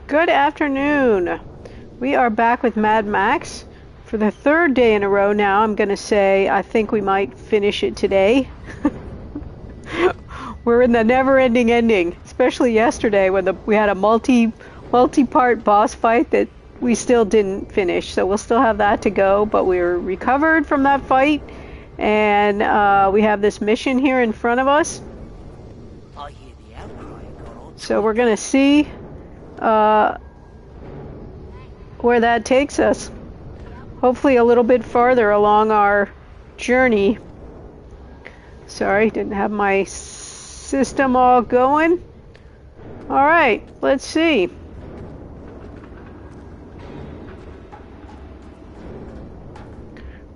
Good afternoon. We are back with Mad Max for the third day in a row now. I'm going to say I think we might finish it today. We're in the never-ending ending, especially yesterday when we had a multi-part boss fight that we still didn't finish. So we'll still have that to go, but we're recovered from that fight, and we have this mission here in front of us. So we're going to see where that takes us. Hopefully a little bit farther along our journey. Sorry, didn't have my system all going. All right, let's see.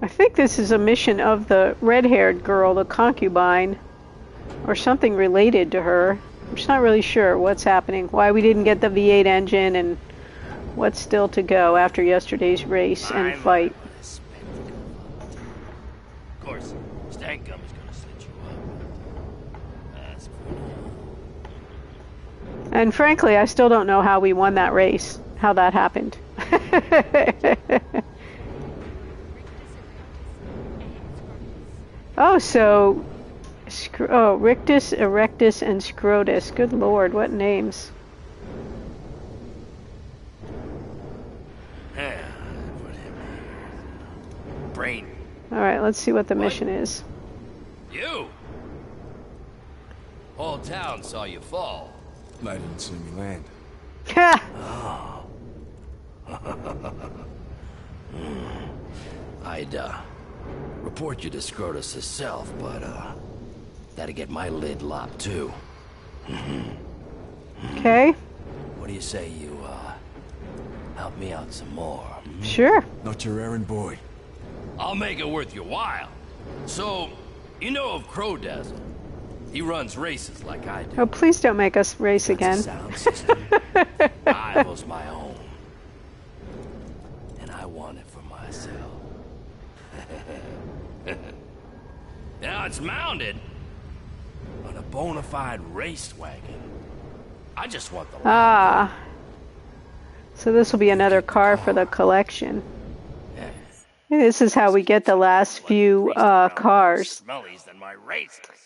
I think this is a mission of the red-haired girl, the concubine, or something related to her. I'm just not really sure what's happening, why we didn't get the V8 engine, and what's still to go after yesterday's race and fight. Of course, Stankum is going to set you up. That's pretty. And frankly, I still don't know how we won that race, how that happened. Oh, so... Rictus, Erectus, and Scrotus. Good lord, what names. Yeah, put him in. Brain. Alright, let's see what the mission is. You? Whole town saw you fall. I didn't see me land. Ha! I'd, report you to Scrotus himself, but, that'd get my lid lopped, too. Okay. What do you say you, help me out some more? Sure. Not your errand boy. I'll make it worth your while. So, you know of Crow Dazzle? He runs races like I do. Oh, please don't make us race again. Sound system. I was my own. And I want it for myself. Now it's mounted on a bona fide race wagon. I just want the Ah. So this will be another car for the collection. This is how we get the last few cars.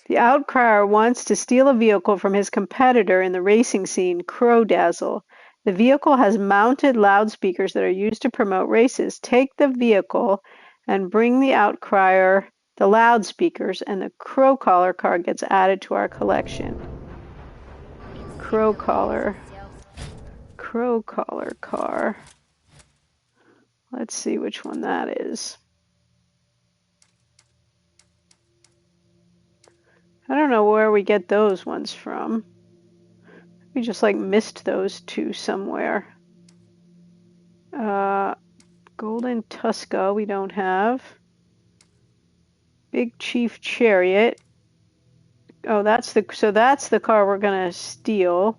The Outcrier wants to steal a vehicle from his competitor in the racing scene, Crow Dazzle. The vehicle has mounted loudspeakers that are used to promote races. Take the vehicle and bring the Outcrier the loudspeakers, and the Crow Collar car gets added to our collection. Crow Collar car. Let's see which one that is. I don't know where we get those ones from. We just like missed those two somewhere. Golden Tuska we don't have. Big Chief Chariot. Oh, that's the car we're gonna steal.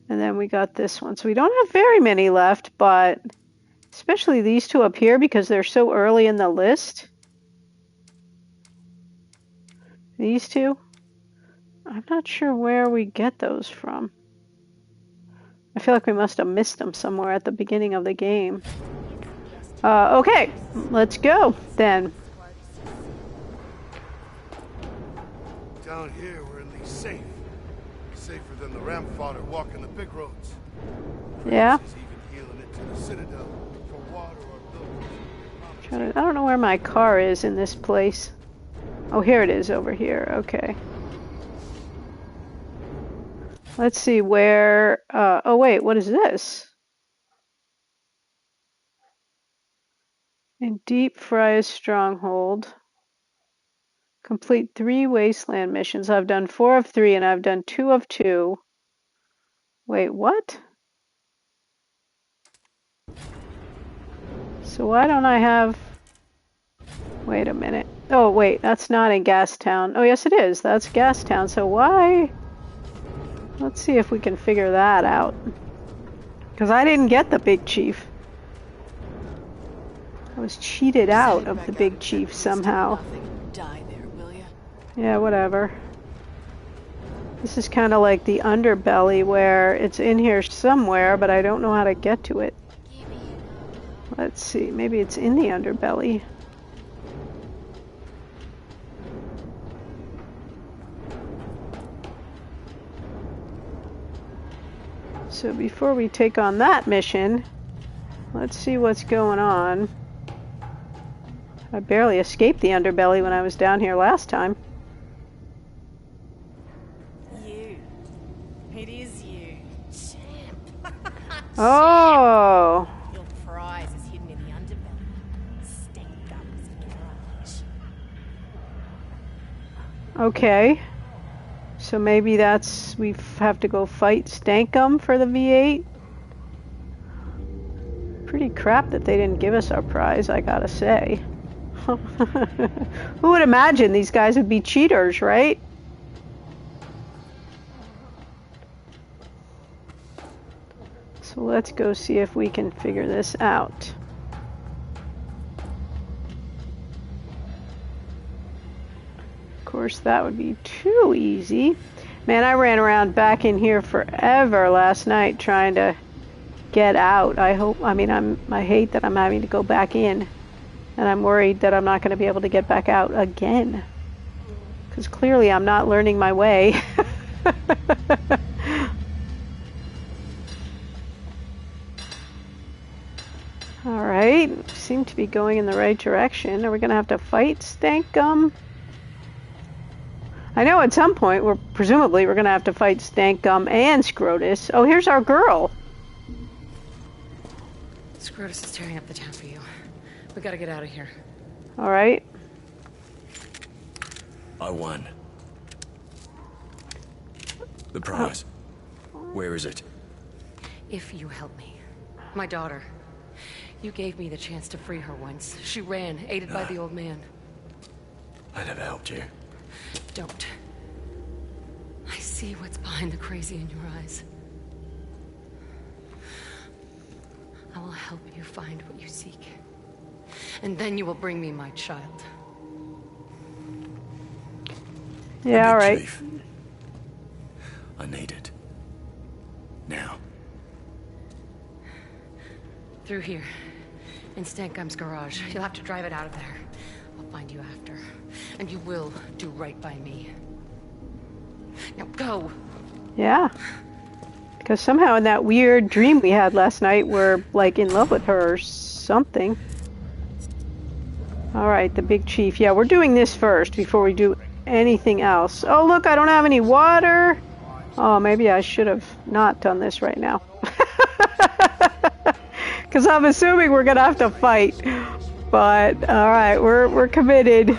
And then we got this one. So we don't have very many left, but especially these two up here because they're so early in the list. These two? I'm not sure where we get those from. I feel like we must have missed them somewhere at the beginning of the game. Okay, let's go then. Down here, we're at least safe. Safer than the ramp fodder walking the big roads. Yeah. Even healing it to the Citadel for water or buildings. I don't know where my car is in this place. Oh, here it is over here. Okay. Let's see where... oh, wait, what is this? In Deep Fry's Stronghold. Complete 3 wasteland missions. I've done 4 of 3 and I've done 2 of 2. Wait, what? So why don't I have... Wait a minute. Oh, wait, that's not in Gastown. Oh, yes, it is. That's Gastown. So why... Let's see if we can figure that out. Because I didn't get the Big Chief. I was cheated out of the Big Chief somehow. Die there, will ya? Yeah, whatever. This is kind of like the underbelly where it's in here somewhere, but I don't know how to get to it. Let's see, maybe it's in the underbelly. So before we take on that mission, let's see what's going on. I barely escaped the underbelly when I was down here last time. You. It is you, champ. Oh! Your prize is hidden in the underbelly. Stank gums in the garage. Okay. So maybe that's, we have to go fight Stankum for the V8? Pretty crap that they didn't give us our prize, I gotta say. Who would imagine these guys would be cheaters, right? So let's go see if we can figure this out. Of course, that would be too easy. Man, I ran around back in here forever last night trying to get out. I hate that I'm having to go back in. And I'm worried that I'm not going to be able to get back out again. Because clearly I'm not learning my way. Alright, seem to be going in the right direction. Are we going to have to fight Stankum? I know at some point, presumably we're going to have to fight Stankum and Scrotus. Oh, here's our girl. Scrotus is tearing up the town for you. We gotta get out of here. All right. I won. The prize. Where is it? If you help me. My daughter. You gave me the chance to free her once. She ran, aided by the old man. I never helped you. Don't. I see what's behind the crazy in your eyes. I will help you find what you seek. And then you will bring me my child. Yeah, all right. Chief. I need it. Now. Through here. In Stankum's garage. You'll have to drive it out of there. I'll find you after. And you will do right by me. Now go! Yeah. Because somehow in that weird dream we had last night, we're like in love with her or something. Alright, the big chief. Yeah, we're doing this first before we do anything else. Oh, look, I don't have any water. Oh, maybe I should have not done this right now. Because I'm assuming we're going to have to fight. But, alright, we're committed.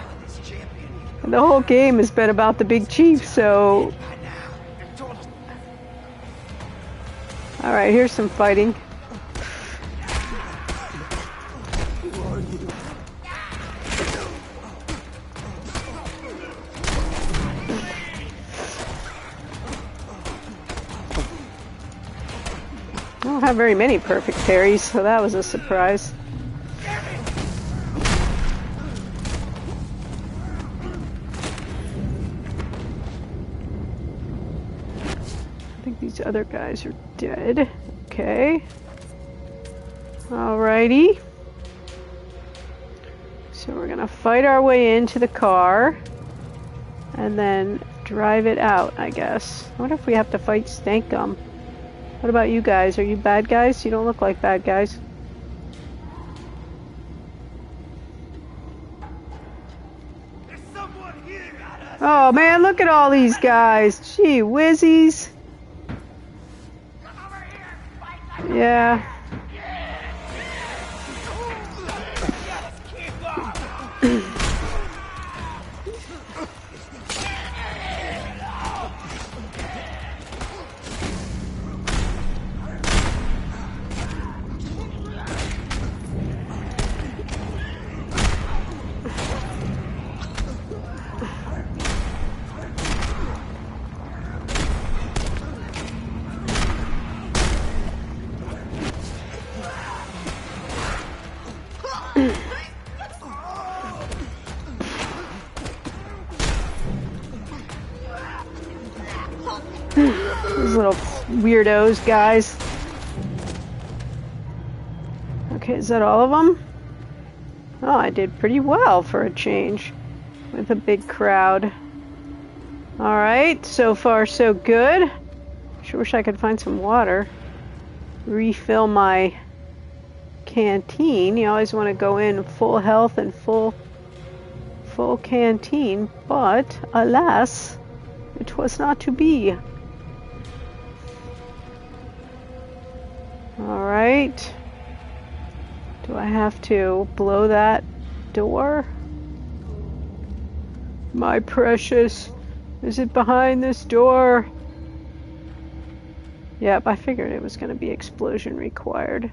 And the whole game has been about the big chief, so... Alright, here's some fighting. I don't have very many perfect parries, so that was a surprise. I think these other guys are dead. Okay. Alrighty. So we're gonna fight our way into the car and then drive it out, I guess. I wonder if we have to fight Stankum. What about you guys? Are you bad guys? You don't look like bad guys. Oh man, look at all these guys. Gee whizzies. Yeah. These little weirdos, guys. Okay, is that all of them? Oh, I did pretty well for a change with a big crowd. Alright, so far so good. Sure wish I could find some water. Refill my canteen. You always want to go in full health and full canteen, but alas, it was not to be. Alright. Do I have to blow that door? My precious. Is it behind this door? Yep, I figured it was going to be explosion required.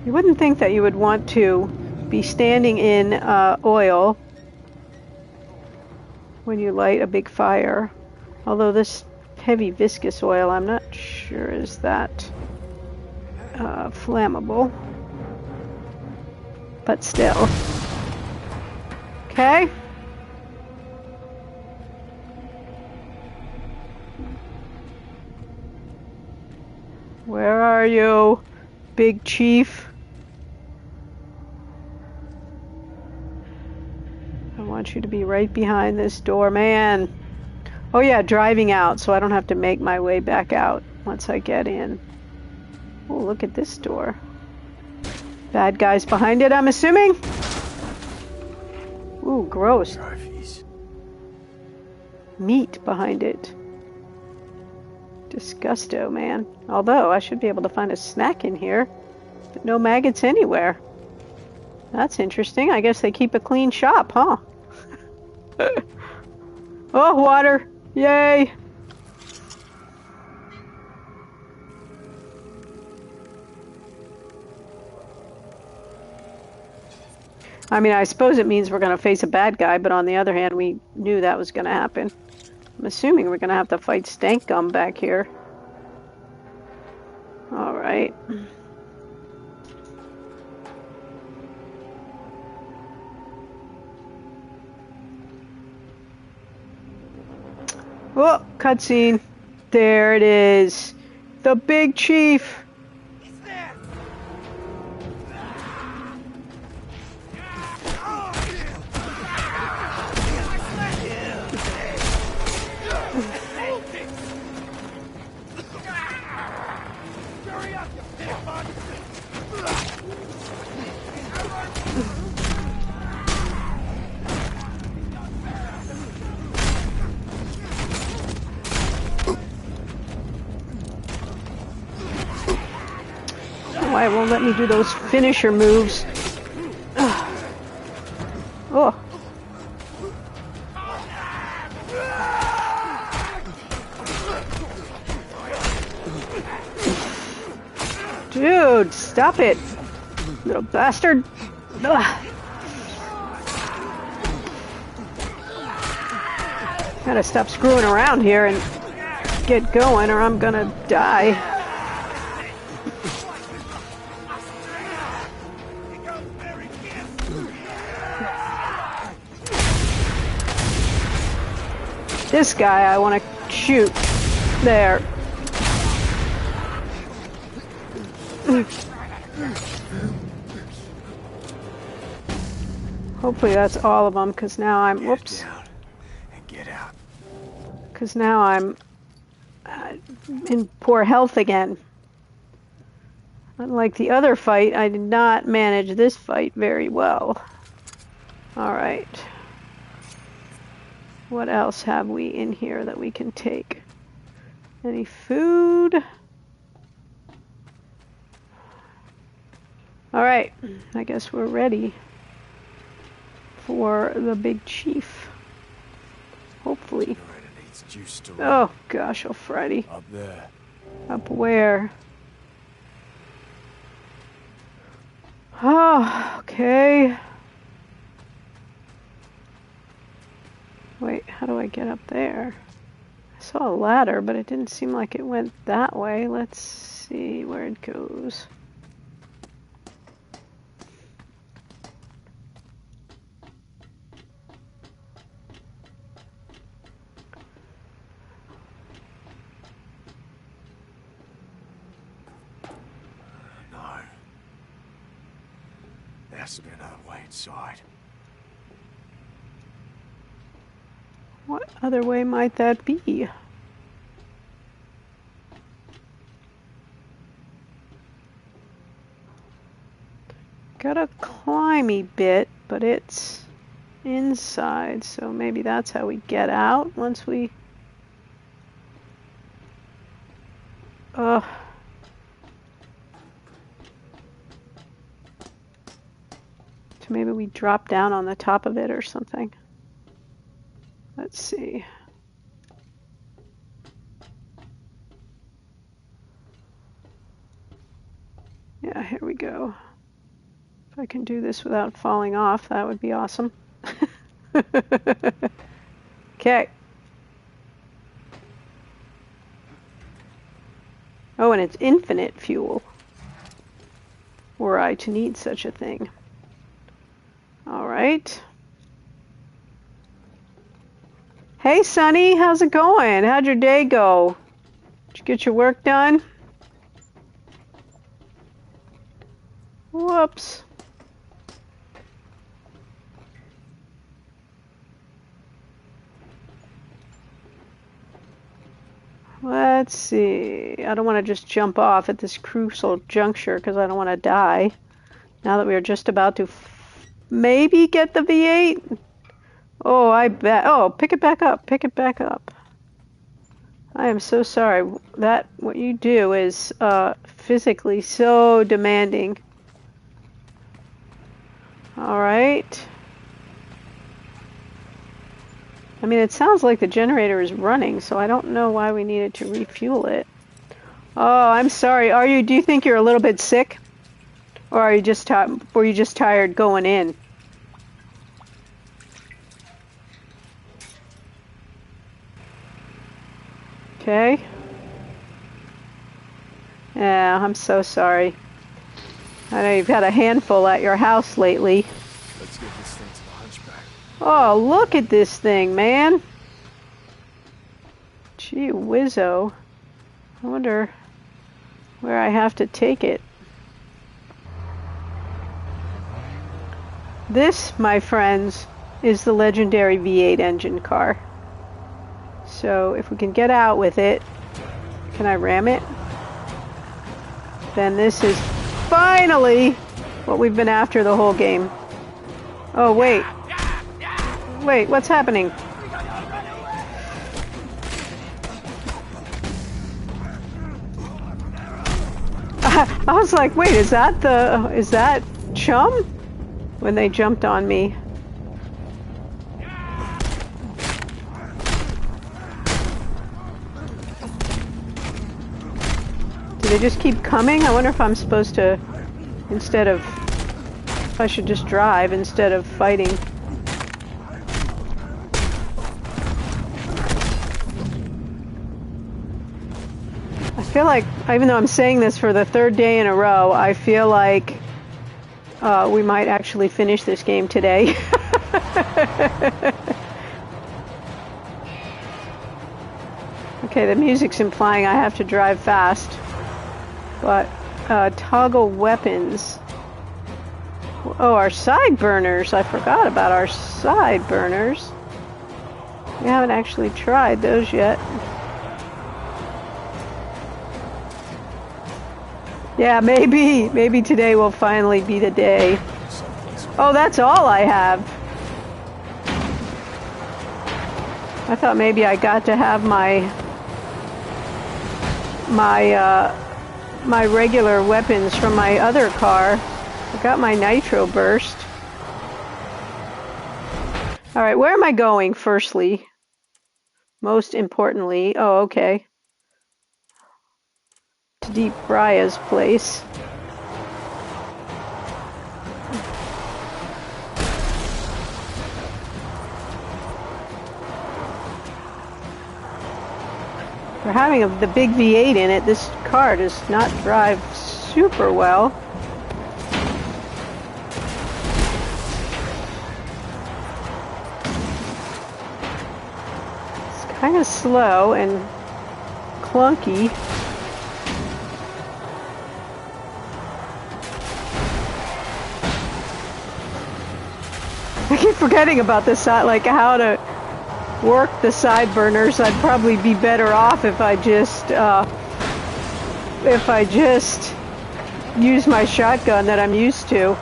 You wouldn't think that you would want to be standing in oil when you light a big fire. Although this heavy viscous oil, I'm not sure is that flammable. But still. Okay. Where are you, Big Chief? I want you to be right behind this door, man. Oh yeah, driving out, so I don't have to make my way back out once I get in. Oh, look at this door. Bad guys behind it, I'm assuming? Ooh, gross. Trophies. Meat behind it. Disgusto, man. Although, I should be able to find a snack in here. But no maggots anywhere. That's interesting. I guess they keep a clean shop, huh? Oh, water! Yay! I mean, I suppose it means we're going to face a bad guy, but on the other hand, we knew that was going to happen. I'm assuming we're going to have to fight Stank Gum back here. Alright. Oh, cutscene. There it is. The Big Chief. Why it won't let me do those finisher moves. Ugh. Oh. Dude, stop it. Little bastard. Ugh. Gotta stop screwing around here and get going or I'm gonna die. This guy I want to shoot. There. Hopefully that's all of them, because now I'm... Whoops. Because now I'm in poor health again. Unlike the other fight, I did not manage this fight very well. Alright. What else have we in here that we can take? Any food? Alright, I guess we're ready for the Big Chief. Hopefully. Oh gosh, oh Freddy. Up there. Up where? Oh, okay. Wait, how do I get up there? I saw a ladder, but it didn't seem like it went that way. Let's see where it goes. has to be another way inside. What other way might that be? Got a climby bit, but it's inside, so maybe that's how we get out once we... So maybe we drop down on the top of it or something. Let's see. Yeah, here we go. If I can do this without falling off, that would be awesome. Okay. Oh, and it's infinite fuel. Were I to need such a thing. All right. Hey, Sonny, how's it going? How'd your day go? Did you get your work done? Whoops. Let's see. I don't want to just jump off at this crucial juncture because I don't want to die. Now that we are just about to maybe get the V8. Oh, I bet. Oh, pick it back up. Pick it back up. I am so sorry. What you do is physically so demanding. All right. I mean, it sounds like the generator is running, so I don't know why we needed to refuel it. Oh, I'm sorry. Do you think you're a little bit sick? Or are you just were you just tired going in? Okay. Yeah, I'm so sorry. I know you've had a handful at your house lately. Let's get this thing to the hunchback. Oh, look at this thing, man. Gee whizzo. I wonder where I have to take it. This, my friends, is the legendary V8 engine car. So if we can get out with it, can I ram it? Then this is finally what we've been after the whole game. Oh, wait. Wait, what's happening? I was like, wait, is that Chum? When they jumped on me. Do they just keep coming? I wonder if I'm supposed to, if I should just drive instead of fighting. I feel like, even though I'm saying this for the third day in a row, I feel like we might actually finish this game today. Okay, the music's implying I have to drive fast. But, toggle weapons. Oh, our side burners. I forgot about our side burners. We haven't actually tried those yet. Yeah, maybe today will finally be the day. Oh, that's all I have. I thought maybe I got to have my regular weapons from my other car. I got my nitro burst. All right, where am I going firstly? Most importantly, oh, okay. To Deep Bria's place. For having the big V8 in it, this car does not drive super well. It's kind of slow and clunky. keep forgetting about the side, like how to work the side burners. I'd probably be better off if I just use my shotgun that I'm used to.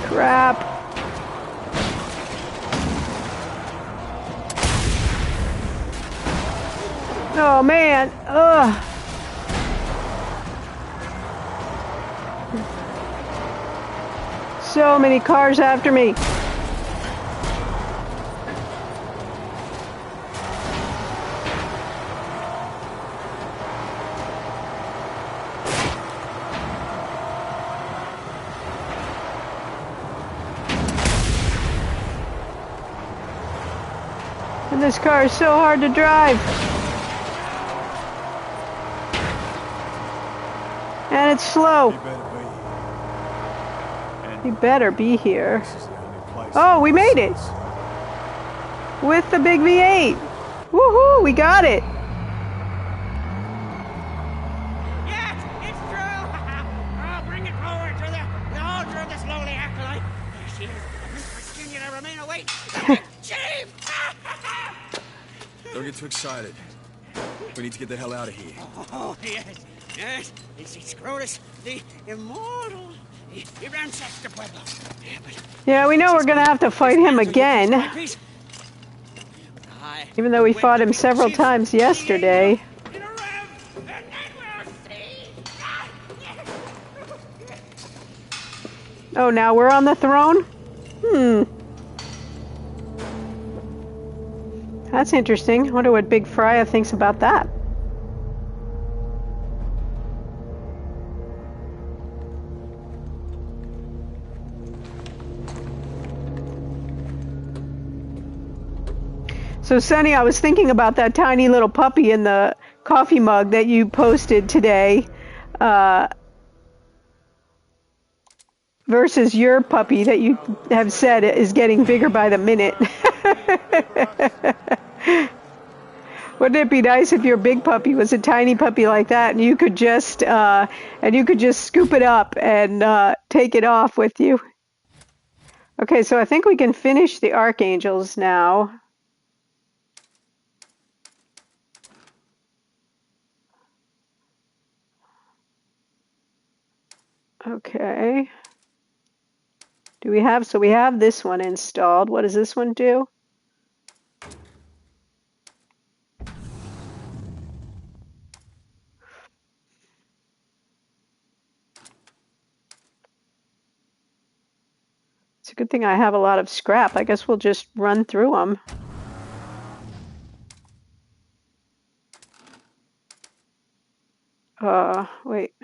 Crap. Oh man. Ugh. So many cars after me. And this car is so hard to drive. And it's slow. You better be here. Oh, we made it! With the big V8. Woohoo, we got it! Yes, it's true! Oh, bring it forward to the altar of the slowly acolyte. There she is. Virginia to remain awake. Chief! Don't get too excited. We need to get the hell out of here. Oh, yes, yes. It's Scrotus, the immortal. He ransacked the pueblo. Yeah, we know we're gonna have to fight him again. Even though we fought him several times yesterday. Oh, now we're on the throne? That's interesting. I wonder what Big Freya thinks about that. So, Sonny, I was thinking about that tiny little puppy in the coffee mug that you posted today versus your puppy that you have said is getting bigger by the minute. Wouldn't it be nice if your big puppy was a tiny puppy like that, and you could just scoop it up and take it off with you? Okay, so I think we can finish the archangels now. Okay. We have this one installed. What does this one do? It's a good thing I have a lot of scrap. I guess we'll just run through them. Wait.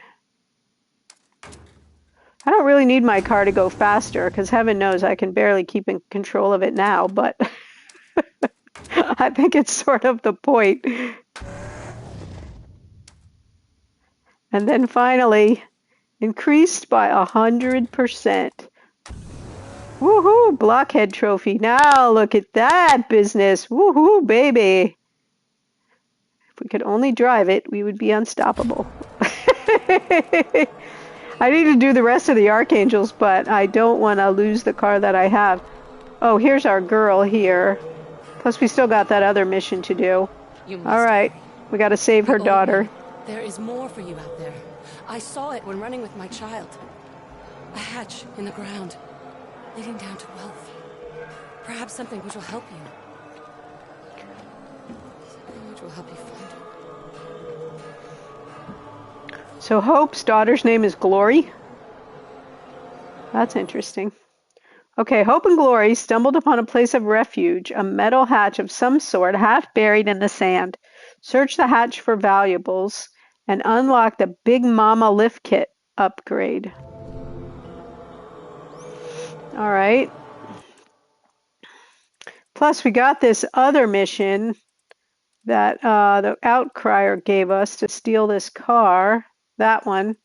I don't really need my car to go faster, because heaven knows I can barely keep in control of it now, but I think it's sort of the point. And then finally, increased by 100%. Woohoo! Blockhead trophy. Now look at that business. Woohoo, baby. If we could only drive it, we would be unstoppable. I need to do the rest of the archangels, but I don't want to lose the car that I have. Oh, here's our girl here. Plus, we still got that other mission to do. All right, we got to save her daughter. There is more for you out there. I saw it when running with my child. A hatch in the ground, leading down to wealth. Perhaps something which will help you. Something which will help you find it. So Hope's daughter's name is Glory? That's interesting. Okay, Hope and Glory stumbled upon a place of refuge, a metal hatch of some sort, half buried in the sand. Search the hatch for valuables and unlock the Big Mama lift kit upgrade. All right. Plus, we got this other mission that the outcrier gave us to steal this car. That one.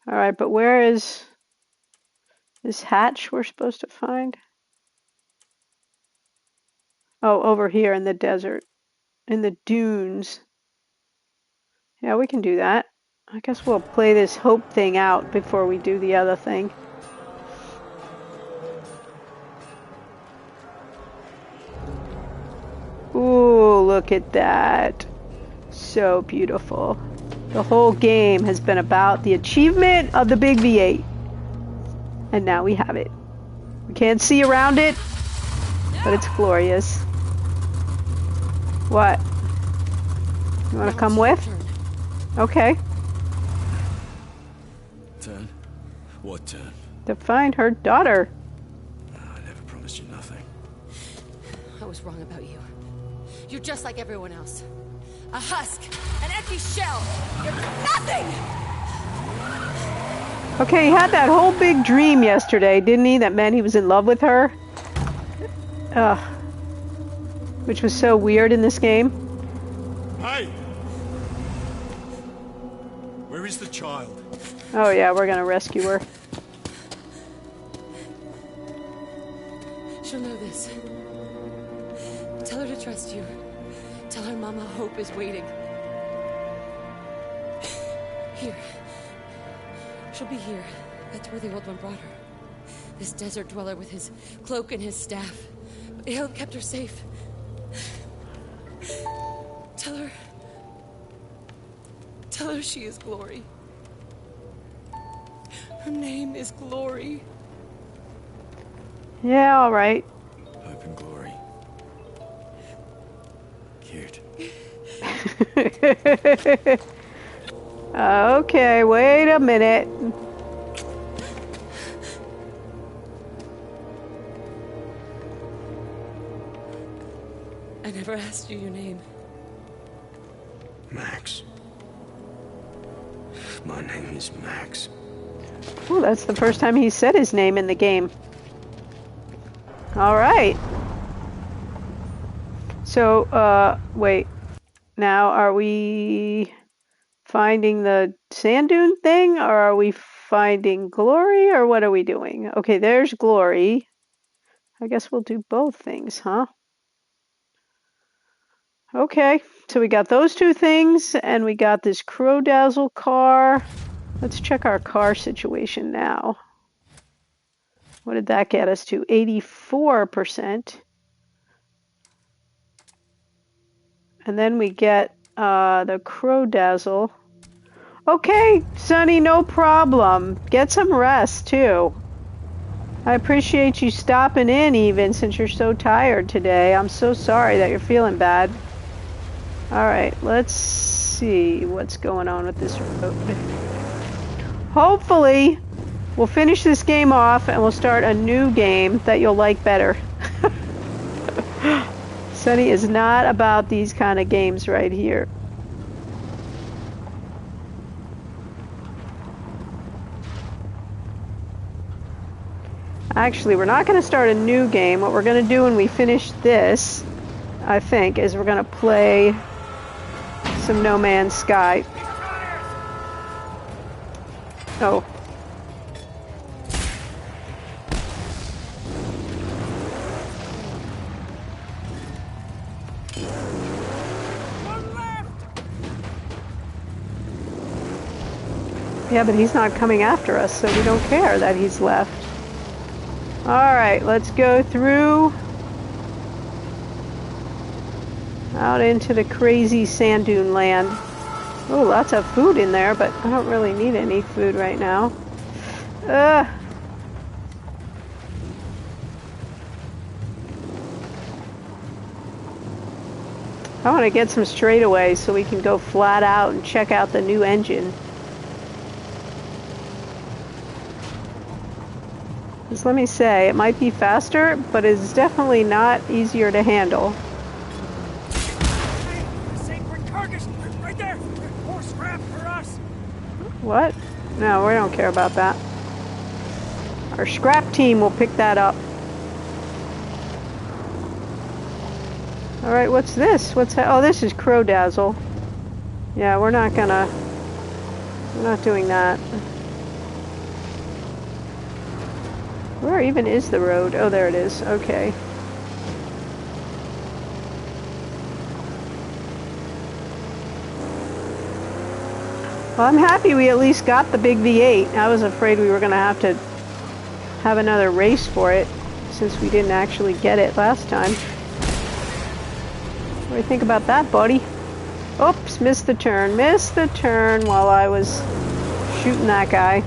All right, but where is this hatch we're supposed to find? Oh, over here in the desert, in the dunes. Yeah, we can do that. I guess we'll play this hope thing out before we do the other thing. Ooh, look at that. So beautiful. The whole game has been about the achievement of the big V8. And now we have it. We can't see around it, but it's glorious. What? You want to come with? Okay. Turn? What turn? To find her daughter. I never promised you nothing. I was wrong about you. You're just like everyone else. A husk, an empty shell. You're nothing! Okay, he had that whole big dream yesterday, didn't he? That meant he was in love with her. Ugh. Which was so weird in this game. Hey! Where is the child? Oh yeah, we're gonna rescue her. She'll know this. Tell her to trust you. Tell her Mama Hope is waiting. Here. She'll be here. That's where the old one brought her. This desert dweller with his cloak and his staff. But he'll have kept her safe. Tell her... Tell her she is Glory. Her name is Glory. Yeah, all right. Hope and glory. Cute. Okay, wait a minute. I never asked you your name. Max. My name is Max. Ooh, that's the first time he said his name in the game. All right. So, wait. Now, are we finding the sand dune thing, or are we finding Glory, or what are we doing? Okay, there's Glory. I guess we'll do both things, huh? Okay, so we got those two things, and we got this Crow Dazzle car. Let's check our car situation now. What did that get us to? 84%. And then we get the Crow Dazzle. Okay, Sonny, no problem. Get some rest, too. I appreciate you stopping in, even, since you're so tired today. I'm so sorry that you're feeling bad. Alright, let's see what's going on with this road. Hopefully, we'll finish this game off and we'll start a new game that you'll like better. Sonny is not about these kind of games right here. Actually, we're not going to start a new game. What we're going to do when we finish this, I think, is we're going to play some No Man's Sky. Oh. Yeah, but he's not coming after us, so we don't care that he's left. Alright, let's go through out into the crazy sand dune land. Oh, lots of food in there, but I don't really need any food right now. I want to get some straightaways so we can go flat out and check out the new engine. Just let me say, it might be faster, but it's definitely not easier to handle. Sacred carcass! Right there! More scrap for us! What? No, we don't care about that. Our scrap team will pick that up. All right, what's this? What's that? Oh, this is Crow Dazzle. Yeah, we're not doing that. Where even is the road? Oh, there it is. Okay. Well, I'm happy we at least got the big V8. I was afraid we were going to have another race for it, since we didn't actually get it last time. What do you think about that, buddy? Oops, missed the turn. Missed the turn while I was shooting that guy.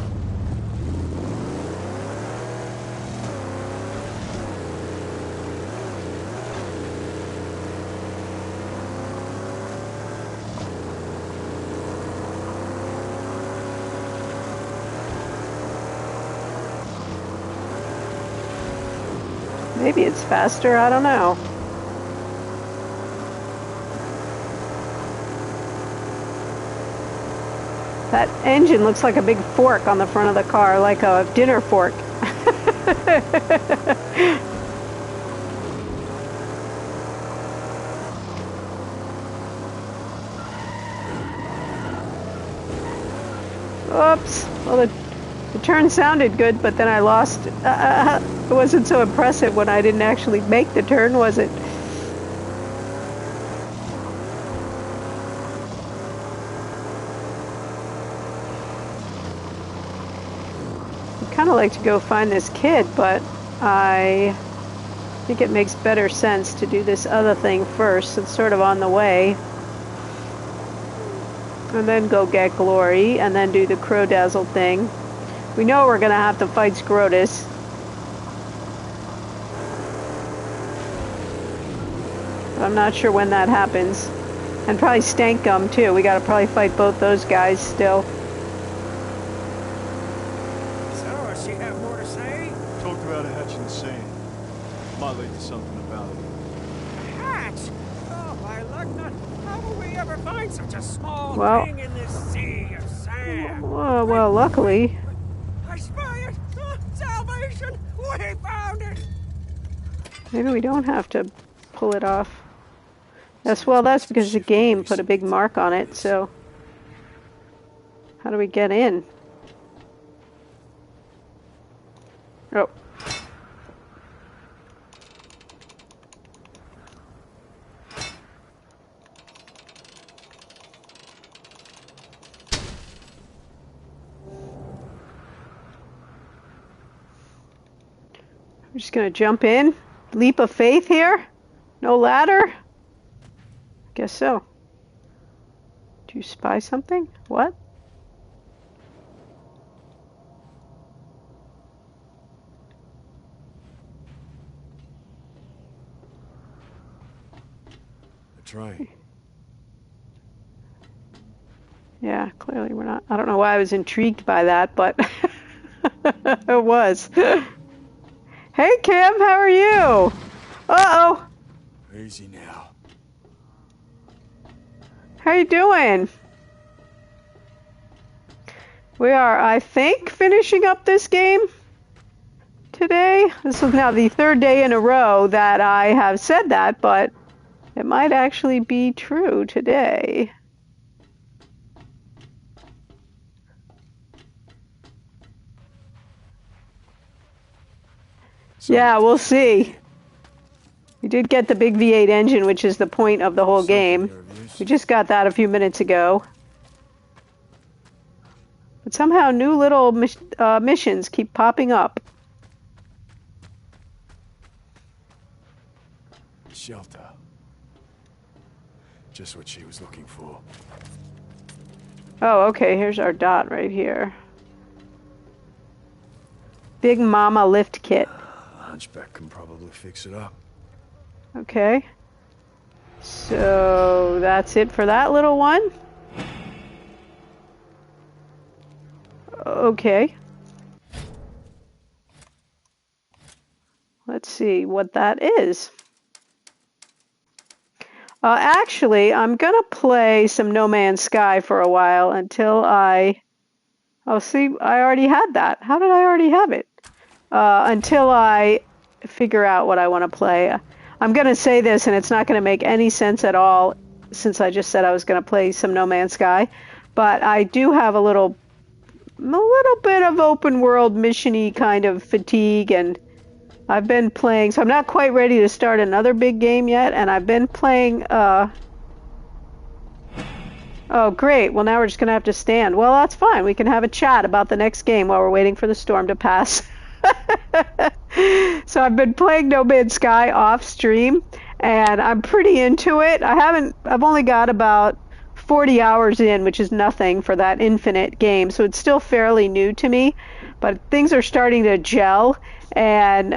Maybe it's faster, I don't know. That engine looks like a big fork on the front of the car, like a dinner fork. Oops. Well, the turn sounded good, but then I lost. It wasn't so impressive when I didn't actually make the turn, was it? I'd kind of like to go find this kid, but I think it makes better sense to do this other thing first. It's sort of on the way. And then go get Glory, and then do the Crow Dazzle thing. We know we're going to have to fight Scrotus. But I'm not sure when that happens. And probably Stankum, too. We got to probably fight both those guys still. So, does she have more to say? Talked about a hatch in the sand. Might lead to something about it. A hatch? Oh, my luck nut. How will we ever find such a small thing in this sea of sand? Well, luckily. I spy it! Oh, salvation! We found it! Maybe we don't have to pull it off. Yes, well, that's because the game put a big mark on it, so... How do we get in? Oh. I'm just gonna jump in. Leap of faith here? No ladder? Guess so. Do you spy something? What? A train. Yeah, clearly we're not. I don't know why I was intrigued by that, but it was. Hey, Kim, how are you? Uh-oh. Easy now. How you doing? We are, I think, finishing up this game today. This is now the third day in a row that I have said that, but it might actually be true today. Yeah, we'll see. We did get the big V8 engine, which is the point of the whole game. We just got that a few minutes ago. But somehow new little missions keep popping up. Shelter. Just what she was looking for. Oh, okay, here's our dot right here. Big Mama lift kit. Hunchback can probably fix it up. Okay. So that's it for that little one. Okay. Let's see what that is. Actually, I'm going to play some No Man's Sky for a while until I... Oh, see, I already had that. How did I already have it? Until I figure out what I want to play. I'm going to say this, and it's not going to make any sense at all, since I just said I was going to play some No Man's Sky. But I do have a little bit of open world mission-y kind of fatigue, and I've been playing, so I'm not quite ready to start another big game yet, and I've been playing, oh great, well now we're just gonna have to stand. Well, that's fine, we can have a chat about the next game while we're waiting for the storm to pass. So I've been playing No Man's Sky off stream, and I'm pretty into it. I've only got about 40 hours in, which is nothing for that infinite game, so it's still fairly new to me, but things are starting to gel, and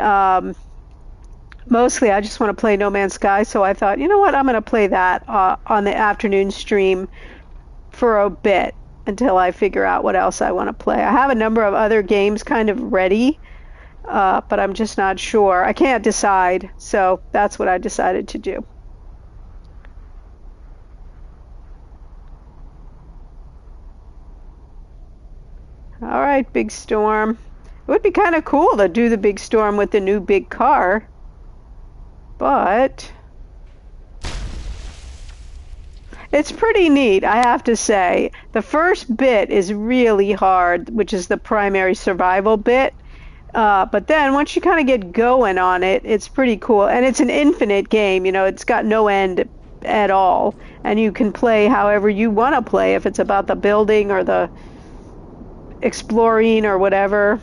mostly I just want to play No Man's Sky, so I thought, you know what, I'm going to play that on the afternoon stream for a bit until I figure out what else I want to play. I have a number of other games kind of ready, but I'm just not sure. I can't decide, so that's what I decided to do. All right, big storm. It would be kind of cool to do the big storm with the new big car, but it's pretty neat, I have to say. The first bit is really hard, which is the primary survival bit, but then once you kind of get going on it, it's pretty cool. And it's an infinite game, you know, it's got no end at all, and you can play however you want to play, if it's about the building or the exploring or whatever.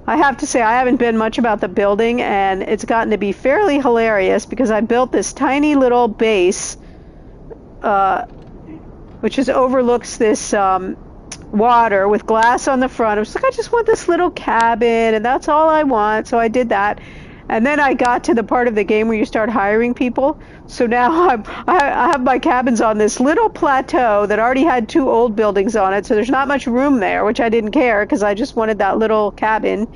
I have to say I haven't been much about the building, and it's gotten to be fairly hilarious because I built this tiny little base which overlooks this water with glass on the front. I was like, I just want this little cabin, and that's all I want, so I did that. And then I got to the part of the game where you start hiring people. So now I have my cabins on this little plateau that already had 2 old buildings on it, so there's not much room there, which I didn't care because I just wanted that little cabin.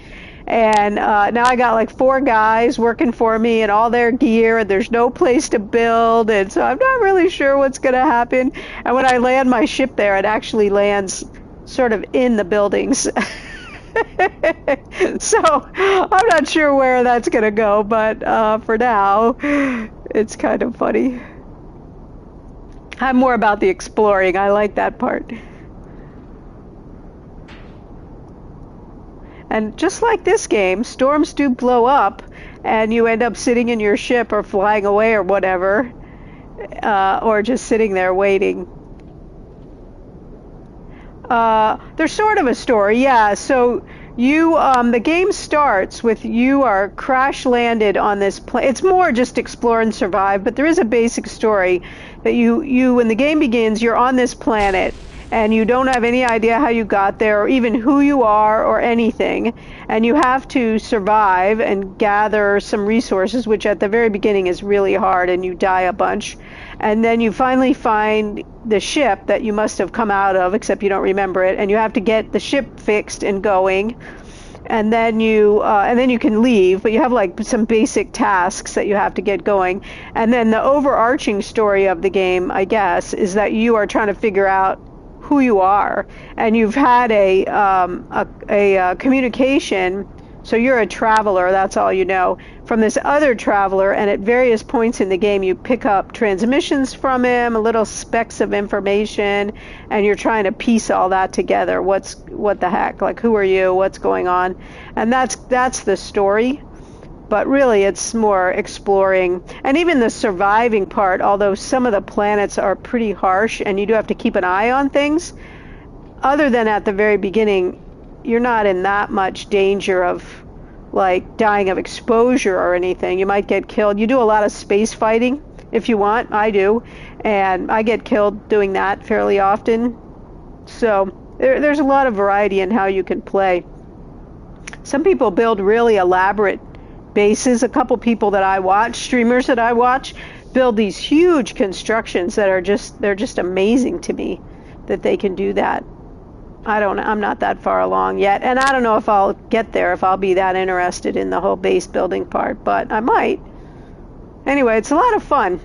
And now I got like 4 guys working for me and all their gear, and there's no place to build, and so I'm not really sure what's going to happen. And when I land my ship there, it actually lands sort of in the buildings. So I'm not sure where that's going to go, but for now, it's kind of funny. I'm more about the exploring. I like that part. And just like this game, storms do blow up, and you end up sitting in your ship or flying away or whatever, or just sitting there waiting. There's sort of a story, yeah. So you, the game starts with you are crash landed on this plane. It's more just explore and survive, but there is a basic story that you when the game begins, you're on this planet, and you don't have any idea how you got there or even who you are or anything, and you have to survive and gather some resources, which at the very beginning is really hard, and you die a bunch. And then you finally find the ship that you must have come out of, except you don't remember it, and you have to get the ship fixed and going, and then you can leave, but you have like some basic tasks that you have to get going. And then the overarching story of the game, I guess, is that you are trying to figure out who you are, and you've had a communication, so you're a traveler, that's all you know, from this other traveler, and at various points in the game you pick up transmissions from him, little specks of information, and you're trying to piece all that together. What the heck, like, who are you, what's going on? And that's the story. But really it's more exploring, and even the surviving part, although some of the planets are pretty harsh and you do have to keep an eye on things, other than at the very beginning, you're not in that much danger of like dying of exposure or anything. You might get killed. You do a lot of space fighting if you want. I do, and I get killed doing that fairly often. So there's a lot of variety in how you can play. Some people build really elaborate bases. A couple people that I watch, streamers that I watch, build these huge constructions that are they're just amazing to me that they can do that. I'm not that far along yet, and I don't know if I'll get there, if I'll be that interested in the whole base building part, but I might. Anyway, it's a lot of fun.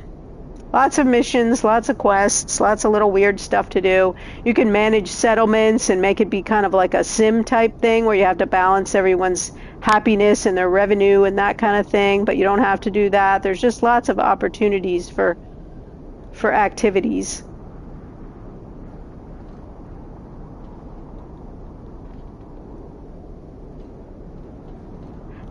Lots of missions, lots of quests, lots of little weird stuff to do. You can manage settlements and make it be kind of like a sim type thing where you have to balance everyone's happiness and their revenue and that kind of thing, but you don't have to do that. There's just lots of opportunities for activities.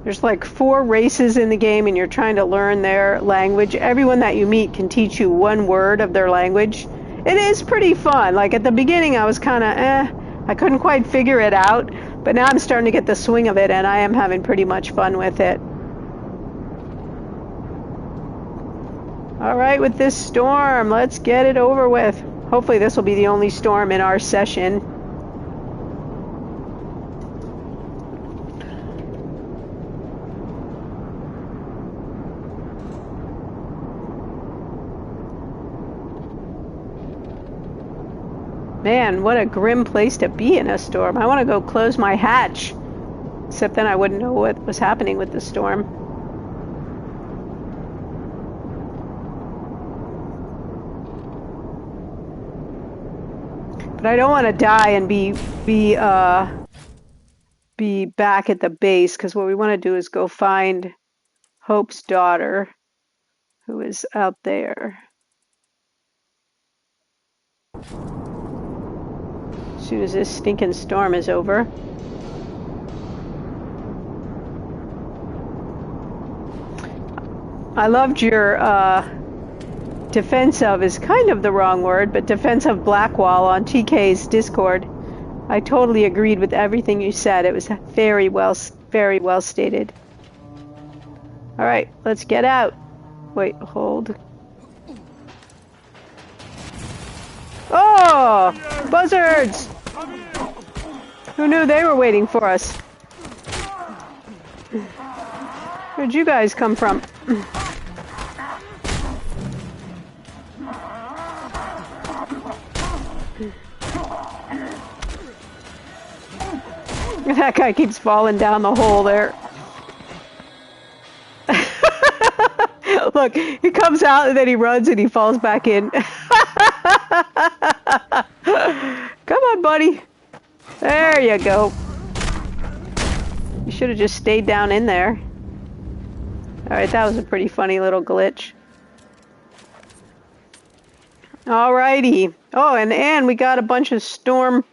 There's like 4 races in the game and you're trying to learn their language. Everyone that you meet can teach you one word of their language. It is pretty fun. Like at the beginning I was kind of I couldn't quite figure it out, but now I'm starting to get the swing of it and I am having pretty much fun with it. All right, with this storm, let's get it over with. Hopefully this will be the only storm in our session. Man, what a grim place to be in a storm. I want to go close my hatch. Except then I wouldn't know what was happening with the storm. But I don't want to die and be back at the base, because what we want to do is go find Hope's daughter, who is out there. As soon as this stinking storm is over. I loved your defensive is kind of the wrong word, but defensive Blackwall on TK's Discord. I totally agreed with everything you said. It was very well stated. All right, let's get out. Wait, hold. Oh, buzzards! Who knew they were waiting for us? Where'd you guys come from? That guy keeps falling down the hole there. Look, he comes out and then he runs and he falls back in. Come on, buddy. There you go. You should have just stayed down in there. Alright, that was a pretty funny little glitch. Alrighty. Oh, and we got a bunch of storm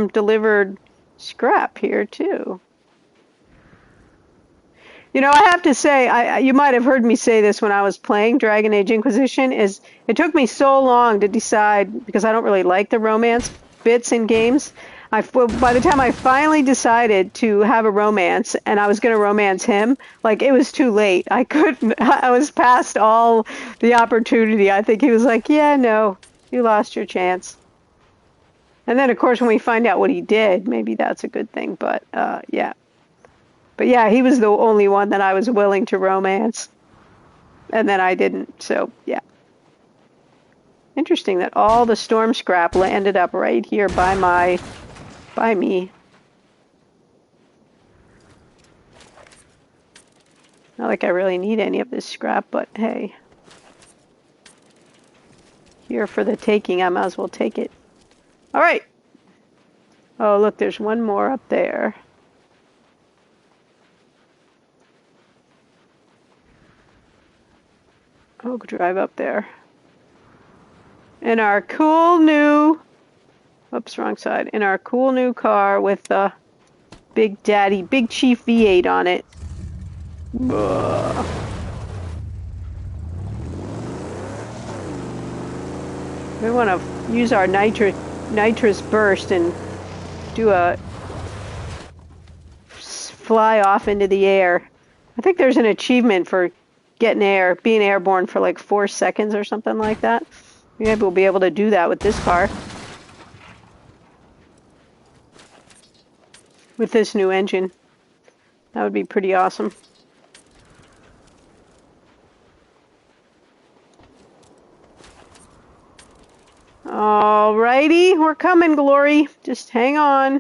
delivered scrap here too. You know, I have to say, you might have heard me say this when I was playing Dragon Age Inquisition, is it took me so long to decide, because I don't really like the romance bits in games. By the time I finally decided to have a romance, and I was going to romance him, like, it was too late. I couldn't, I was past all the opportunity. I think he was like, yeah, no, you lost your chance. And then, of course, when we find out what he did, maybe that's a good thing, but, yeah. But yeah, he was the only one that I was willing to romance. And then I didn't, so yeah. Interesting that all the storm scrap landed up right here by me. Not like I really need any of this scrap, but hey. Here for the taking, I might as well take it. Alright. Oh, look, there's one more up there. Oh, drive up there. In our cool new, oops, wrong side. In our cool new car with the Big Chief V8 on it. Ugh. We want to use our nitrous burst and do a fly off into the air. I think there's an achievement for being airborne for like 4 seconds or something like that. Maybe we'll be able to do that with this car. With this new engine. That would be pretty awesome. Alrighty, we're coming, Glory. Just hang on.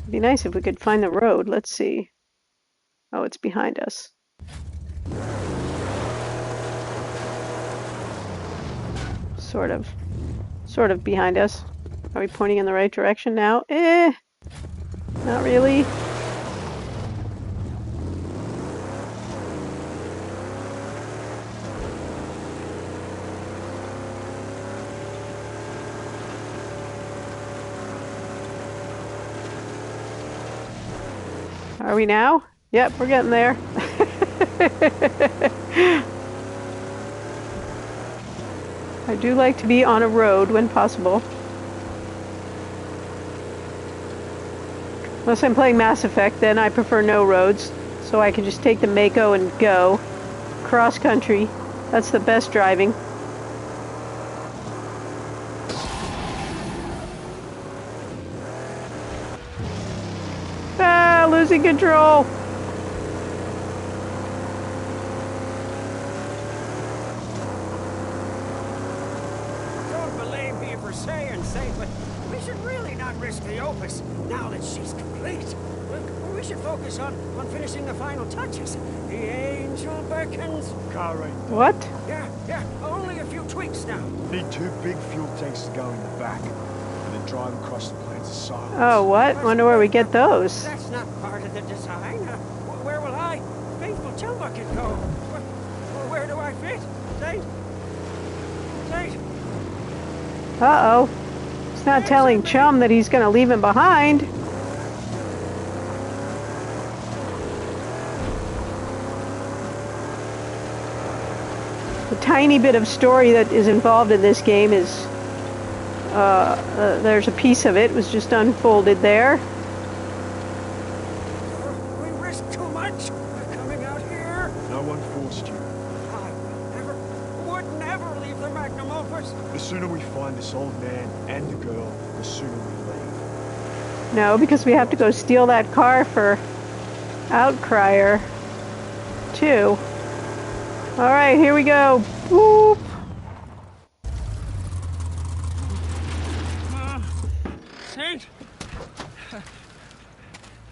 It'd be nice if we could find the road. Let's see. Oh, it's behind us. Sort of behind us. Are we pointing in the right direction now? Not really. Are we now? Yep, we're getting there. I do like to be on a road when possible. Unless I'm playing Mass Effect, then I prefer no roads. So I can just take the Mako and go. Cross country. That's the best driving. Ah, losing control. Don't believe me for saying safe, but we should really not risk the Opus now that she's complete. We should focus on finishing the final touches. The angel beckons. Car right. What? Yeah, only a few tweaks now. Need 2 big fuel tanks to go in the back, and then drive across the plains of silence. Oh, what? Wonder where we get those. That's not part of the design. Where will I, faithful chum bucket, go? Where do I fit? Saint? Uh-oh. He's not telling Chum that he's going to leave him behind. The tiny bit of story that is involved in this game is, there's a piece of it was just unfolded there. We risk too much coming out here. No one forced you. I would never leave the magnum opus. The sooner we find this old man and the girl, the sooner we leave. No, because we have to go steal that car for Outcrier, too. Alright, here we go. Whoop. Saint?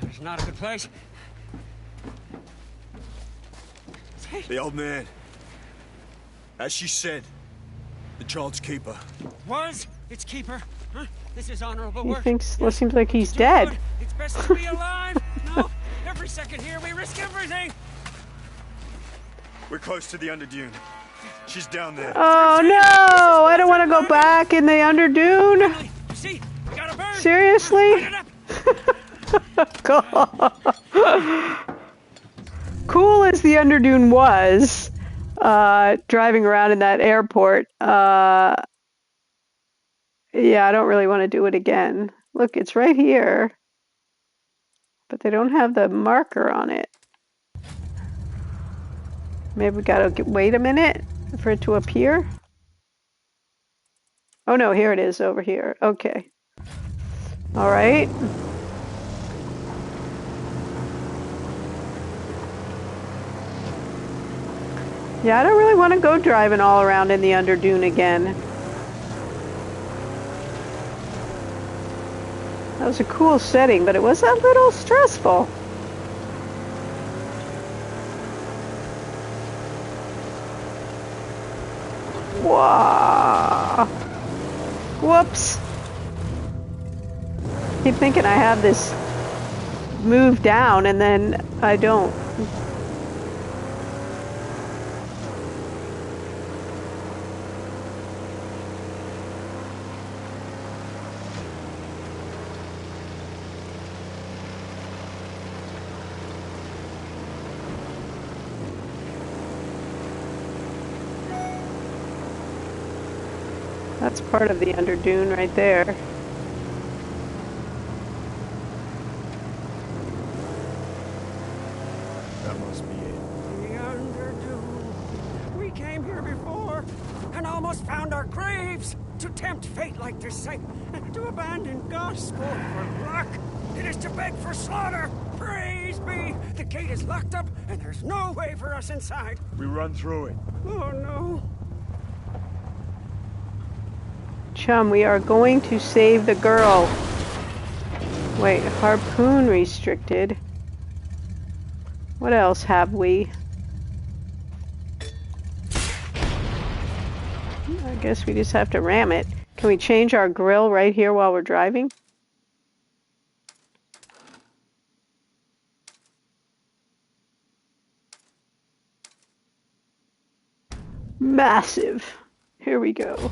It's not a good place. Saint? The old man. As she said, the child's keeper. Was its keeper? Huh? This is honorable He work. thinks, well, it seems like he's Too dead. good. It's best to be alive. No, every second here we risk everything. We're close to the Underdune. She's down there. Oh no! I don't want to go back in the Underdune. See, we got a bird. Seriously? God. Cool as the Underdune was, driving around in that airport, yeah, I don't really want to do it again. Look, it's right here, but they don't have the marker on it. Maybe we gotta wait a minute for it to appear. Oh no, here it is over here. Okay. All right. Yeah, I don't really want to go driving all around in the Underdune again. That was a cool setting, but it was a little stressful. Whoa. Whoops. Keep thinking I have this move down and then I don't. That's part of the Underdune right there. That must be it. The Underdune. We came here before and almost found our graves. To tempt fate like this, Saint, to abandon gospel for luck. It is to beg for slaughter. Praise be. The gate is locked up and there's no way for us inside. We run through it. Oh no. Chum, we are going to save the girl. Wait, harpoon restricted. What else have we? guess we just have to ram it. Can we change our grill right here while we're driving? Massive. Here we go.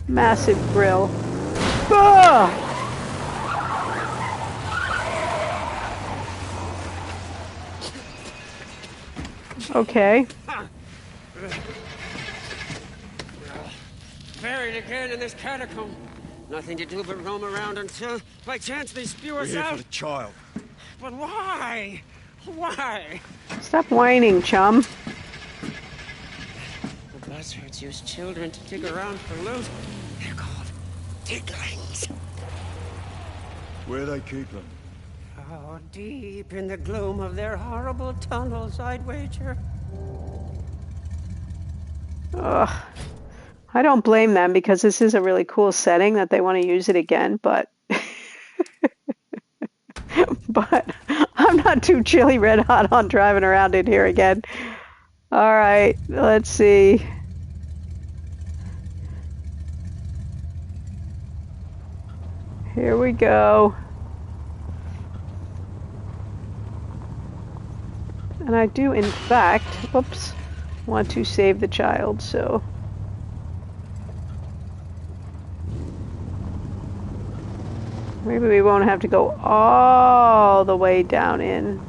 Massive grill. Ah! Okay. Buried again in this catacomb. Nothing to do but roam around until, by chance, they spew us We're here out. for the child. But why? Why? Stop whining, chum. The buzzards use children to dig around for loot. They're called diglings. Where they keep them? Oh, deep in the gloom of their horrible tunnels, I'd wager. Ugh. I don't blame them because this is a really cool setting that they want to use it again, but but I'm not too chilly red hot on driving around in here again. All right, let's see. Here we go. And I do, in fact, whoops, want to save the child, so. Maybe we won't have to go all the way down in.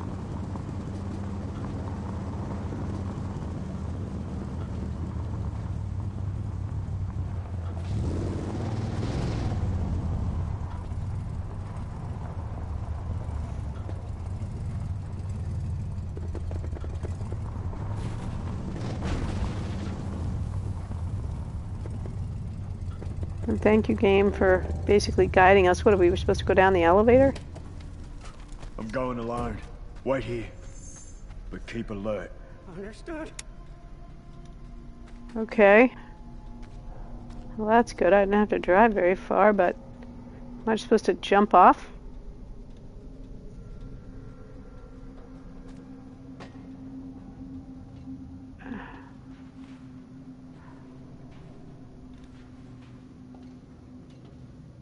And thank you, game, for basically guiding us. What, are we supposed to go down the elevator? I'm going alone. Wait here. But keep alert. Understood. Okay. Well, that's good. I didn't have to drive very far, but am I supposed to jump off?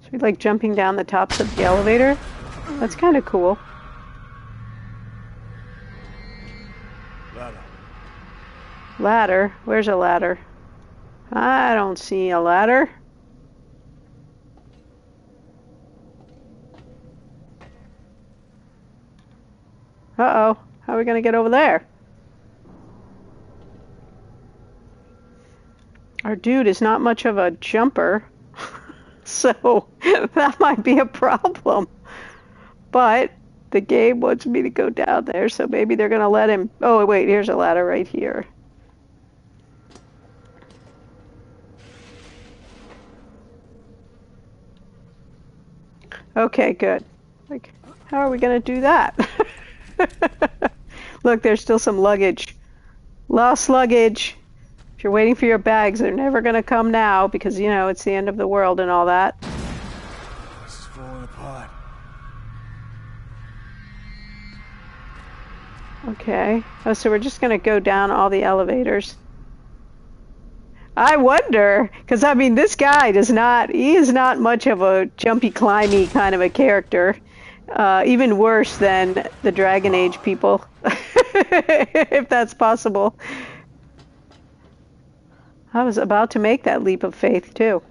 Should we like jumping down the tops of the elevator? That's kind of cool. Ladder. Ladder? Where's a ladder? I don't see a ladder. Uh-oh. How are we going to get over there? Our dude is not much of a jumper. So that might be a problem. But the game wants me to go down there, so maybe they're going to let him... Oh, wait, here's a ladder right here. Okay, good. Like, how are we going to do that? Look, there's still some luggage. Lost luggage. If you're waiting for your bags, they're never going to come now because, you know, it's the end of the world and all that. This is falling apart. Okay. Oh, so we're just going to go down all the elevators. I wonder, because, I mean, this guy he is not much of a jumpy, climby kind of a character. Even worse than the Dragon Age people, if that's possible. I was about to make that leap of faith, too.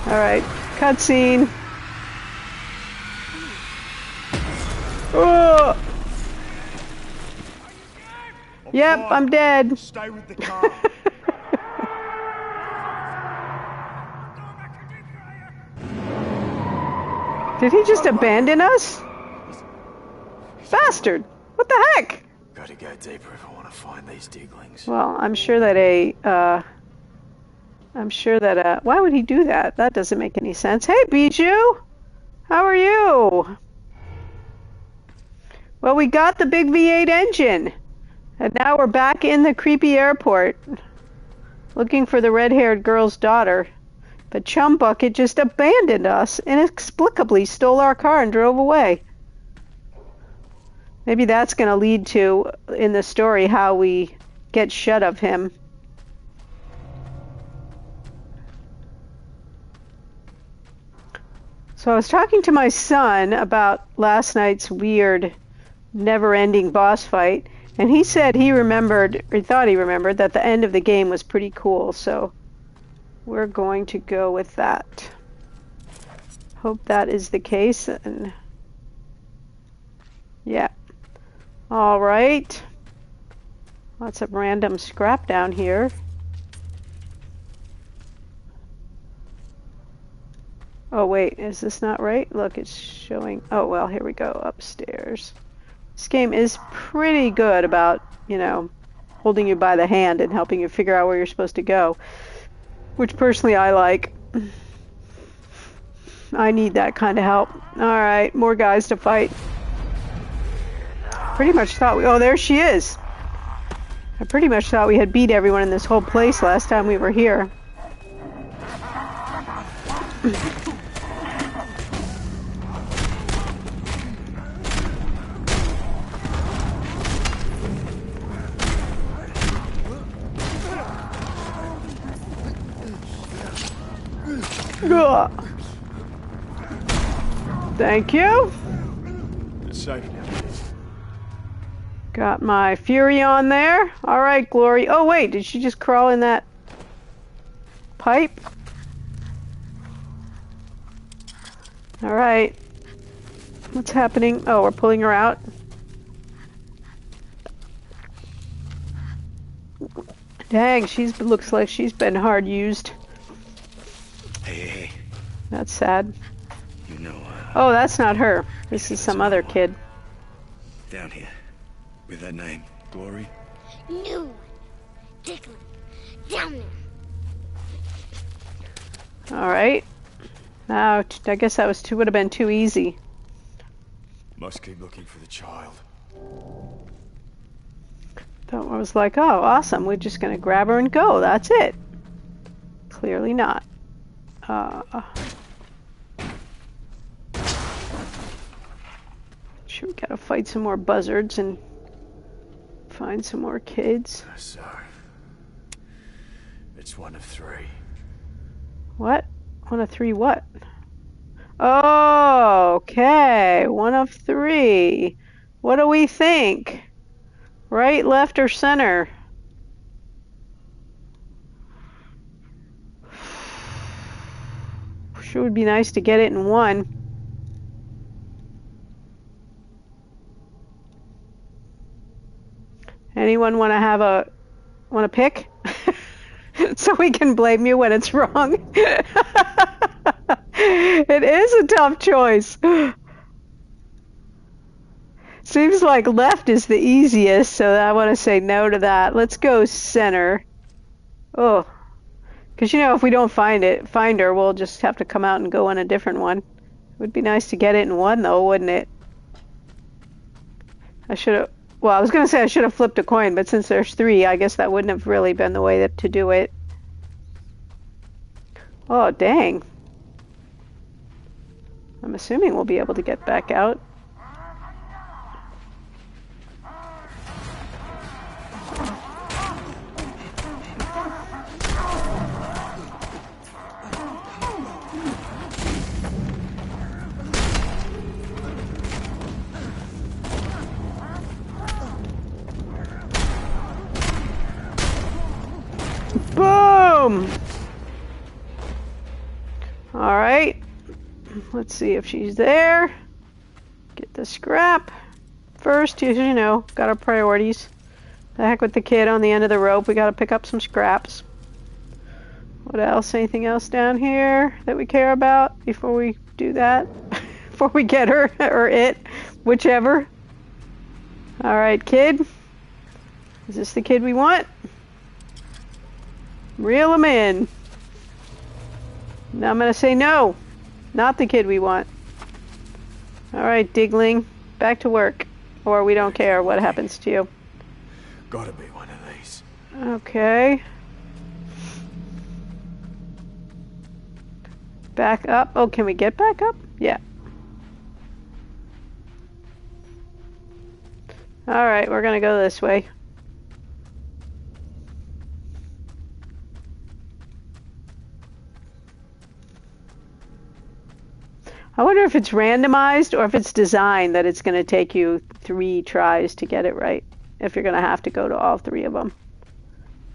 Alright, cutscene. Oh! Yep, I'm dead. Stay with the car. Did he just abandon us? Bastard! What the heck? Gotta go deeper if I want to find these diglings. Well, I'm sure that why would he do that? That doesn't make any sense. Hey, Bijou! How are you? Well, we got the big V8 engine. And now we're back in the creepy airport. Looking for the red-haired girl's daughter. But Chum Bucket just abandoned us, inexplicably stole our car and drove away. Maybe that's going to lead to, in the story, how we get shut of him. So I was talking to my son about last night's weird, never-ending boss fight, and he said he remembered, or he thought he remembered, that the end of the game was pretty cool, so we're going to go with that. Hope that is the case, and yeah. All right. Lots of random scrap down here. Oh wait, is this not right? Look, it's showing. Oh well, here we go, upstairs. This game is pretty good about, you know, holding you by the hand and helping you figure out where you're supposed to go, which personally I like. I need that kind of help. All right, more guys to fight. Pretty much thought we... Oh, there she is. I pretty much thought we had beat everyone in this whole place last time we were here. Ugh. Thank you. It's safe now. Got my Fury on there. All right, Glory. Oh wait, did she just crawl in that pipe? All right. What's happening? Oh, we're pulling her out. Dang, looks like she's been hard used. Hey. That's sad. You know, Oh, that's not her. This is some other kid. down here. With that name, Glory? No. Declan. Down there. All right. Now, I guess that would have been too easy. Must keep looking for the child. Thought I was like, oh, awesome. We're just going to grab her and go. That's it. Clearly not. Sure, we gotta fight some more buzzards and find some more kids. So, it's one of 3. What? 1 of 3 what? Oh, okay. 1 of 3. What do we think? Right, left, or center? Sure would be nice to get it in 1. Anyone want to pick? So we can blame you when it's wrong. It is a tough choice. Seems like left is the easiest, so I want to say no to that. Let's go center. Oh, because you know, if we don't find her, we'll just have to come out and go in a different one. It would be nice to get it in 1, though, wouldn't it? Well, I was going to say I should have flipped a coin, but since there's 3, I guess that wouldn't have really been the way to do it. Oh, dang. I'm assuming we'll be able to get back out. Boom! Alright. Let's see if she's there. Get the scrap. First, you know, got our priorities. The heck with the kid on the end of the rope. We gotta pick up some scraps. What else? Anything else down here that we care about before we do that? Before we get her, or it, whichever. Alright, kid. Is this the kid we want? Reel him in. Now I'm going to say no. Not the kid we want. Alright, Digling. Back to work. Or we don't care what happens to you. Gotta be one of these. Okay. Back up. Oh, can we get back up? Yeah. Alright, we're going to go this way. I wonder if it's randomized or if it's designed that it's going to take you 3 tries to get it right. If you're going to have to go to all 3 of them.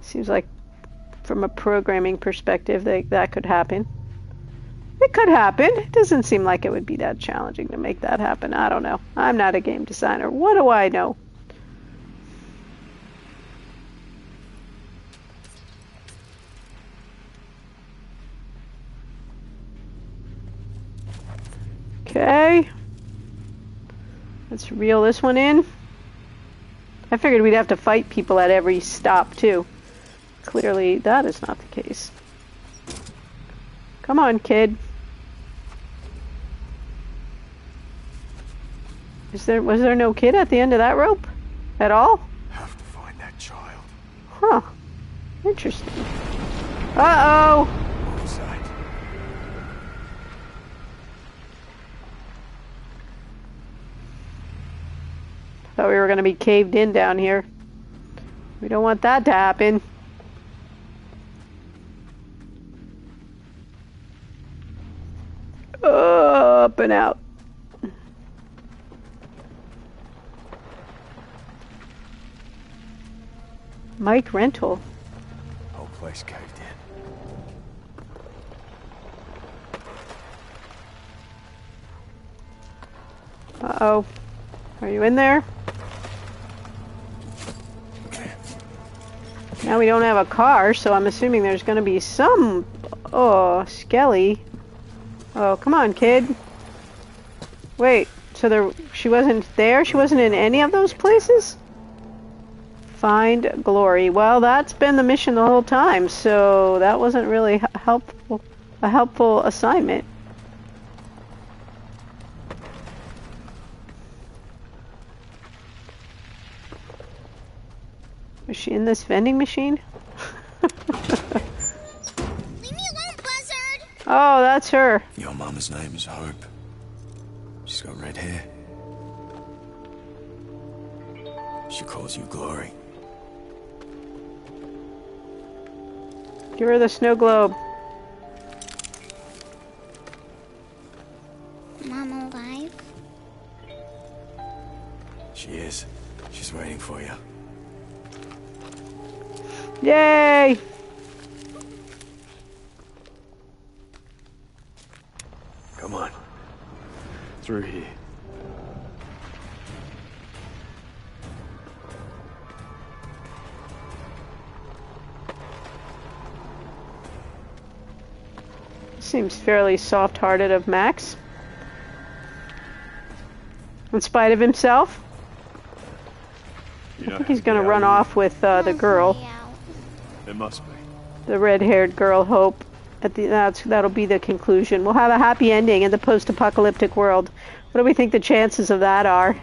Seems like from a programming perspective that could happen. It could happen. It doesn't seem like it would be that challenging to make that happen. I don't know. I'm not a game designer. What do I know? Okay. Let's reel this one in. I figured we'd have to fight people at every stop, too. Clearly, that is not the case. Come on, kid. Was there no kid at the end of that rope? At all? Have to find that child. Huh. Interesting. Uh-oh! Outside. Thought we were going to be caved in down here. We don't want that to happen. Up and out. Mike Rental. Whole place caved in. Uh-oh. Are you in there? Now we don't have a car, so I'm assuming there's going to be some... Oh, skelly. Oh, come on, kid. Wait, so she wasn't there? She wasn't in any of those places? Find glory. Well, that's been the mission the whole time, so that wasn't really a helpful assignment. Is she in this vending machine? Leave me alone, Buzzard! Oh, that's her. Your mama's name is Hope. She's got red hair. She calls you Glory. Give her the snow globe. Mom alive? She is. She's waiting for you. Yay! Come on. Through here. Seems fairly soft-hearted of Max. In spite of himself. I think he's going to run off with the girl. It must be. The red-haired girl, Hope. That'll be the conclusion. We'll have a happy ending in the post-apocalyptic world. What do we think the chances of that are?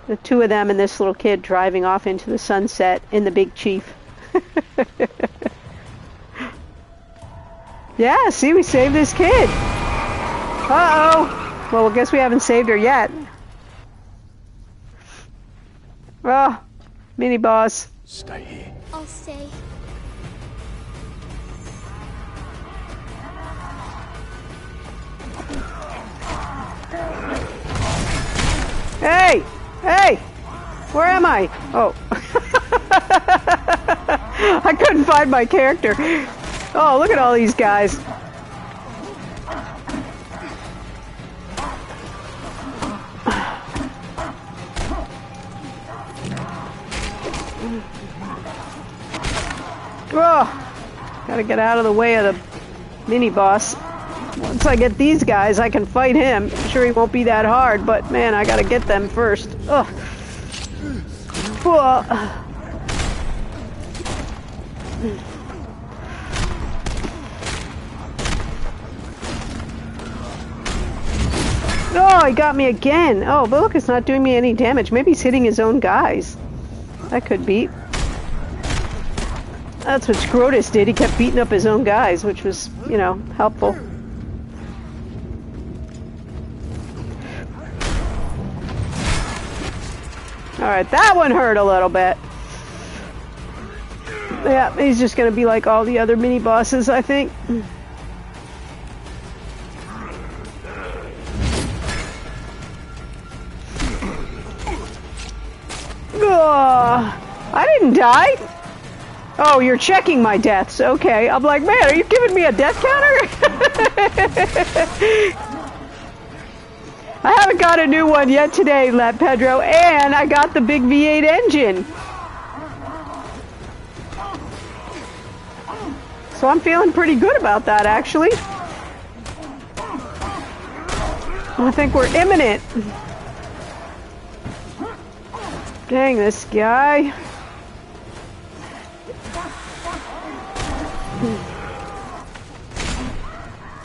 The 2 of them and this little kid driving off into the sunset in the Big Chief. Yeah, see, we saved this kid. Uh-oh. Well, I guess we haven't saved her yet. Oh, mini boss. Stay here. I'll stay. Hey! Hey! Where am I? Oh. I couldn't find my character. Oh, look at all these guys. Oh, gotta get out of the way of the mini boss. Once I get these guys, I can fight him. I'm sure he won't be that hard, but man, I gotta get them first. Ugh. Whoa. Oh, he got me again. Oh, but look, it's not doing me any damage. Maybe he's hitting his own guys. That could be. That's what Scrotus did. He kept beating up his own guys, which was, you know, helpful. Alright, that one hurt a little bit. Yeah, he's just gonna be like all the other mini-bosses, I think. didn't die. Oh, you're checking my deaths. Okay. I'm like, man, are you giving me a death counter? I haven't got a new one yet today, Pedro, and I got the big V8 engine. So I'm feeling pretty good about that, actually. I think we're imminent. Dang, this guy.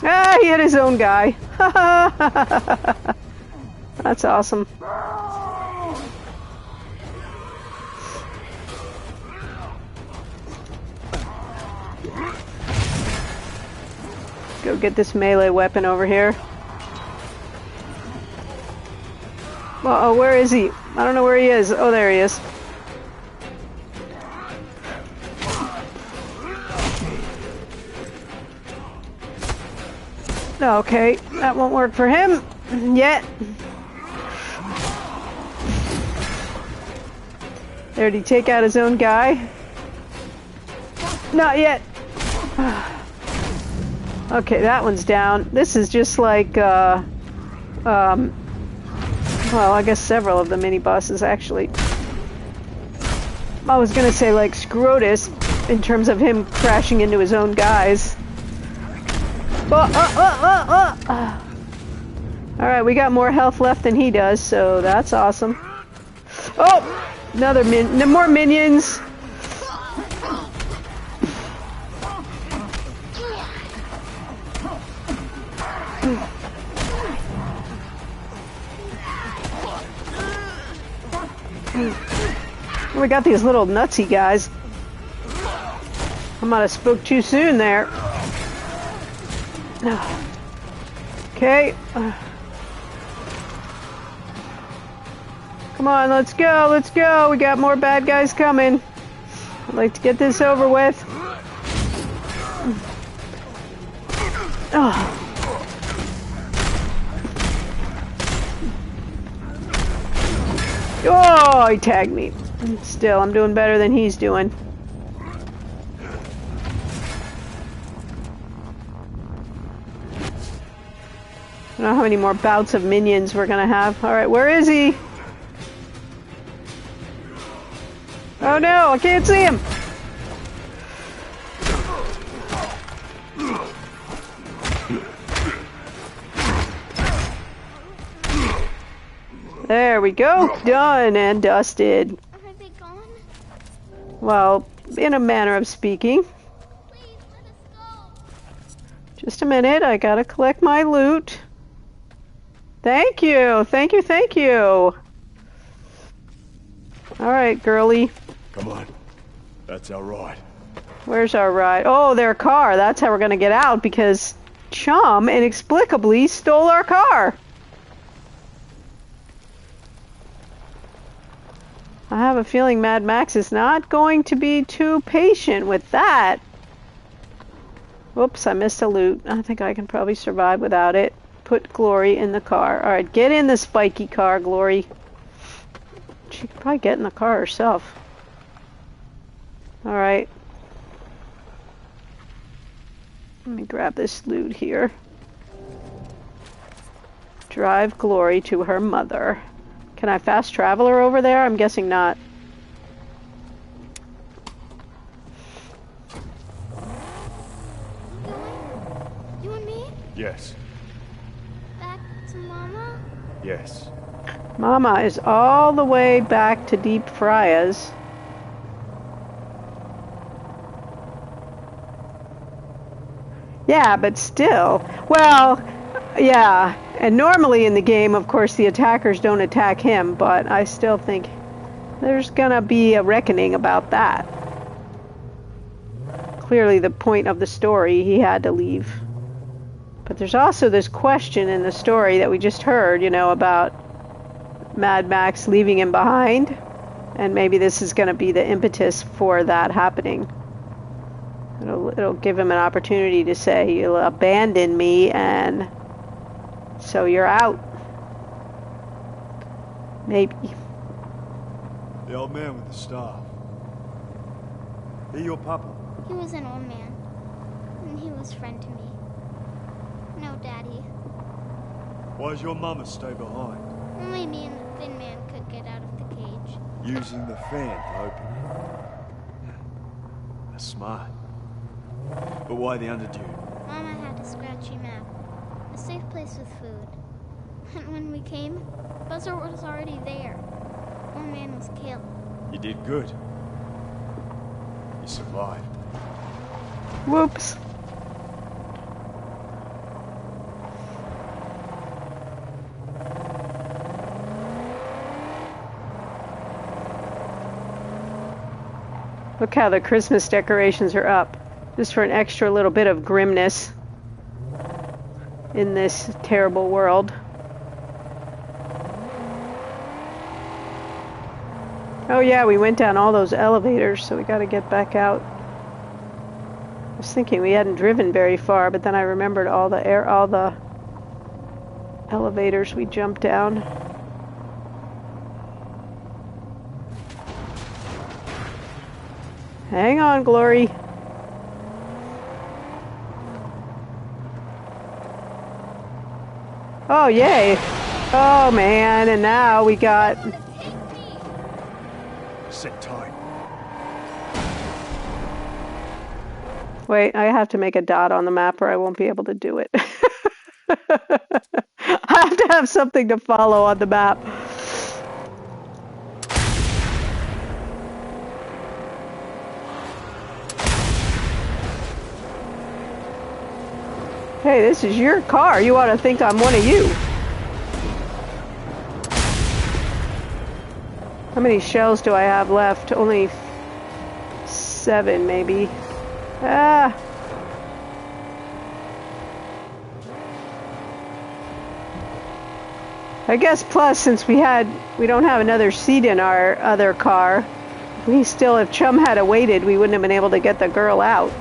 Ah, he hit his own guy. That's awesome. Go get this melee weapon over here. Uh-oh, where is he? I don't know where he is. Oh, there he is. Okay, that won't work for him yet. Did he take out his own guy? Not yet. Okay, that one's down. This is just like, well, I guess several of the mini-bosses, actually. I was gonna say, like, Scrotus, in terms of him crashing into his own guys. Alright, we got more health left than he does, so that's awesome. Oh! Another more minions! We got these little nutsy guys. I might have spoke too soon there. Okay. Come on, let's go, let's go. We got more bad guys coming. I'd like to get this over with. Oh. Oh, he tagged me. Still, I'm doing better than he's doing. I don't know how many more bouts of minions we're gonna have. Alright, where is he? Oh no, I can't see him! There we go. Done and dusted. Are they gone? Well, in a manner of speaking. Please let us go. Just a minute, I gotta collect my loot. Thank you, thank you, thank you. Alright, girly. Come on. That's our ride. Where's our ride? Oh, their car. That's how we're gonna get out because Chum inexplicably stole our car. I have a feeling Mad Max is not going to be too patient with that. Whoops, I missed a loot. I think I can probably survive without it. Put Glory in the car. Alright, get in the spiky car, Glory. She could probably get in the car herself. Alright. Let me grab this loot here. Drive Glory to her mother. Can I fast travel her over there? I'm guessing not. You and me? Yes. Back to Mama? Yes. Mama is all the way back to Deep Friars. Yeah, but still. Well, yeah. And normally in the game, of course, the attackers don't attack him, but I still think there's gonna be a reckoning about that. Clearly the point of the story, he had to leave. But there's also this question in the story that we just heard, you know, about Mad Max leaving him behind. And maybe this is gonna be the impetus for that happening. It'll give him an opportunity to say, you'll abandon me and so you're out. Maybe. The old man with the staff. He your papa? He was an old man, and he was friend to me. No, Daddy. Why does your mama stay behind? Only me and the thin man could get out of the cage. Using the fan to open it. That's smart. But why the underdude? Mama had a scratchy map. A safe place with food. And when we came, Buzzer was already there. One man was killed. You did good. You survived. Whoops. Look how the Christmas decorations are up. Just for an extra little bit of grimness in this terrible world. Oh yeah, we went down all those elevators, so we gotta get back out. I was thinking we hadn't driven very far, but then I remembered all the elevators we jumped down. Hang on, Glory. Oh, yay. Oh, man, and now we got... Sit tight. Wait, I have to make a dot on the map or I won't be able to do it. I have to have something to follow on the map. Hey, this is your car. You ought to think I'm one of you. How many shells do I have left? Only 7, maybe. Ah. I guess plus, since we don't have another seat in our other car, if Chum had waited, we wouldn't have been able to get the girl out.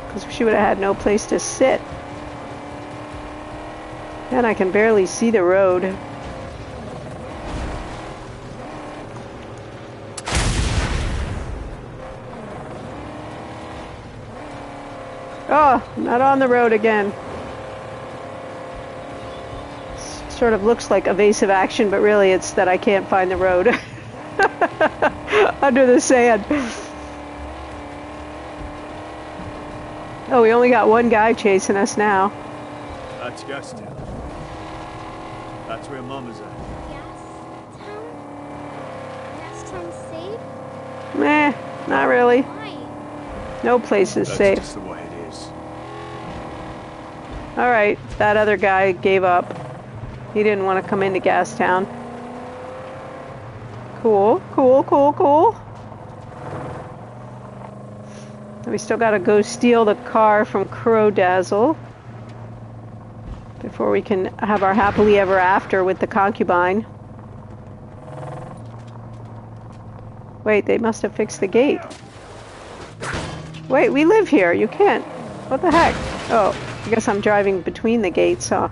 Because she would have had no place to sit. And I can barely see the road. Oh, not on the road again. Sort of looks like evasive action, but really it's that I can't find the road. Under the sand. Oh, we only got one guy chasing us now. That's Gastown. That's where Mama's at. Gastown safe? Meh, not really. Why? No place is That's safe. just the way it is. Alright, that other guy gave up. He didn't want to come into Gastown. Cool, cool, cool, cool. We still gotta go steal the car from Crow Dazzle before we can have our happily ever after with the concubine. Wait, they must have fixed the gate. Wait, we live here. You can't. What the heck? Oh, I guess I'm driving between the gates, huh?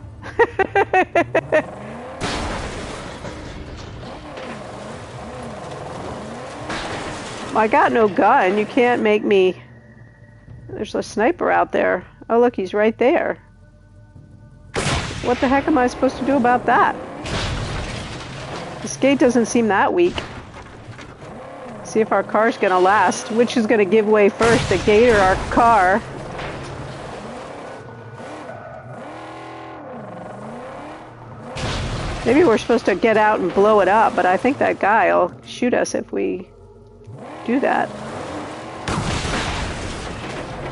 I got no gun. You can't make me... There's a sniper out there. Oh, look, he's right there. What the heck am I supposed to do about that? This gate doesn't seem that weak. See if our car's gonna last. Which is gonna give way first, the gate or our car? Maybe we're supposed to get out and blow it up, but I think that guy will shoot us if we do that.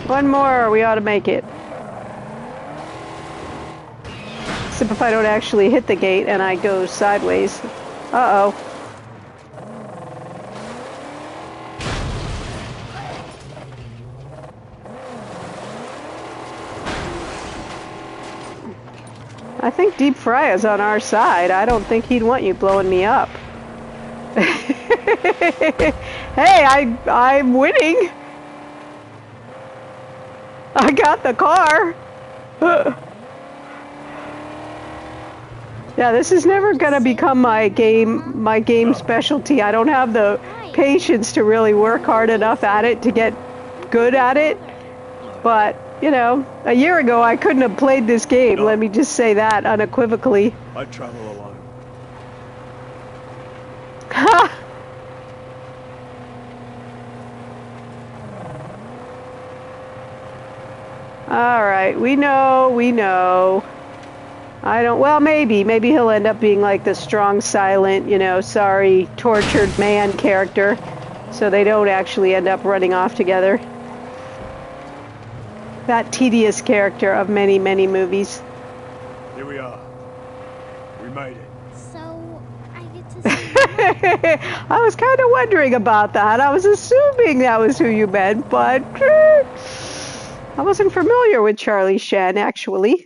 One more, we ought to make it. Except if I don't actually hit the gate and I go sideways. Uh-oh. I think Deep Fry is on our side. I don't think he'd want you blowing me up. Hey, I'm winning. I got the car. Yeah, this is never gonna become my game specialty. I don't have the patience to really work hard enough at it to get good at it. But, you know, a year ago I couldn't have played this game. Let me just say that unequivocally. I'd travel alone. Ha! Alright, we know. Well, maybe he'll end up being like the strong, silent, you know, sorry, tortured man character. So they don't actually end up running off together. That tedious character of many, many movies. Here we are. We made it. So, I get to see I was kind of wondering about that. I was assuming that was who you meant, but I wasn't familiar with Charlie Sheen, actually.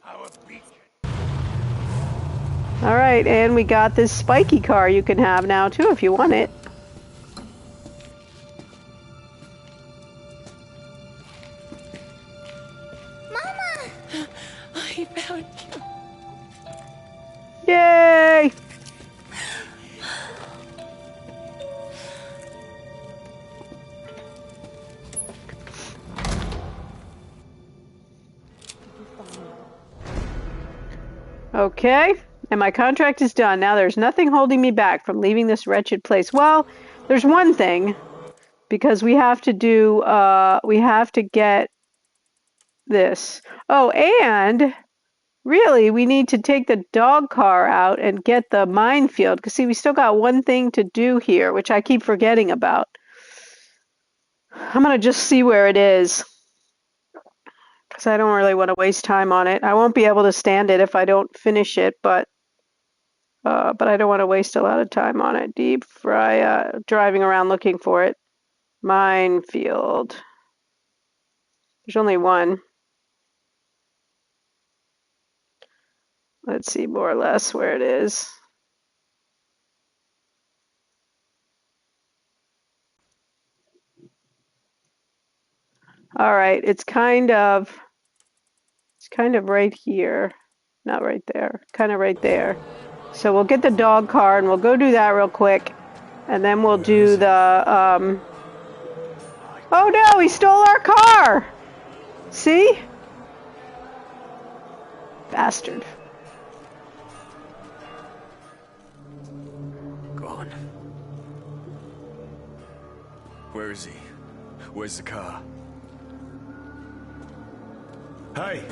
All right, and we got this spiky car you can have now, too, if you want it. Mama! I found you. Yay! Okay, and my contract is done. Now there's nothing holding me back from leaving this wretched place. Well, there's one thing, because we have to do, we have to get this. Oh, and really, we need to take the dog car out and get the minefield. Because, see, we still got one thing to do here, which I keep forgetting about. I'm going to just see where it is. Because I don't really want to waste time on it. I won't be able to stand it if I don't finish it, but I don't want to waste a lot of time on it. Deep fry, driving around looking for it. Minefield. There's only one. Let's see more or less where it is. All right, it's kind of right here. Not right there. Kind of right there. So we'll get the dog car and we'll go do that real quick. And then we'll do the Oh no, he stole our car! See? Bastard. Gone. Where is he? Where's the car? Hey!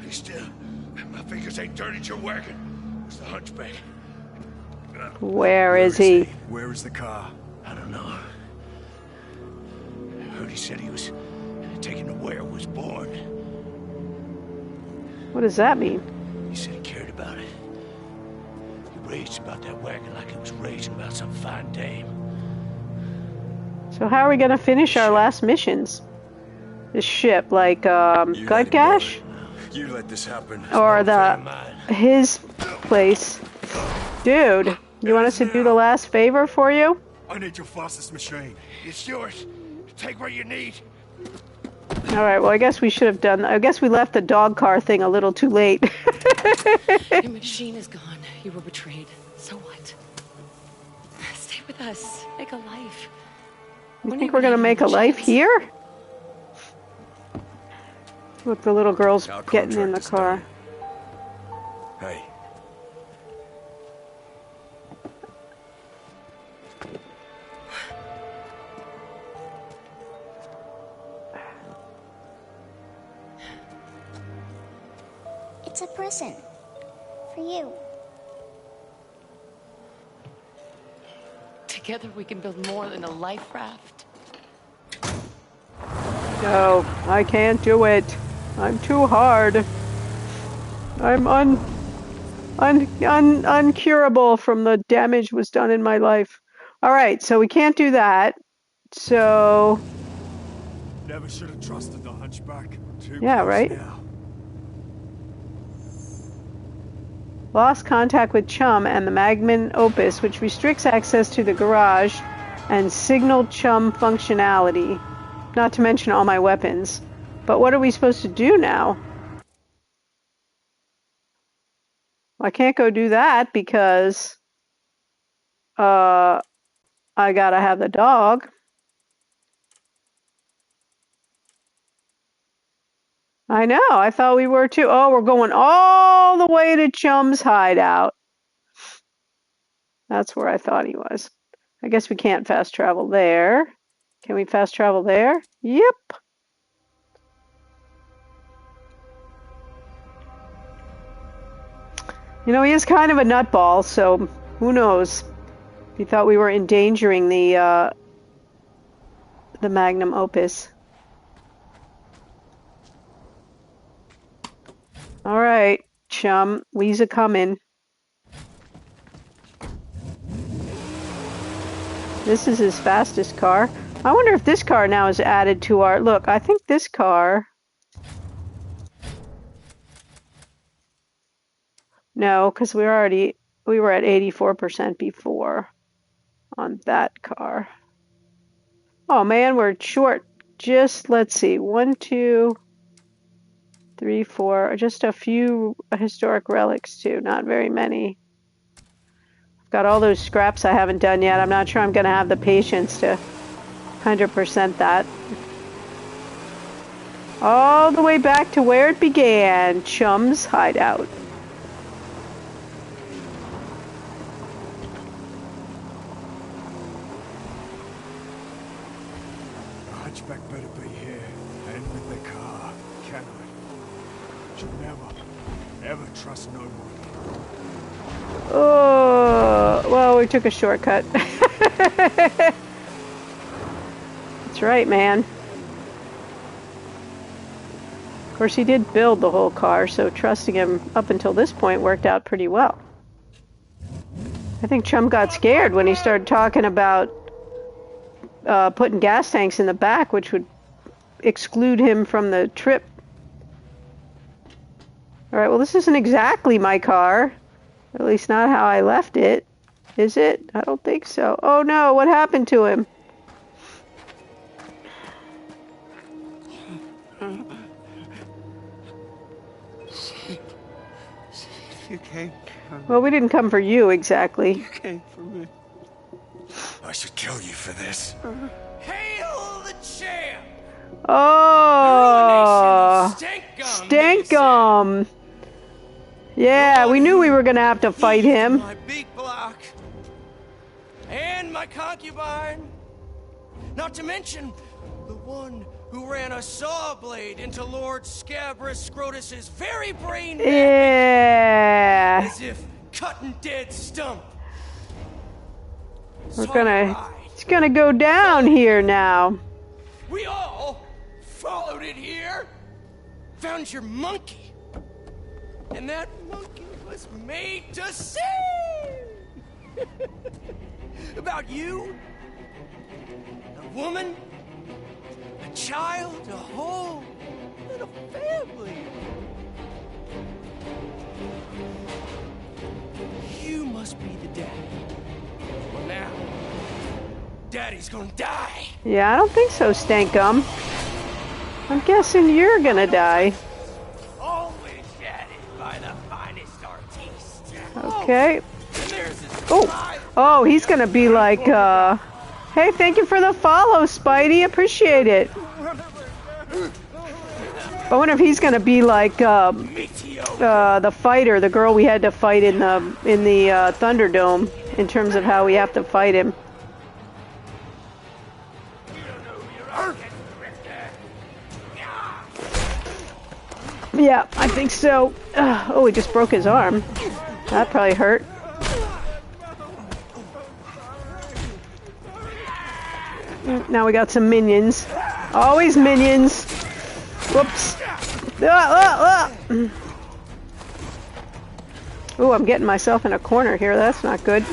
Be still. My fingers ain't dirty your wagon. It's the hunchback. Where is he? Where is the car? I don't know. I heard he said he was taken to where it was born. What does that mean? He said he cared about it. He raged about that wagon like he was raging about some fine dame. So how are we gonna finish our last missions? This ship, like Gut Gash? You let this happen. Or his place. Dude, you want us to do the last favor for you? I need your fastest machine. It's yours. Take what you need. Alright, well I guess we should have done I guess we left the dog car thing a little too late. Your machine is gone. You were betrayed. So what? Stay with us. Make a life. You think we're gonna make a life here? Look, the little girl's getting in the car. Hey. It's a present. For you. Together we can build more than a life raft. No, I can't do it. I'm too hard. I'm uncurable from the damage was done in my life. Alright, so we can't do that. So... Never should have trusted the hunchback. Too yeah, close right? Now. Lost contact with Chum and the Magnum Opus, which restricts access to the garage and signal Chum functionality. Not to mention all my weapons. But what are we supposed to do now? I can't go do that because I gotta have the dog. I know, I thought we were too. Oh, we're going all the way to Chum's hideout. That's where I thought he was. I guess we can't fast travel there. Can we fast travel there? Yep. You know, he is kind of a nutball, so who knows? He thought we were endangering the magnum opus. All right, Chum, we's a coming. This is his fastest car. I wonder if this car now is added to our... Look, I think this car... No, because we were at 84% before on that car. Oh man, we're short. Just, let's see, 1, 2, 3, 4, just a few historic relics too, not very many. I've got all those scraps I haven't done yet. I'm not sure I'm going to have the patience to 100% that. All the way back to where it began, Chum's hideout. Hunchback better be here, and with the car, can I? Should never, ever trust nobody. Oh, well, we took a shortcut. That's right, man. Of course, he did build the whole car, so trusting him up until this point worked out pretty well. I think Chum got scared when he started talking about putting gas tanks in the back, which would exclude him from the trip. All right, well, this isn't exactly my car. At least not how I left it. Is it? I don't think so. Oh no, what happened to him? You came for me. Well, we didn't come for you exactly. You came for me. I should kill you for this. Hail the champ! Oh, Stankum. Yeah, we knew we were gonna have to fight him. My beak block and my concubine, not to mention the one who ran a saw blade into Lord Scabrous Scrotus's very brain. Yeah. As if cutting dead stump. It's gonna go down here now. We all followed it here. Found your monkey. And that monkey was made to sing about you, a woman, a child, a whole little family. You must be the daddy. Well, now, Daddy's gonna die. Yeah, I don't think so, Stankum. I'm guessing you're gonna die. Okay. Oh, he's gonna be like, hey, thank you for the follow, Spidey. Appreciate it. I wonder if he's gonna be like the fighter, the girl we had to fight in the Thunderdome, in terms of how we have to fight him. Yeah, I think so. Oh, he just broke his arm. That probably hurt. Now we got some minions. Always minions. Whoops. Ooh, I'm getting myself in a corner here. That's not good.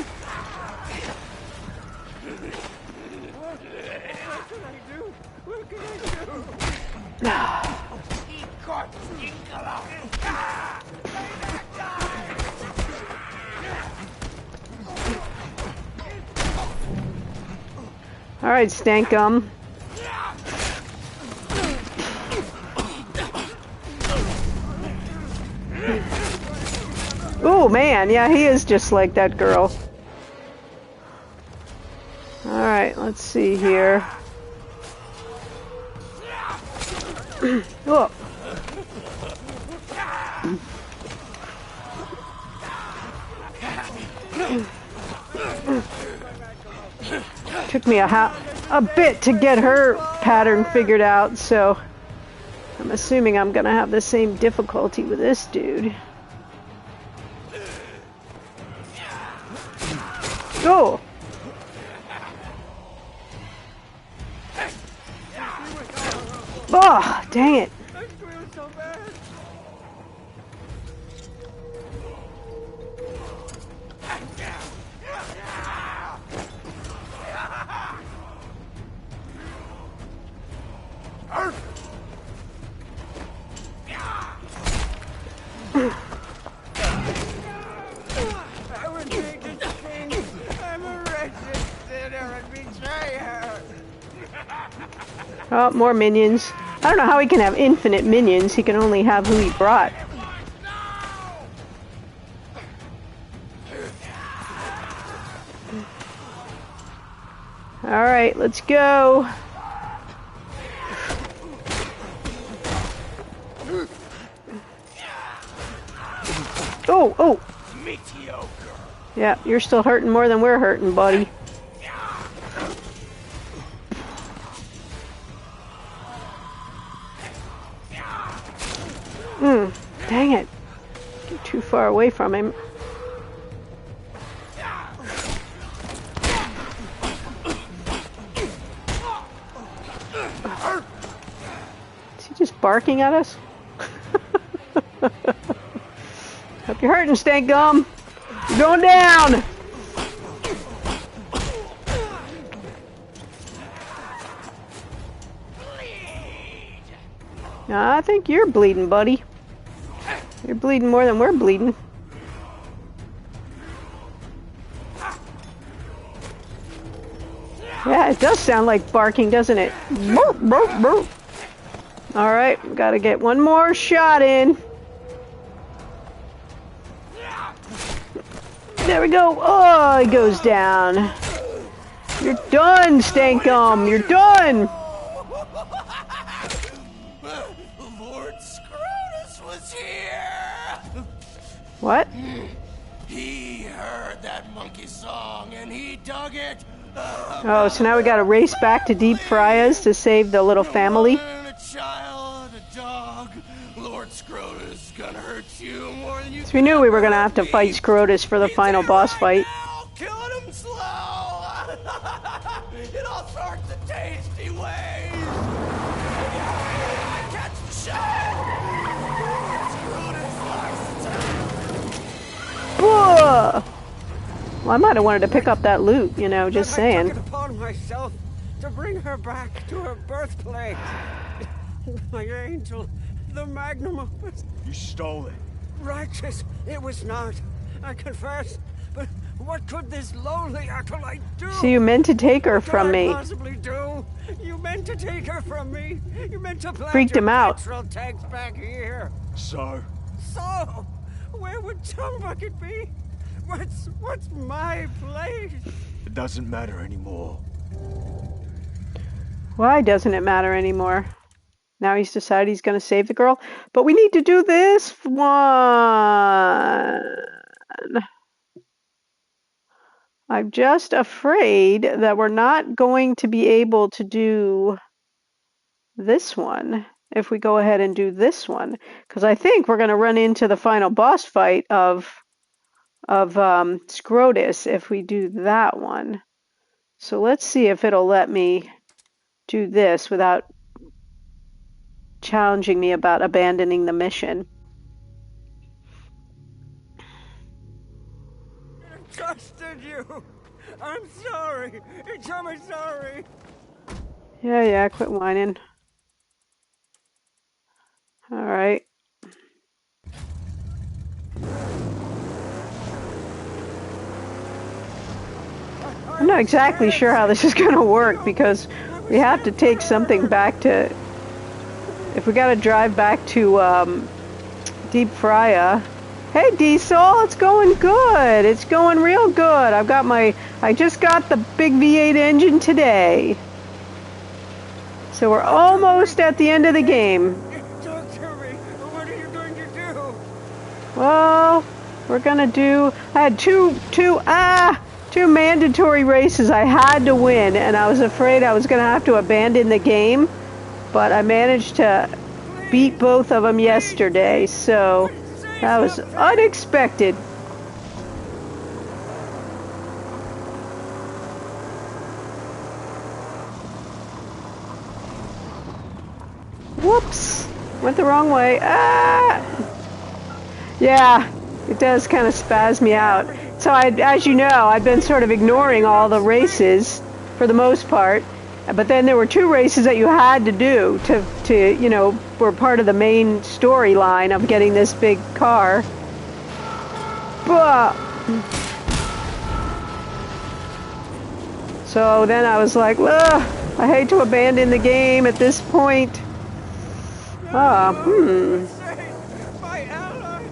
All right, Stankum. Oh man, yeah, he is just like that girl. Alright, let's see here. Oh. Took me a bit to get her pattern figured out, so I'm assuming I'm gonna have the same difficulty with this dude. Oh! Oh, dang it. Oh, more minions. I don't know how he can have infinite minions. He can only have who he brought. Alright, let's go. Oh, oh. Yeah, you're still hurting more than we're hurting, buddy. Dang it. Get too far away from him. Is he just barking at us? Hope you're hurting, Stank Gum. You're going down. I think you're bleeding, buddy. You're bleeding more than we're bleeding. Yeah, it does sound like barking, doesn't it? Burp, burp, burp. Alright, gotta get one more shot in. There we go. Oh, he goes down. You're done, Stank Gum. You're done. What? He heard that monkey song and he dug it. Oh, so now we gotta race back to Deep Frias to save the little family. A child, a dog. Lord Scrotus gonna hurt you more than you. So we knew we were gonna have to fight Scrotus for the final boss fight. Killing him slow. In all sorts of tasty ways. Catch the shot. Well, I might have wanted to pick up that loot, you know, just saying. I took it upon myself to bring her back to her birthplace. My angel, the magnum opus. You stole it. Righteous, it was not. I confess. But what could this lowly acolyte do? So you meant to take her from me. What could I possibly do? You meant to take her from me. You meant to plant Freaked him out. petrol tanks back here. So? So? Where would Tumbucket be? What's my place? It doesn't matter anymore. Why doesn't it matter anymore? Now he's decided he's going to save the girl. But we need to do this one. I'm just afraid that we're not going to be able to do this one if we go ahead and do this one. Because I think we're going to run into the final boss fight of Scrotus if we do that one. So let's see if it'll let me do this without challenging me about abandoning the mission. I trusted you. I'm sorry. I'm sorry. Yeah, quit whining. All right. I'm not exactly sure how this is going to work because we have to take something back to... If we got to drive back to Deep Frya, Hey Diesel, it's going good. It's going real good. I just got the big V8 engine today. So we're almost at the end of the game. Talk to me. What are you going to do? Well, we're gonna do, I had two mandatory races I had to win, and I was afraid I was gonna have to abandon the game, but I managed to beat both of them yesterday, so that was unexpected. Whoops, went the wrong way. Yeah, it does kind of spaz me out. So as you know, I've been sort of ignoring all the races for the most part, but then there were two races that you had to do to were part of the main storyline of getting this big car. But so then I was like, ugh, I hate to abandon the game at this point. My ally,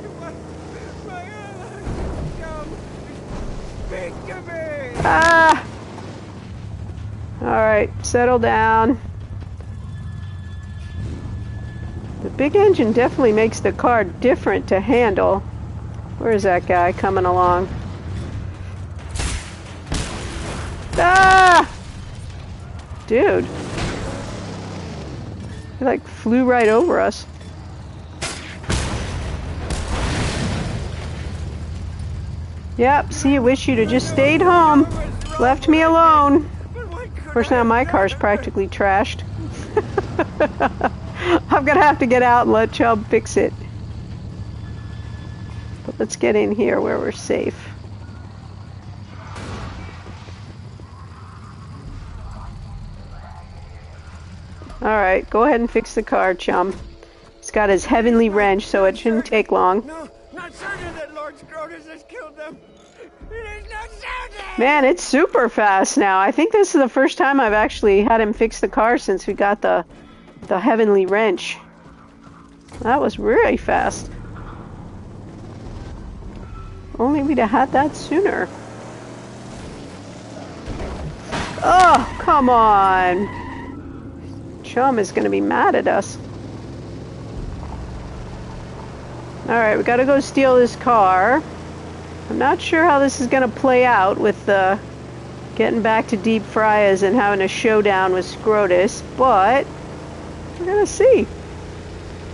come, speak to me. All right, settle down. The big engine definitely makes the car different to handle. Where's that guy coming along? Dude. He like flew right over us. Yep, see, I wish you'd have just stayed home. Left me alone. Of course, now my car's practically trashed. I'm gonna have to get out and let Chubb fix it. But let's get in here where we're safe. Alright, go ahead and fix the car, chum. He's got his heavenly wrench, so it shouldn't take long. No, not certain that Lord Scrotus has killed them. It is not certain! Man, it's super fast now. I think this is the first time I've actually had him fix the car since we got the heavenly wrench. That was really fast. Only we'd have had that sooner. Oh, come on! Chum is going to be mad at us. Alright, we got to go steal this car. I'm not sure how this is going to play out with getting back to Deep Frias and having a showdown with Scrotus, but we're going to see.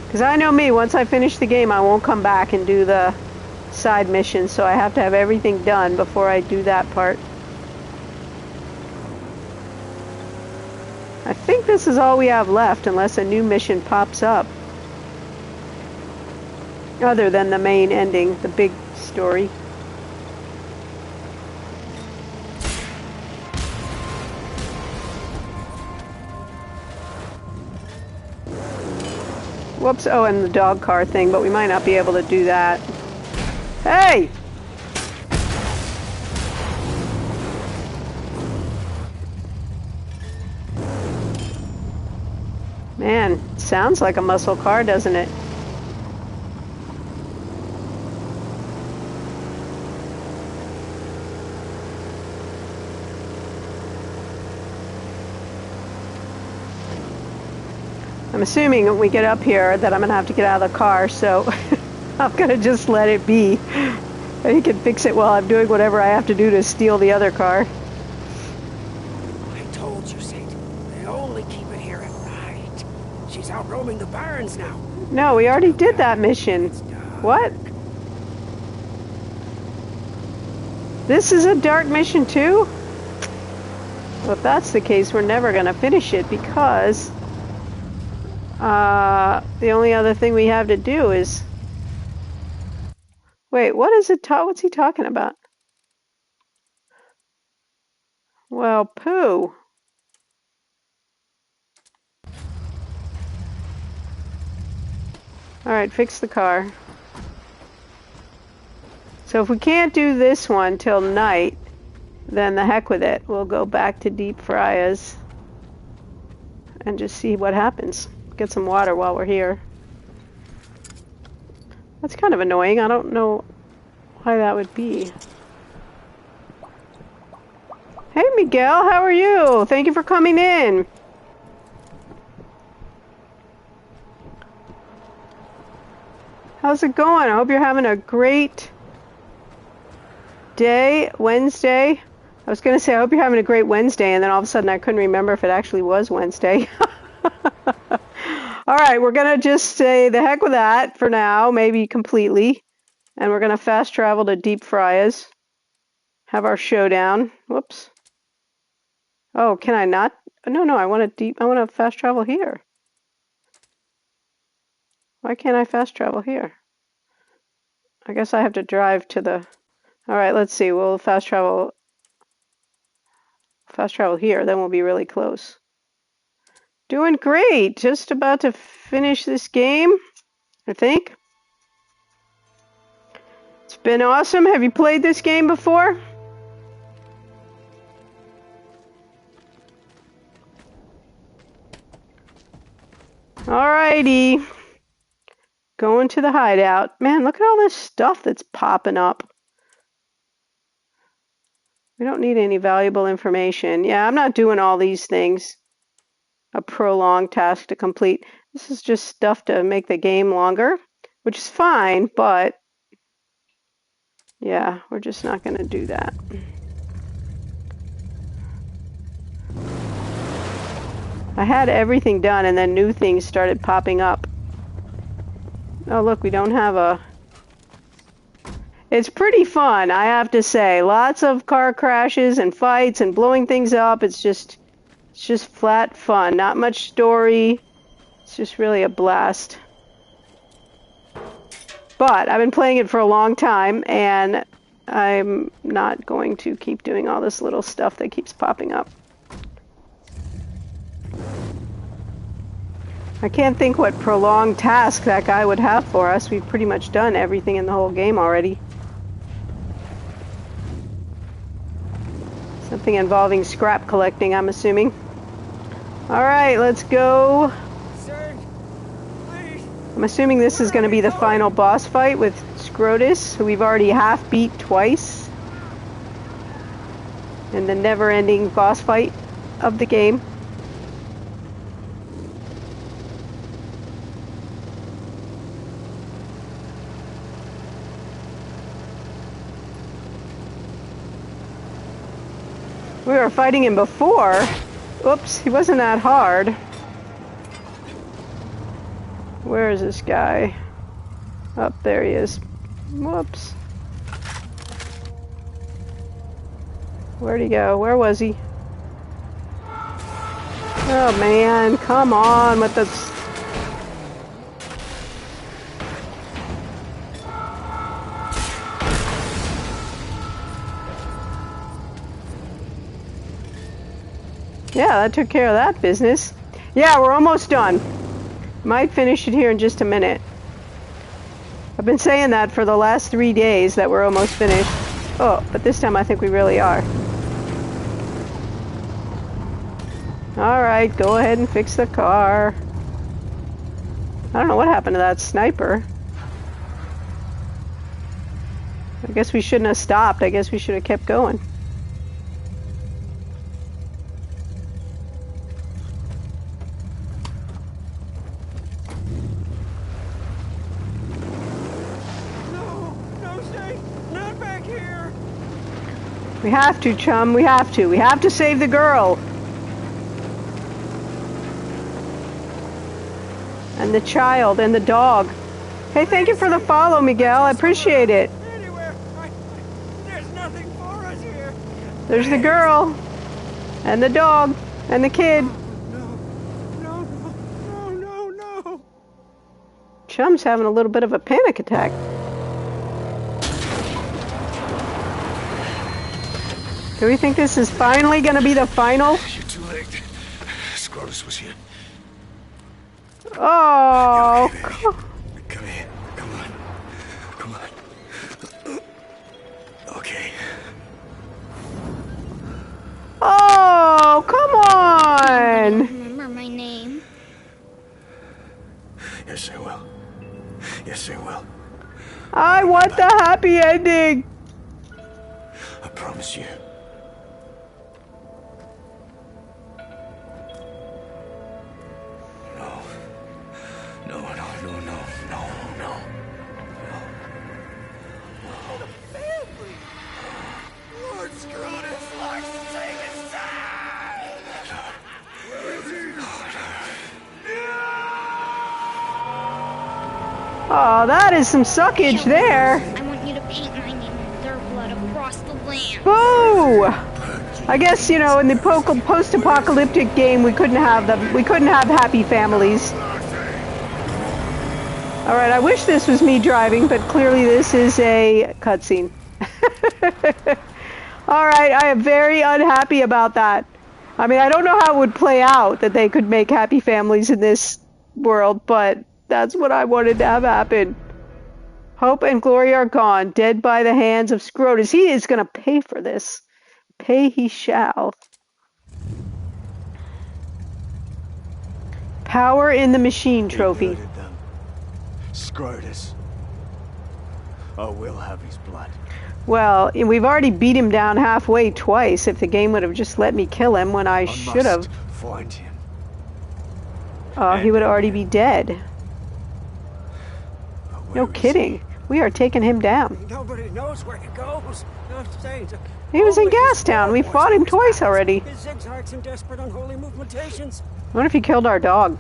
Because I know me, once I finish the game, I won't come back and do the side missions, so I have to have everything done before I do that part. I think this is all we have left, unless a new mission pops up. Other than the main ending, the big story. Whoops, oh, and the dog car thing, but we might not be able to do that. Hey! Man, sounds like a muscle car, doesn't it? I'm assuming when we get up here that I'm going to have to get out of the car, so I'm going to just let it be. He can fix it while I'm doing whatever I have to do to steal the other car. I told you, Saint. They only keep it here at night. She's out roaming the barrens now. No, we already did that mission. What? This is a dark mission too? Well, if that's the case, we're never going to finish it because the only other thing we have to do is... Wait, what is it? What's he talking about? Well, poo. Alright, fix the car. So if we can't do this one till night, then the heck with it. We'll go back to Deep Frias and just see what happens. Get some water while we're here. That's kind of annoying. I don't know why that would be. Hey, Miguel, how are you? Thank you for coming in. How's it going? I hope you're having a great day, Wednesday. I was going to say, I hope you're having a great Wednesday, and then all of a sudden I couldn't remember if it actually was Wednesday. All right, we're going to just say the heck with that for now, maybe completely. And we're going to fast travel to Deep Frias. Have our showdown. Whoops. Oh, can I not? No, I want to fast travel here. Why can't I fast travel here? I guess I have to drive to the... All right, let's see. We'll fast travel here, then we'll be really close. Doing great. Just about to finish this game, I think. It's been awesome. Have you played this game before? Alrighty. Going to the hideout. Man, look at all this stuff that's popping up. We don't need any valuable information. Yeah, I'm not doing all these things. A prolonged task to complete. This is just stuff to make the game longer, which is fine, but yeah, we're just not going to do that. I had everything done and then new things started popping up. Oh, look, we don't have a... It's pretty fun, I have to say. Lots of car crashes and fights and blowing things up. It's just flat fun. Not much story. It's just really a blast. But I've been playing it for a long time, and I'm not going to keep doing all this little stuff that keeps popping up. I can't think what prolonged task that guy would have for us. We've pretty much done everything in the whole game already. Something involving scrap collecting, I'm assuming. Alright, let's go. Sir, please. I'm assuming this is going to be the final boss fight with Scrotus, who we've already half beat twice. In the never-ending boss fight of the game. We were fighting him before. Oops, he wasn't that hard. Where is this guy? Up there he is. Whoops. Where'd he go? Where was he? Oh man, come on with the... Yeah, that took care of that business. Yeah, we're almost done. Might finish it here in just a minute. I've been saying that for the last 3 days that we're almost finished. Oh, but this time I think we really are. Alright, go ahead and fix the car. I don't know what happened to that sniper. I guess we shouldn't have stopped. I guess we should have kept going. We have to, chum. We have to. We have to save the girl. And the child and the dog. Hey, thank you for the follow, Miguel. I appreciate it. Anywhere. There's nothing for us here. There's the girl. And the dog. And the kid. No. Chum's having a little bit of a panic attack. Do we think this is finally going to be the final? You're too late. Scrotus was here. Oh, Okay, come here. Come on. Okay. Oh, come on. Remember my name? Yes, I will. I want the happy ending. I promise you. No. No, no, no, no, no, no. Lord Scrotus likes to take his time! Where is he? Oh, that is some suckage there. I want you to paint my name in their blood across the land. Boo! I guess, you know, in the post-apocalyptic game, we couldn't have happy families. All right, I wish this was me driving, but clearly this is a cutscene. All right, I am very unhappy about that. I mean, I don't know how it would play out that they could make happy families in this world, but that's what I wanted to have happen. Hope and glory are gone, dead by the hands of Scrotus. He is going to pay for this. Pay he shall. Power in the machine trophy. He murdered them. Scrotus. I will have his blood. Well, we've already beat him down halfway twice. If the game would have just let me kill him when I should have. Find him. Oh, he would already be dead. No kidding. We are taking him down. Nobody knows where he goes. He was in Gastown. We fought him twice already. His zigzags and desperate unholy movementations. I wonder if he killed our dog.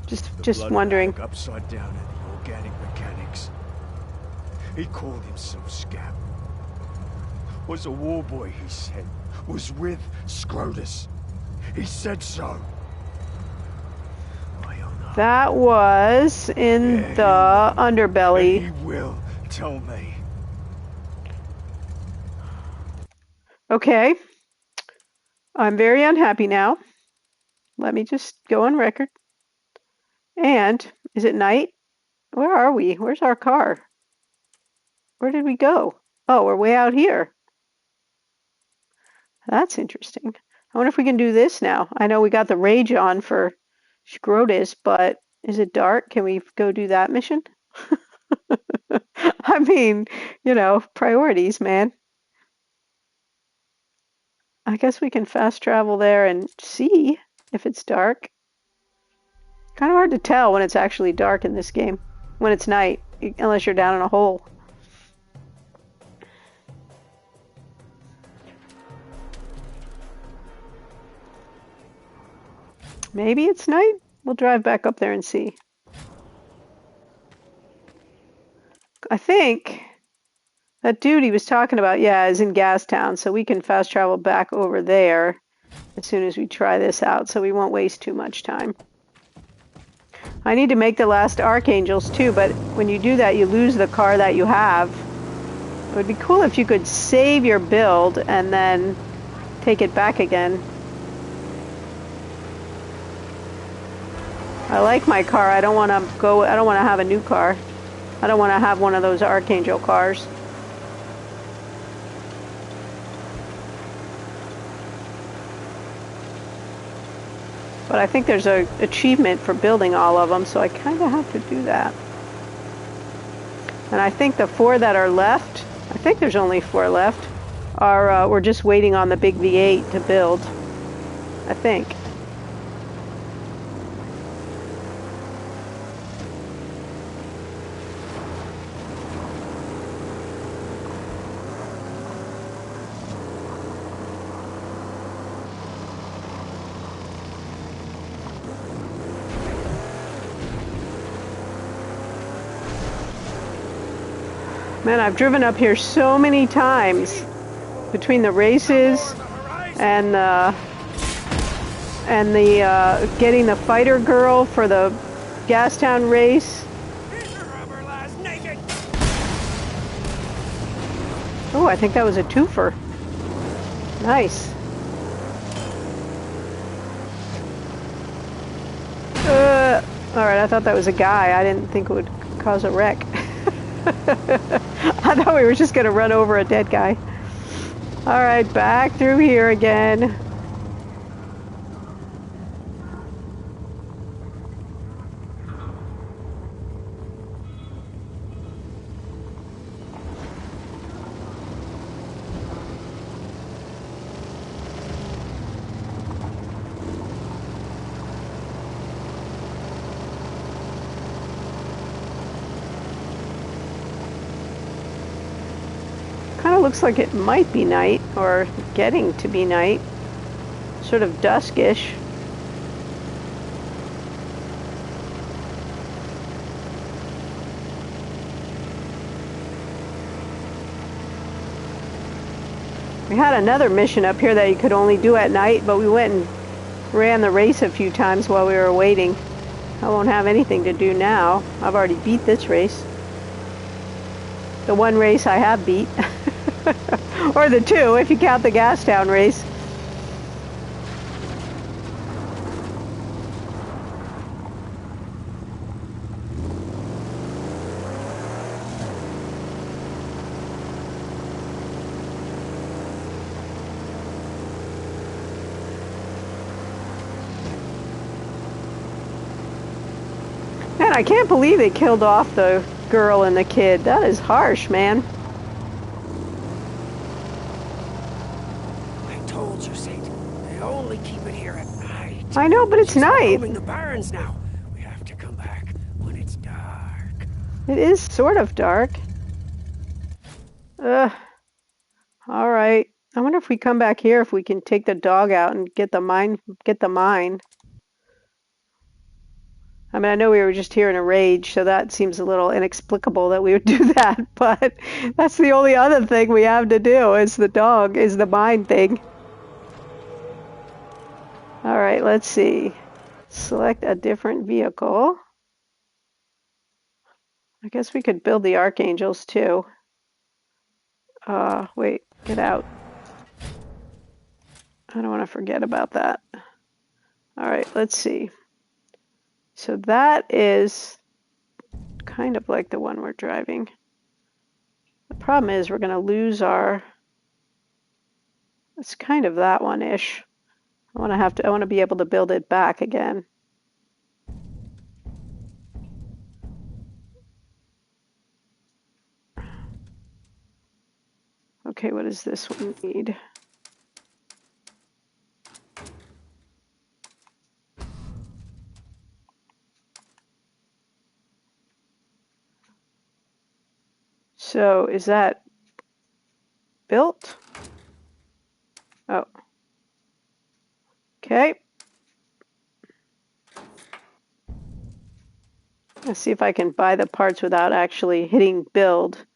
Just wondering. Upside down at the organic mechanics. He called himself Scab. Was a war boy, he said. Was with Scrotus. He said so. That was in the underbelly. He will tell me. Okay. I'm very unhappy now. Let me just go on record. And, is it night? Where are we? Where's our car? Where did we go? Oh, we're way out here. That's interesting. I wonder if we can do this now. I know we got the rage on for Scrotus, but is it dark? Can we go do that mission? I mean, you know, priorities, man. I guess we can fast travel there and see if it's dark. Kind of hard to tell when it's actually dark in this game. When it's night, unless you're down in a hole. Maybe it's night? We'll drive back up there and see. I think that dude he was talking about, yeah, is in Gastown, so we can fast travel back over there as soon as we try this out, so we won't waste too much time. I need to make the last Archangels too, but when you do that, you lose the car that you have. It would be cool if you could save your build and then take it back again. I like my car. I don't want to have a new car. I don't want to have one of those Archangel cars. But I think there's an achievement for building all of them, so I kind of have to do that. And I think the 4 that are left, I think there's only 4 left, are we're just waiting on the big V8 to build. I think. Man, I've driven up here so many times between the races and the getting the fighter girl for the Gastown race. Oh, I think that was a twofer. Nice. All right, I thought that was a guy. I didn't think it would cause a wreck. I thought we were just going to run over a dead guy. All right, back through here again. looks like it might be night, or getting to be night. Sort of duskish. We had another mission up here that you could only do at night, but we went and ran the race a few times while we were waiting. I won't have anything to do now. I've already beat this race. The one race I have beat. Or the two, if you count the Gastown race. Man, I can't believe they killed off the girl and the kid. That is harsh, man. I told you, Saint. They only keep it here at night. I know, but it's night. Roaming the barrens now. We have to come back when it's dark. It is sort of dark. Ugh. All right. I wonder if we come back here, if we can take the dog out and get the mine. I mean, I know we were just here in a rage, so that seems a little inexplicable that we would do that, but that's the only other thing we have to do is the dog, is the mine thing. All right, let's see. Select a different vehicle. I guess we could build the Archangels too. Wait, get out. I don't want to forget about that. All right, let's see. So that is kind of like the one we're driving. The problem is we're going to lose our... It's kind of that one-ish. I want to be able to build it back again. Okay, what does this one need? So, is that built? Oh. Okay. Let's see if I can buy the parts without actually hitting build.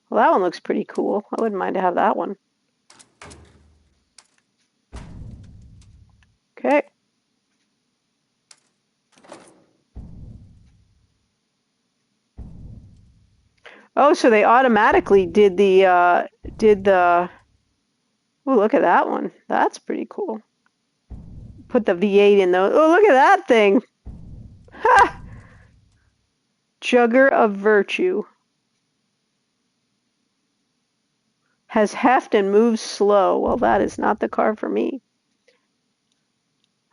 Well, that one looks pretty cool. I wouldn't mind to have that one. Okay. Oh, so they automatically did the, oh, look at that one. That's pretty cool. Put the V8 in those. Oh, look at that thing. Ha! Jugger of Virtue. Has heft and moves slow. Well, that is not the car for me.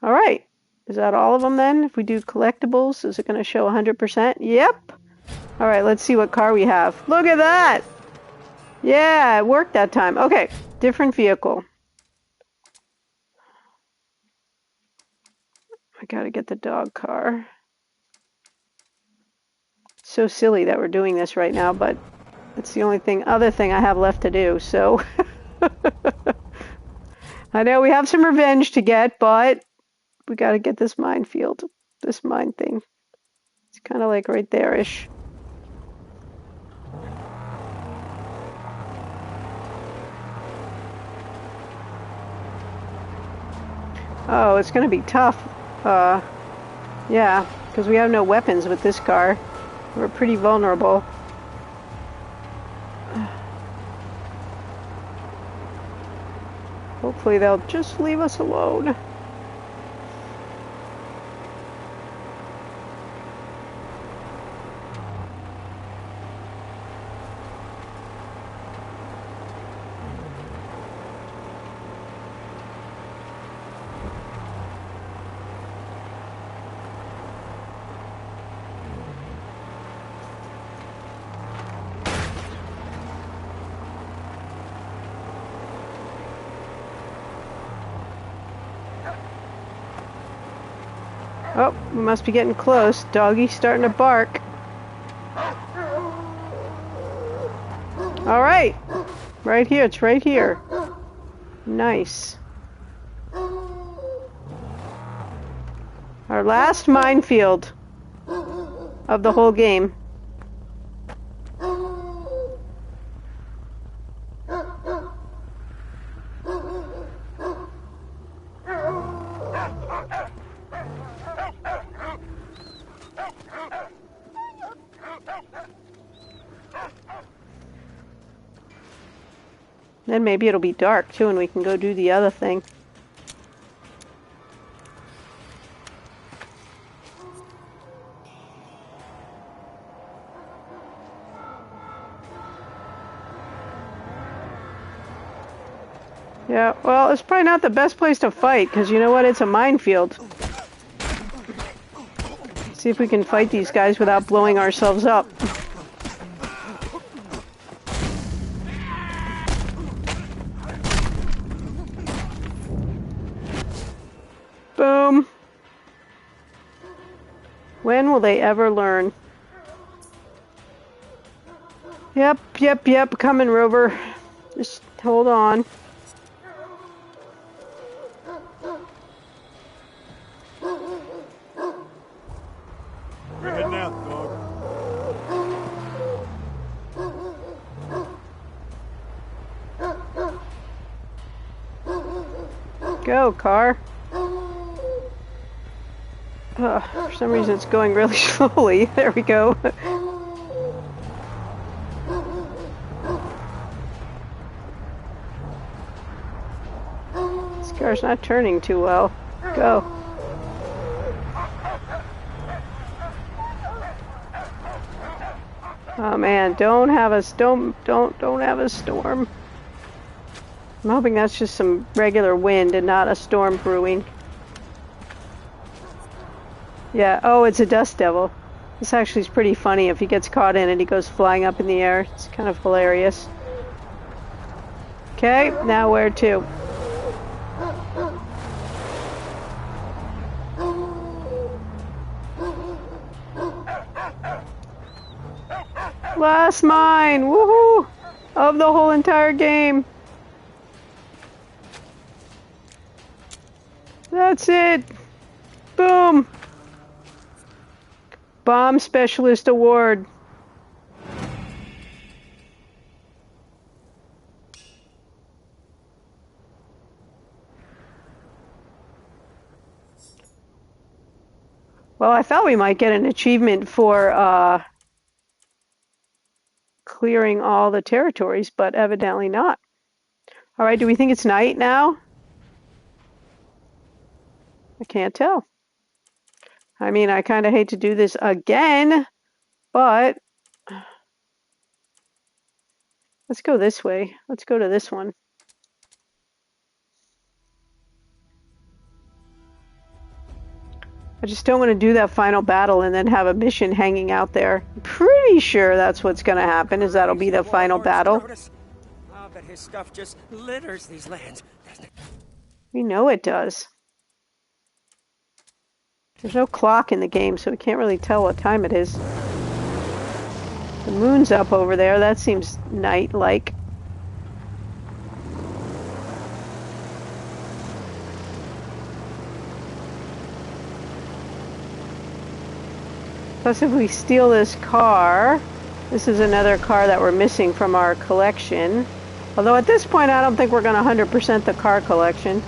All right. Is that all of them then? If we do collectibles, is it going to show 100%? Yep. All right, let's see what car we have. Look at that. Yeah, it worked that time. Okay, different vehicle. I got to get the dog car. So silly that we're doing this right now, but it's the only other thing I have left to do, so. I know we have some revenge to get, but we got to get this minefield, this mine thing. It's kind of like right there-ish. Oh, it's going to be tough. Yeah, because we have no weapons with this car. We're pretty vulnerable. Hopefully they'll just leave us alone. Oh, we must be getting close. Doggy's starting to bark. All right. Right here. It's right here. Nice. Our last minefield of the whole game. Then maybe it'll be dark too and we can go do the other thing. Yeah, well, it's probably not the best place to fight, because you know what? It's a minefield. See if we can fight these guys without blowing ourselves up. Boom. When will they ever learn? Yep, coming, Rover. Just hold on. We're heading out, dog. Go, car. For some reason it's going really slowly. There we go. This car's not turning too well. Go. Oh man, don't have a storm. I'm hoping that's just some regular wind and not a storm brewing. Yeah, oh, it's a dust devil. This actually is pretty funny. If he gets caught in it, he goes flying up in the air. It's kind of hilarious. Okay, now where to? Last mine! Woohoo! Of the whole entire game. That's it. Boom. Bomb Specialist Award. Well, I thought we might get an achievement for clearing all the territories, but evidently not. All right, do we think it's night now? I can't tell. I mean, I kind of hate to do this again, but let's go this way. Let's go to this one. I just don't want to do that final battle and then have a mission hanging out there. I'm pretty sure that's what's going to happen, is that'll be the final battle. I'll bet his stuff just litters these lands, doesn't it? We know it does. There's no clock in the game, so we can't really tell what time it is. The moon's up over there. That seems night-like. Plus, if we steal this car, this is another car that we're missing from our collection. Although at this point, I don't think we're going to 100% the car collection.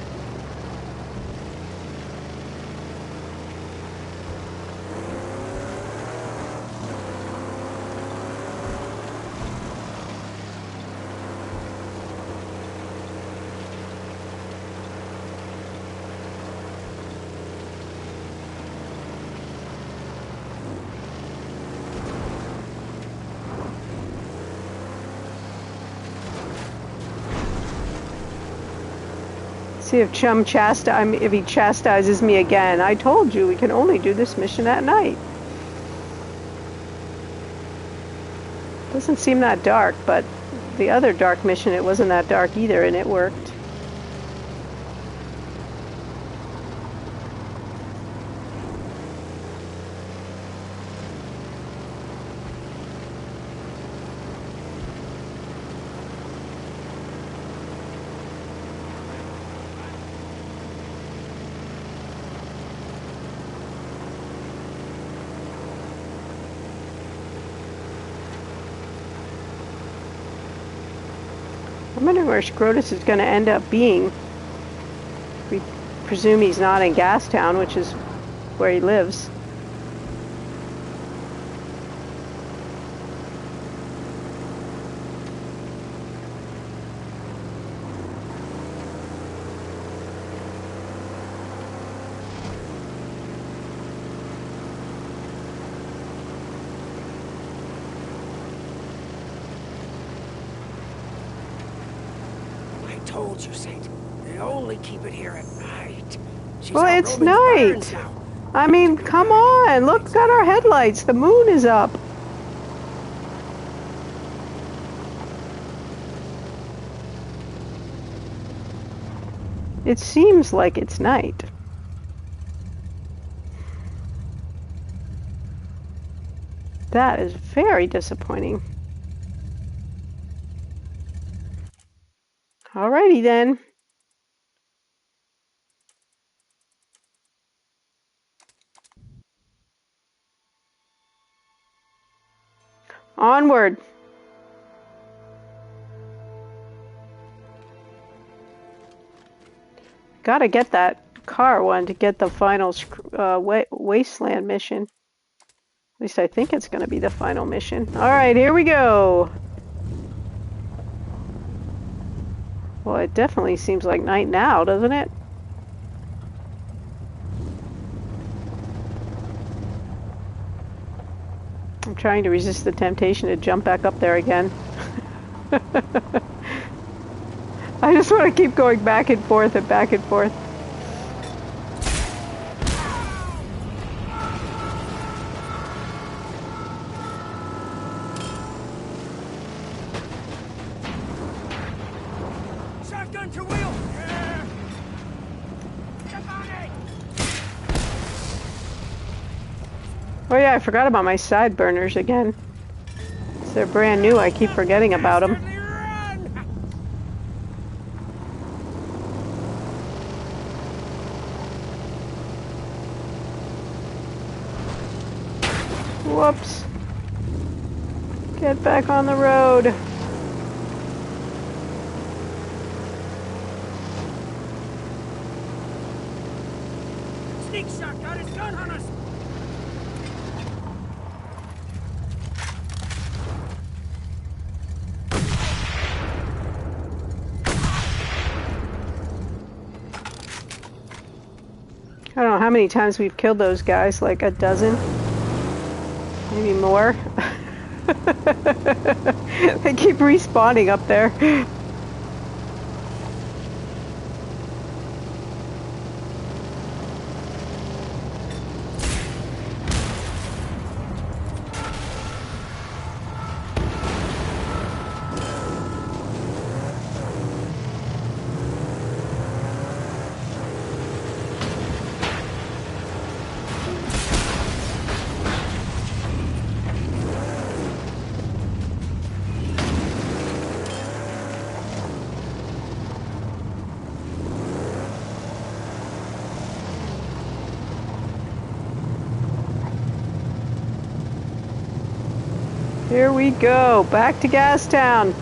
See if if he chastises me again. I told you we can only do this mission at night. Doesn't seem that dark, but the other dark mission, it wasn't that dark either, and it worked. I'm wondering where Scrotus is going to end up being. We presume he's not in Gastown, which is where he lives. Told you, Saint. They only keep it here at night. She's well, it's night. I mean, come on. Look at our headlights. The moon is up. It seems like it's night. That is very disappointing. Alrighty then. Onward. Gotta get that car one to get the final wasteland mission. At least I think it's gonna be the final mission. Alright, here we go. Well, it definitely seems like night now, doesn't it? I'm trying to resist the temptation to jump back up there again. I just want to keep going back and forth and back and forth. Shotgun to wheel! Yeah. Jump on it! Oh yeah, I forgot about my side burners again. They're brand new, I keep forgetting about them. Whoops. Get back on the road. Sneak shot got his gun on us! I don't know how many times we've killed those guys, like a dozen? Maybe more? They keep respawning up there. Here we go, back to Gastown.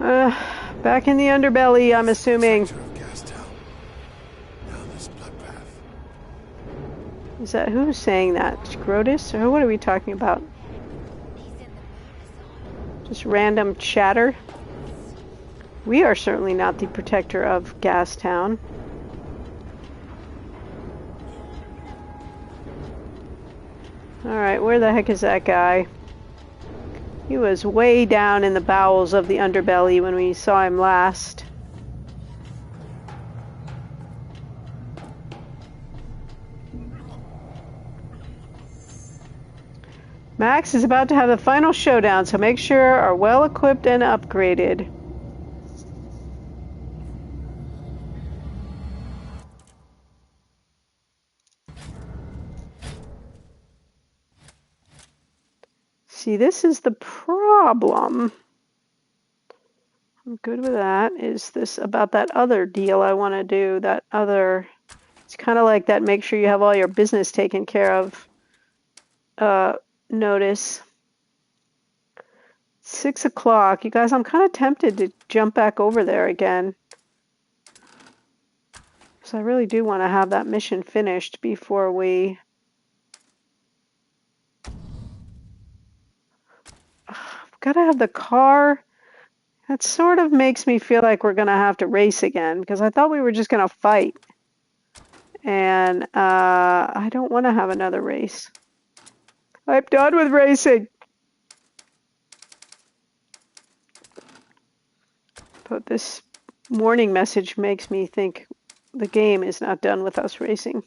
Back in the underbelly, I'm assuming. Is that who's saying that? Scrotus? Or what are we talking about? Just random chatter? We are certainly not the protector of Gastown. Alright, where the heck is that guy? He was way down in the bowels of the underbelly when we saw him last. Max is about to have the final showdown, so make sure are well equipped and upgraded. See, this is the problem. I'm good with that. Is this about that other deal I want to do? That other... It's kind of like that make sure you have all your business taken care of notice. 6 o'clock. You guys, I'm kind of tempted to jump back over there again. So I really do want to have that mission finished before we... I've got to have the car. That sort of makes me feel like we're going to have to race again, because I thought we were just going to fight. And I don't want to have another race. I'm done with racing. But this warning message makes me think the game is not done with us racing.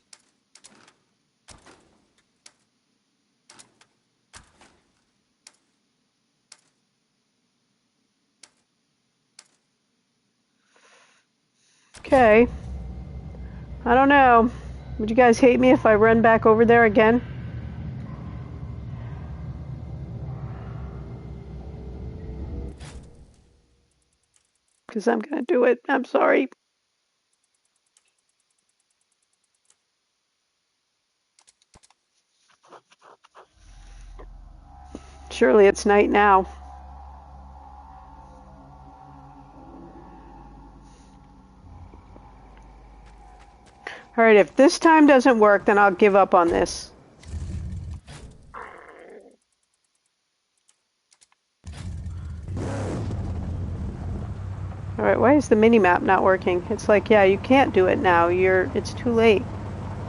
Okay. I don't know. Would you guys hate me if I run back over there again? Because I'm going to do it. I'm sorry. Surely it's night now. All right, if this time doesn't work, then I'll give up on this. All right, why is the mini-map not working? It's like, yeah, you can't do it now. It's too late.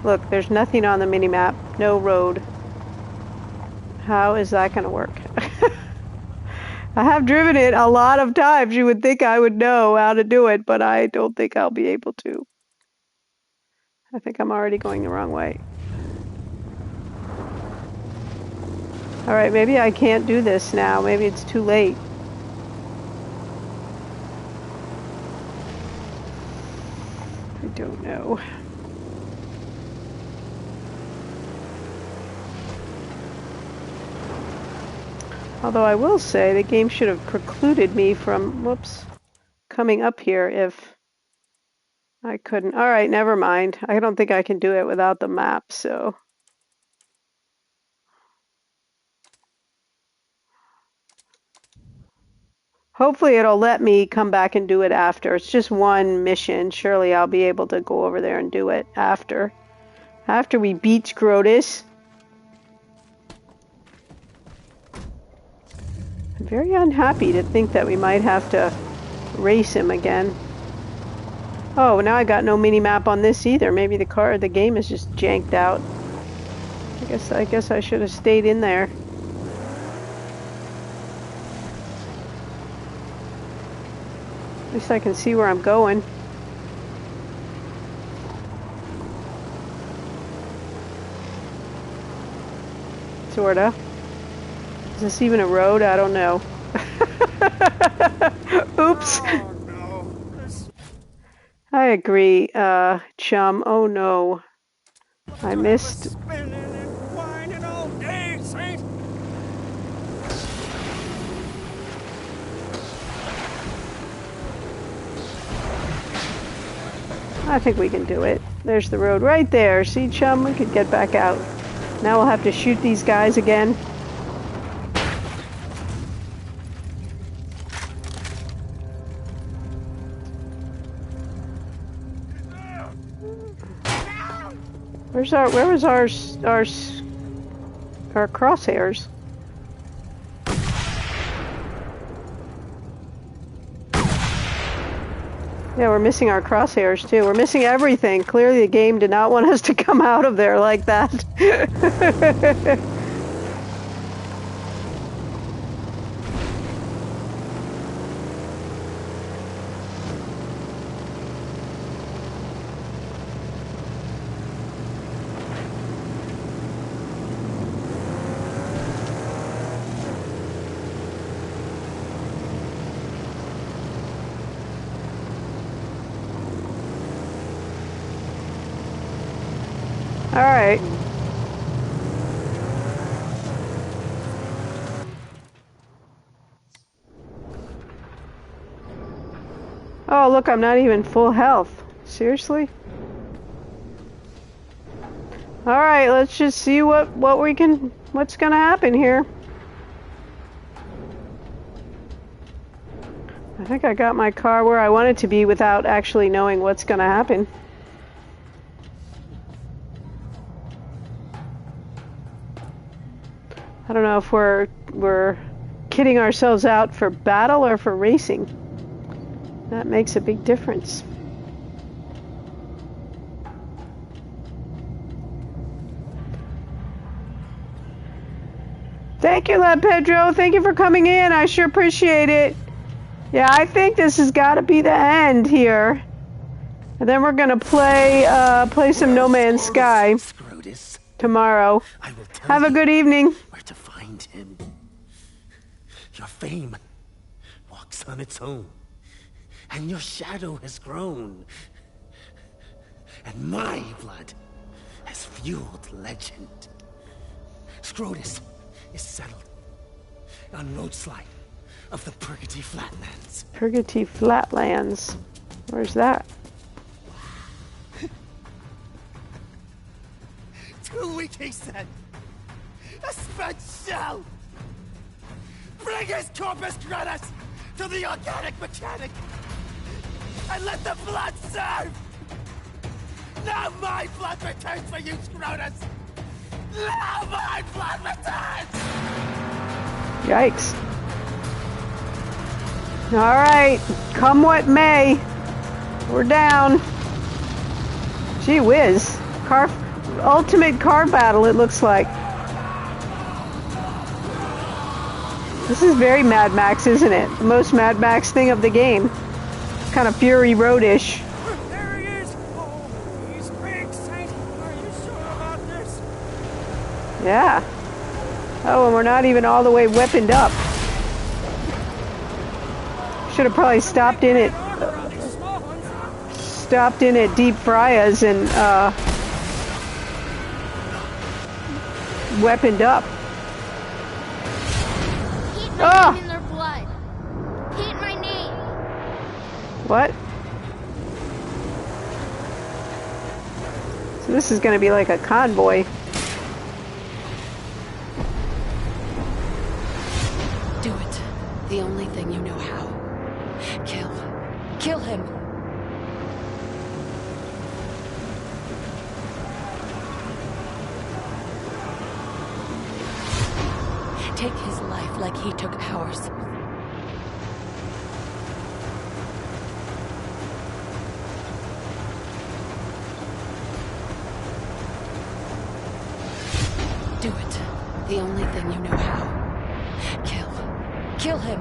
Look, there's nothing on the mini-map. No road. How is that going to work? I have driven it a lot of times. You would think I would know how to do it, but I don't think I'll be able to. I think I'm already going the wrong way. All right, maybe I can't do this now. Maybe it's too late. I don't know. Although I will say the game should have precluded me from, whoops, coming up here if I couldn't. All right, never mind. I don't think I can do it without the map, so. Hopefully it'll let me come back and do it after. It's just one mission. Surely I'll be able to go over there and do it after. After we beat Scrotus. I'm very unhappy to think that we might have to race him again. Oh, now I got no mini-map on this either. Maybe the game is just janked out. I guess I should have stayed in there. At least I can see where I'm going. Sorta. Is this even a road? I don't know. Oops. Oh, no. I agree, chum. Oh no. I missed. Spinning and whining all day, Saint. I think we can do it. There's the road right there. See, chum, we could get back out. Now we'll have to shoot these guys again. Where was our crosshairs? Yeah, we're missing our crosshairs too. We're missing everything. Clearly the game did not want us to come out of there like that. All right. Oh, look, I'm not even full health. Seriously? All right, let's just see what's gonna happen here. I think I got my car where I want it to be without actually knowing what's gonna happen. I don't know if we're kidding ourselves out for battle or for racing. That makes a big difference. Thank you, La Pedro. Thank you for coming in. I sure appreciate it. Yeah, I think this has got to be the end here. And then we're gonna play some No Man's Sky tomorrow. Have a good evening. Where to find him. Your fame walks on its own, and your shadow has grown. And my blood has fueled legend. Scrotus is settled on roadslide of the Purgatory Flatlands. Purgatory Flatlands. Where's that? 2 weeks, he said. A spent shell. Bring his corpus gratis to the organic mechanic, and let the blood serve. Now my blood returns for you, Scrotus. Now my blood returns. Yikes. All right, come what may. We're down. Gee whiz. Ultimate car battle, it looks like. This is very Mad Max, isn't it? The most Mad Max thing of the game. Kind of Fury Road-ish. There he is! Oh, he's big, Saint. Are you sure about this? Yeah. Oh, and we're not even all the way weaponed up. Should have probably stopped in at Deep Fryas and weaponed up. Paint my name in their blood. Paint my name. What? So this is going to be like a convoy. Do it. The only thing you know how. Kill him. Take his life like he took ours. Do it. The only thing you know how. Kill him.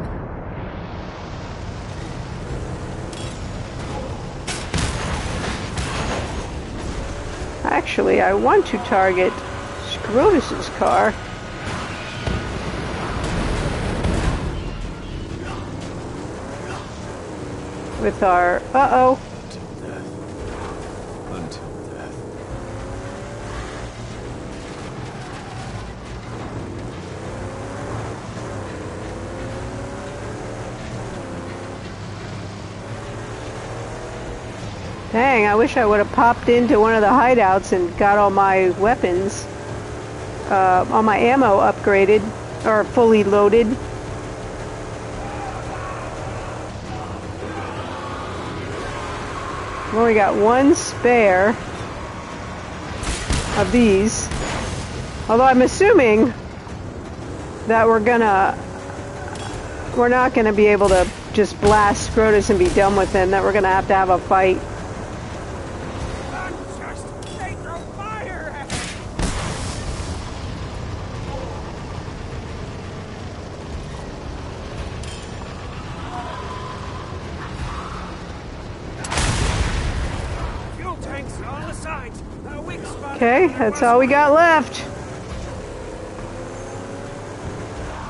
Actually, I want to target Scrotus's car. With our... Uh-oh. Until death. Dang, I wish I would have popped into one of the hideouts and got all my weapons, all my ammo upgraded, or fully loaded. We only got one spare of these. Although I'm assuming that we're not gonna be able to just blast Scrotus and be done with him, that we're gonna have a fight. Okay, that's all we got left.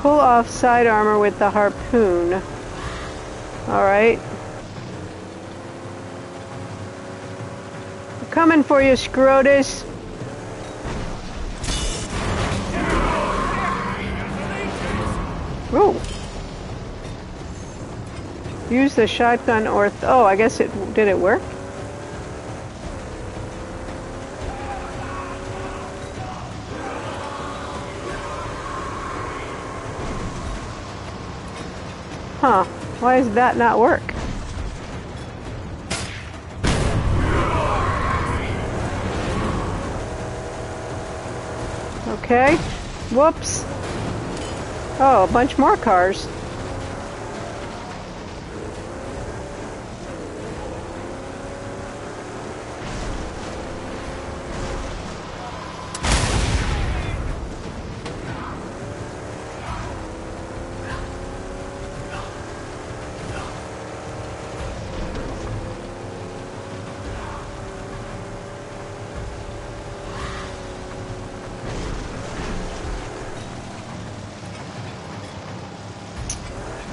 Pull off side armor with the harpoon. Alright. We're coming for you, Scrotus. Ooh. Use the shotgun or... oh, I guess did it work? Huh. Why does that not work? Okay. Whoops. Oh, a bunch more cars.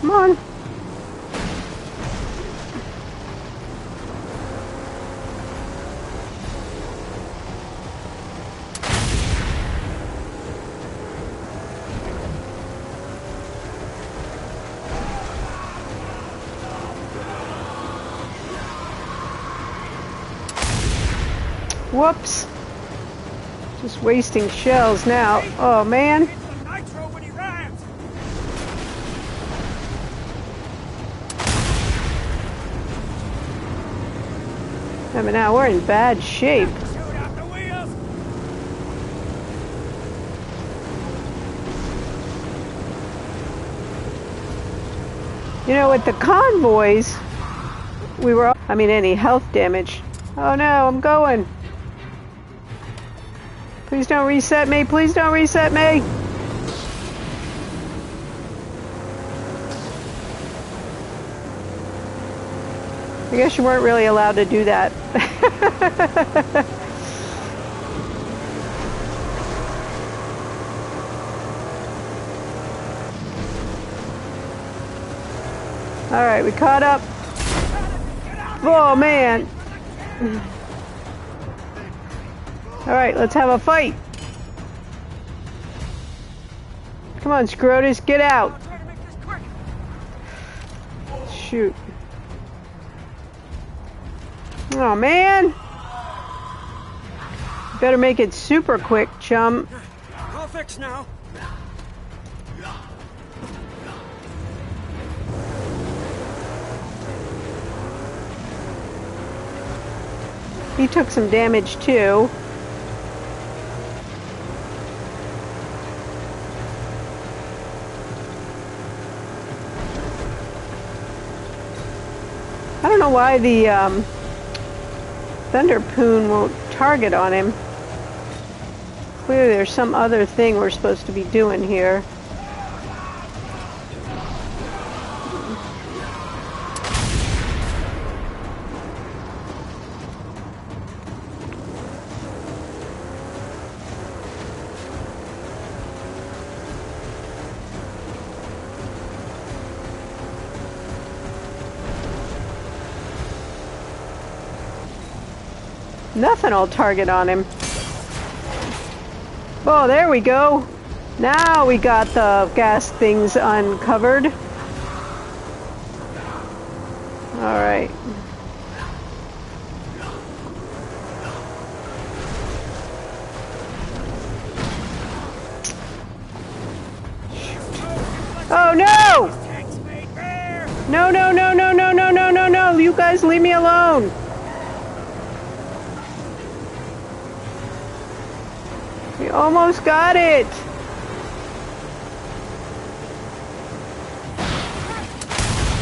Come on. Whoops. Just wasting shells now. Oh, man. I mean, now we're in bad shape. You know, with the convoys, we were, I mean, any health damage. Oh no, I'm going. Please don't reset me. Please don't reset me. I guess you weren't really allowed to do that. All right, we caught up. Oh man. All right, let's have a fight. Come on, Scrotus, get out. Shoot. Oh man. Better make it super quick, chum. All fixed now. He took some damage too. I don't know why the Thunder Poon won't target on him. Clearly there's some other thing we're supposed to be doing here. Nothing will target on him. Oh, there we go. Now we got the gas things uncovered. All right. Oh no! No, no, no, no, no, no, no, no, no! You guys leave me alone! We almost got it!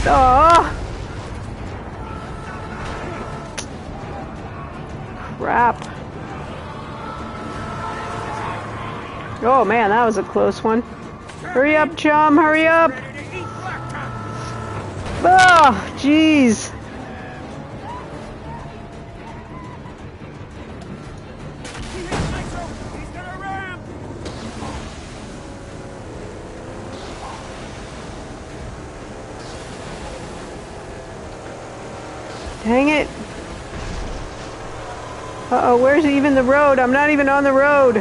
Oh! Crap. Oh man, that was a close one. Hurry up, chum, hurry up! Oh, jeez. Dang it. Uh-oh, where's even the road? I'm not even on the road.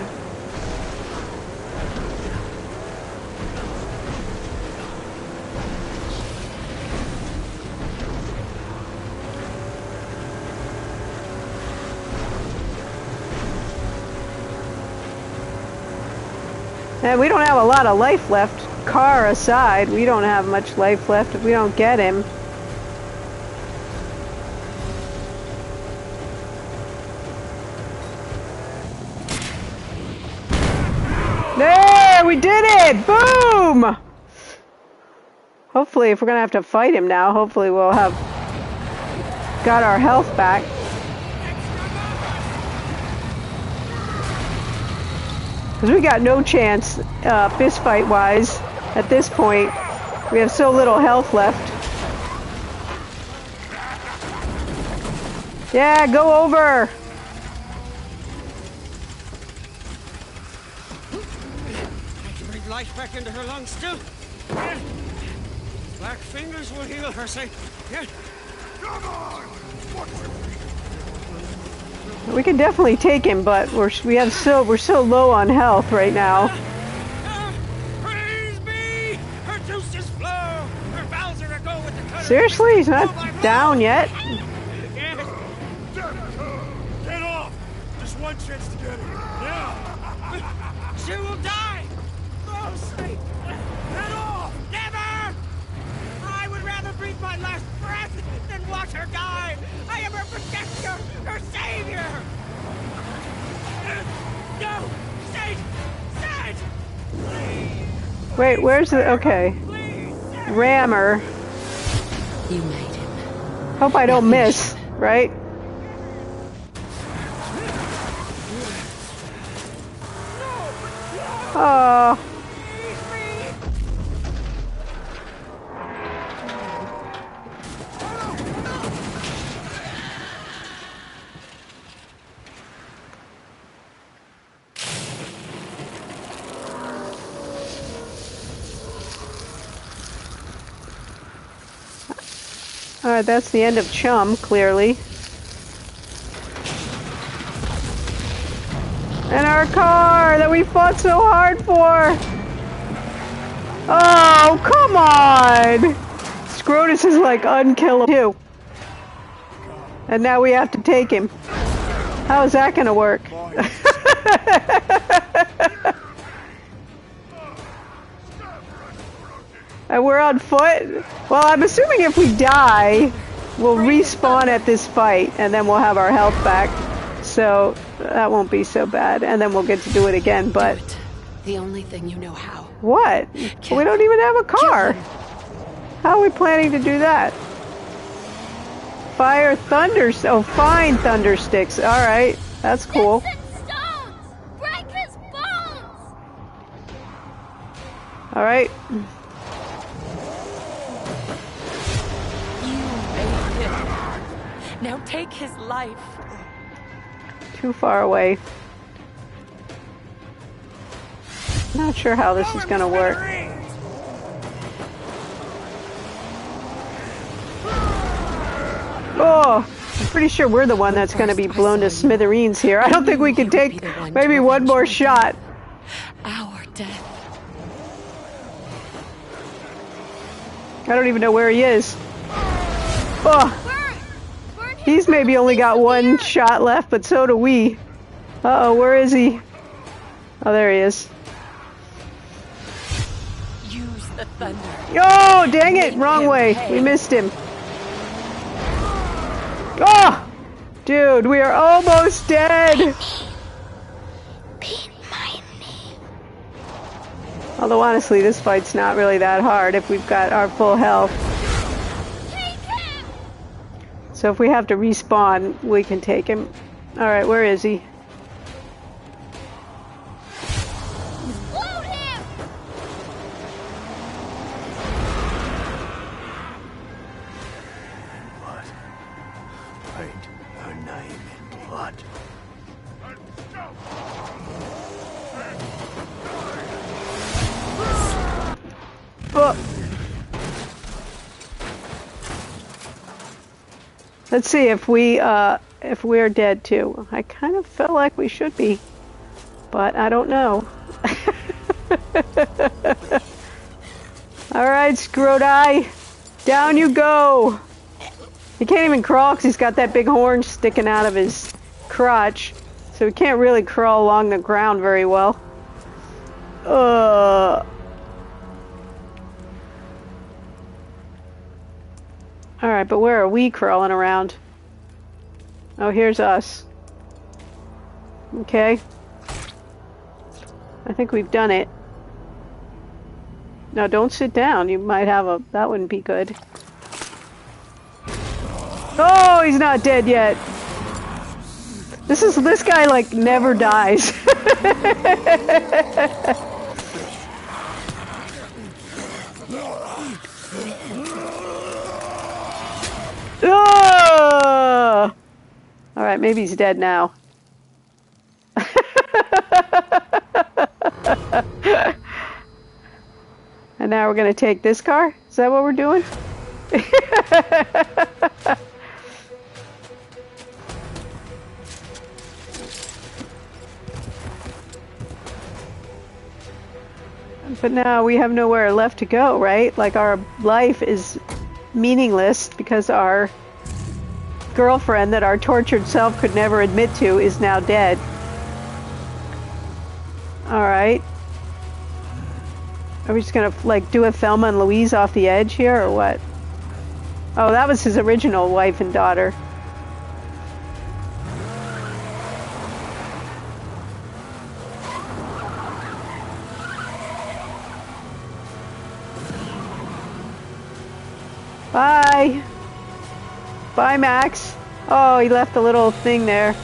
And we don't have a lot of life left. car aside, we don't have much life left if we don't get him. There, we did it! Boom! Hopefully, if we're gonna have to fight him now, hopefully we'll have got our health back. Because we got no chance, fist fight wise, at this point. We have so little health left. Yeah, go over! I can breathe life back into her lungs still. Yeah. Black fingers will heal her, say. Yeah. Come on! We can definitely take him, but we're so low on health right now. Praise be! Her juices flow. Her bowels are go with the cutter. Seriously, he's not down yet. Get off! Just one chance to get him. Yeah. She will die. Oh, say, get off! Never! I would rather breathe my last breath than watch her die. I am her protector, her savior. No, Sage, Sage, please. Wait, where's the okay? Rammer. You made him. Hope I don't miss, right? Oh. Alright, that's the end of Chum, clearly. And our car that we fought so hard for! Oh, come on! Scrotus is like unkillable too. And now we have to take him. How is that gonna work? And we're on foot? Well, I'm assuming if we die, we'll respawn at this fight, and then we'll have our health back. So, that won't be so bad. And then we'll get to do it again, but... The only thing you know how. What? We don't even have a car. How are we planning to do that? Fire thunder... Oh, fine thunder sticks. Alright, that's cool. Break his bones! Alright. Now take his life. Too far away. Not sure how this is gonna work. Oh, I'm pretty sure we're the one that's gonna be blown to smithereens here. I don't think we can take maybe one more shot. Our death. I don't even know where he is. Oh. He's maybe only got one shot left, but so do we. Uh-oh, where is he? Oh, there he is. Use the thunder. Oh, dang it! Wrong way. We missed him. Oh! Dude, we are almost dead! Although, honestly, this fight's not really that hard if we've got our full health. So if we have to respawn, we can take him. Alright, where is he? Load him! What? Write her name in blood. Oh. Let's see if we're dead too. I kind of felt like we should be, but I don't know. All right, Scroti, down you go. He can't even crawl because he's got that big horn sticking out of his crotch, so he can't really crawl along the ground very well. Alright, but where are we crawling around? Oh, here's us. Okay. I think we've done it. No, don't sit down. You might have a... That wouldn't be good. Oh, he's not dead yet. This guy, like, never dies. Oh! Alright, maybe he's dead now. And now we're going to take this car? Is that what we're doing? But now we have nowhere left to go, right? Like our life is meaningless because our girlfriend that our tortured self could never admit to is now dead. Alright. Are we just gonna, like, do a Thelma and Louise off the edge here, or what? Oh, that was his original wife and daughter. Bye! Bye, Max. Oh, he left a little thing there.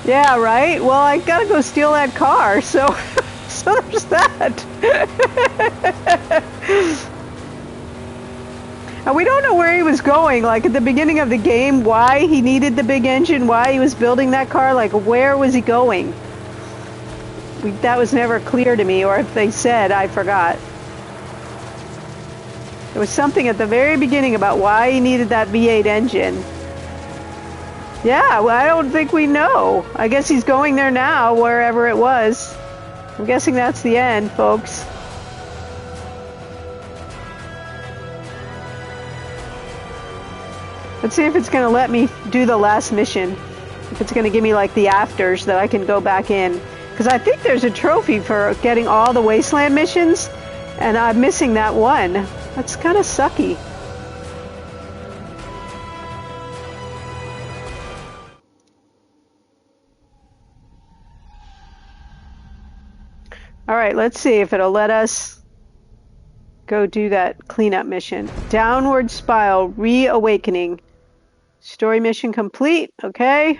Yeah, right? Well, I gotta go steal that car, so... so there's that. And we don't know where he was going, like at the beginning of the game, why he needed the big engine, why he was building that car, like where was he going? That was never clear to me, or if they said, I forgot. There was something at the very beginning about why he needed that V8 engine. Yeah, well, I don't think we know. I guess he's going there now, wherever it was. I'm guessing that's the end, folks. Let's see if it's going to let me do the last mission. If it's going to give me, like, the afters that I can go back in. Because I think there's a trophy for getting all the Wasteland missions, and I'm missing that one. That's kind of sucky. Alright, let's see if it'll let us go do that cleanup mission. Downward Spiral, Reawakening. Story mission complete. Okay.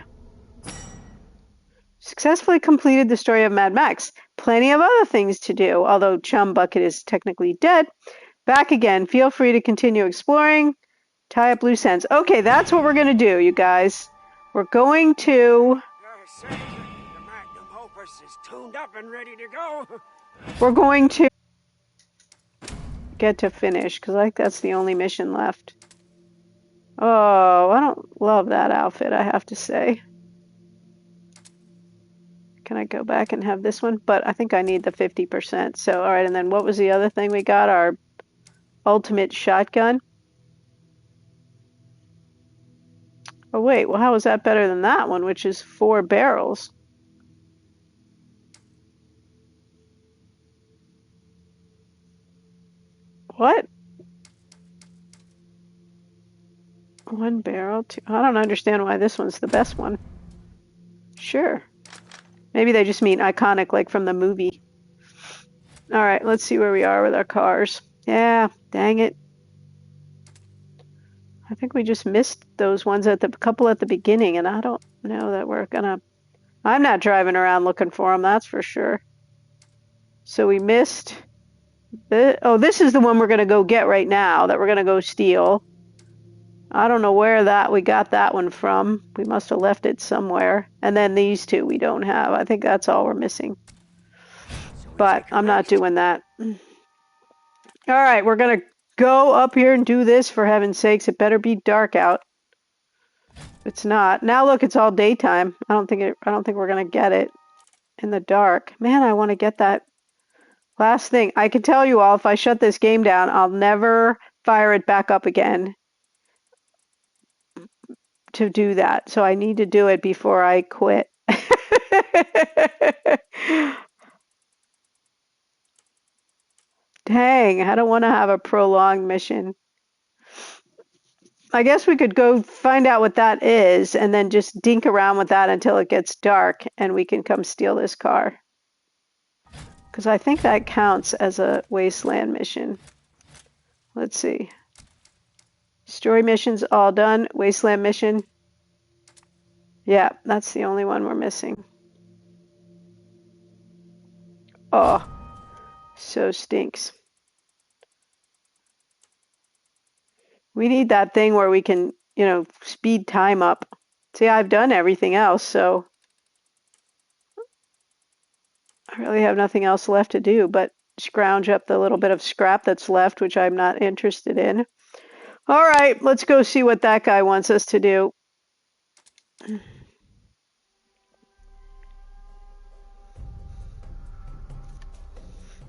Successfully completed the story of Mad Max. Plenty of other things to do, although Chum Bucket is technically dead. Back again. Feel free to continue exploring. Tie up loose ends. Okay, that's what we're going to do, you guys. We're going to... The Magnum Opus is tuned up and ready to go. We're going to get to finish, because I think that's the only mission left. Oh, I don't love that outfit, I have to say. Can I go back and have this one? But I think I need the 50%. So, all right, and then what was the other thing we got? Our ultimate shotgun. Oh, wait, well, how is that better than that one, which is 4 barrels? What? 1 barrel? 2. I don't understand why this one's the best one. Sure. Maybe they just mean iconic, like from the movie. All right, let's see where we are with our cars. Yeah, dang it. I think we just missed those ones at the couple at the beginning, and I don't know that we're gonna... I'm not driving around looking for them, that's for sure. So we missed... Oh, this is the one we're gonna go get right now, that we're gonna go steal. I don't know where we got that one from. We must have left it somewhere. And then these two we don't have. I think that's all we're missing. But I'm not doing that. All right, we're going to go up here and do this, for heaven's sakes. It better be dark out. It's not. Now look, it's all daytime. I don't think we're going to get it in the dark. Man, I want to get that last thing. I can tell you all, if I shut this game down, I'll never fire it back up again to do that. So I need to do it before I quit. Dang, I don't want to have a prolonged mission. I guess we could go find out what that is and then just dink around with that until it gets dark and we can come steal this car. Because I think that counts as a wasteland mission. Let's see. Story missions all done. Wasteland mission. Yeah, that's the only one we're missing. Oh, so stinks. We need that thing where we can, you know, speed time up. See, I've done everything else, so I really have nothing else left to do but scrounge up the little bit of scrap that's left, which I'm not interested in. All right, let's go see what that guy wants us to do.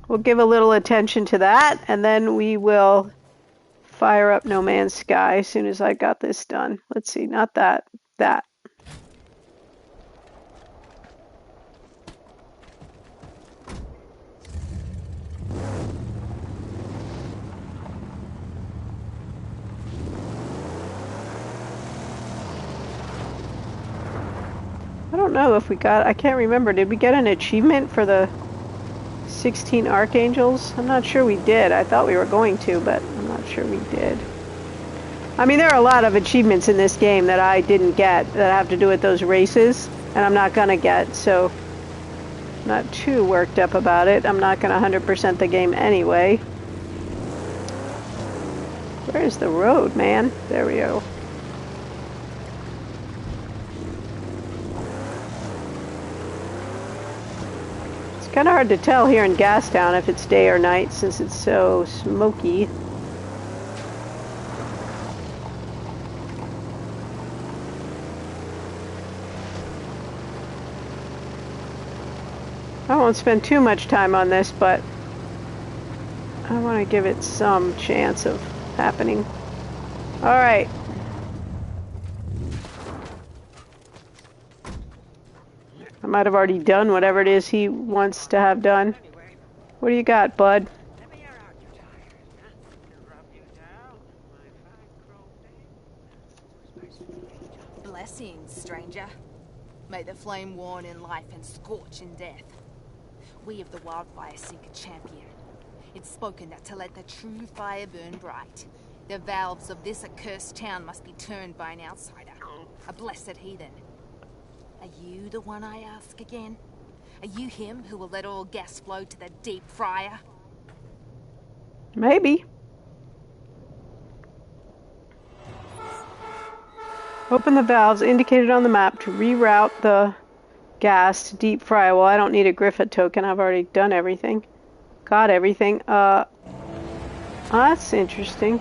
We'll give a little attention to that, and then we will fire up No Man's Sky as soon as I got this done. Let's see, not that, that. I don't know if we got, I can't remember, did we get an achievement for the 16 Archangels? I'm not sure we did. I thought we were going to, but I'm not sure we did. I mean, there are a lot of achievements in this game that I didn't get that have to do with those races, and I'm not gonna get, so I'm not too worked up about it. I'm not gonna 100% the game anyway. Where's the road, man? There we go. It's kind of hard to tell here in Gastown if it's day or night since it's so smoky. I won't spend too much time on this, but I want to give it some chance of happening. All right. I might have already done whatever it is he wants to have done. What do you got, bud? Blessings, stranger. May the flame warn in life and scorch in death. We of the Wildfire seek a champion. It's spoken that to let the true fire burn bright, the valves of this accursed town must be turned by an outsider, a blessed heathen. Are you the one I ask again? Are you him who will let all gas flow to the deep fryer? Maybe. Open the valves indicated on the map to reroute the gas to deep fry. Well, I don't need a Griffith token. I've already done everything. Got everything. That's interesting.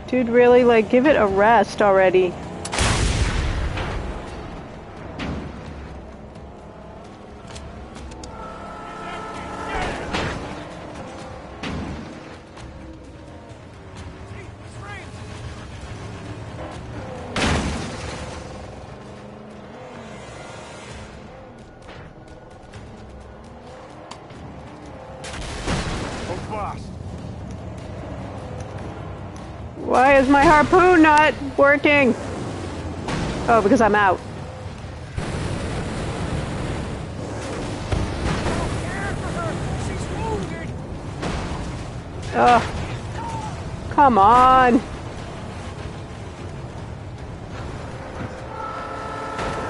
Dude, really? Like, give it a rest already. Why is my harpoon not working? Oh, because I'm out. Oh, come on.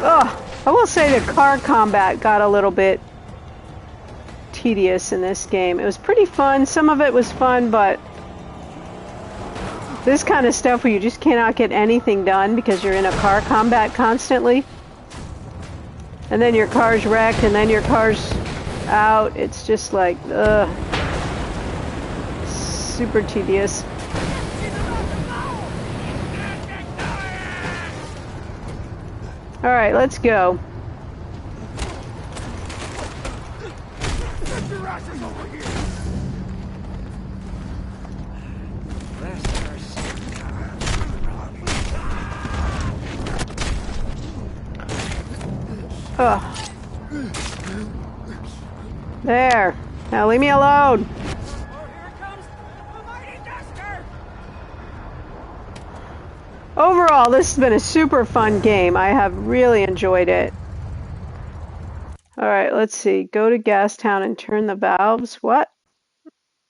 Oh, I will say the car combat got a little bit tedious in this game. It was pretty fun. Some of it was fun, but this kind of stuff where you just cannot get anything done because you're in a car combat constantly. And then your car's wrecked and then your car's out. It's just like, ugh. Super tedious. Alright, let's go. Ugh. There. Now leave me alone. Overall, this has been a super fun game. I have really enjoyed it. Alright, let's see. Go to Gastown and turn the valves. What?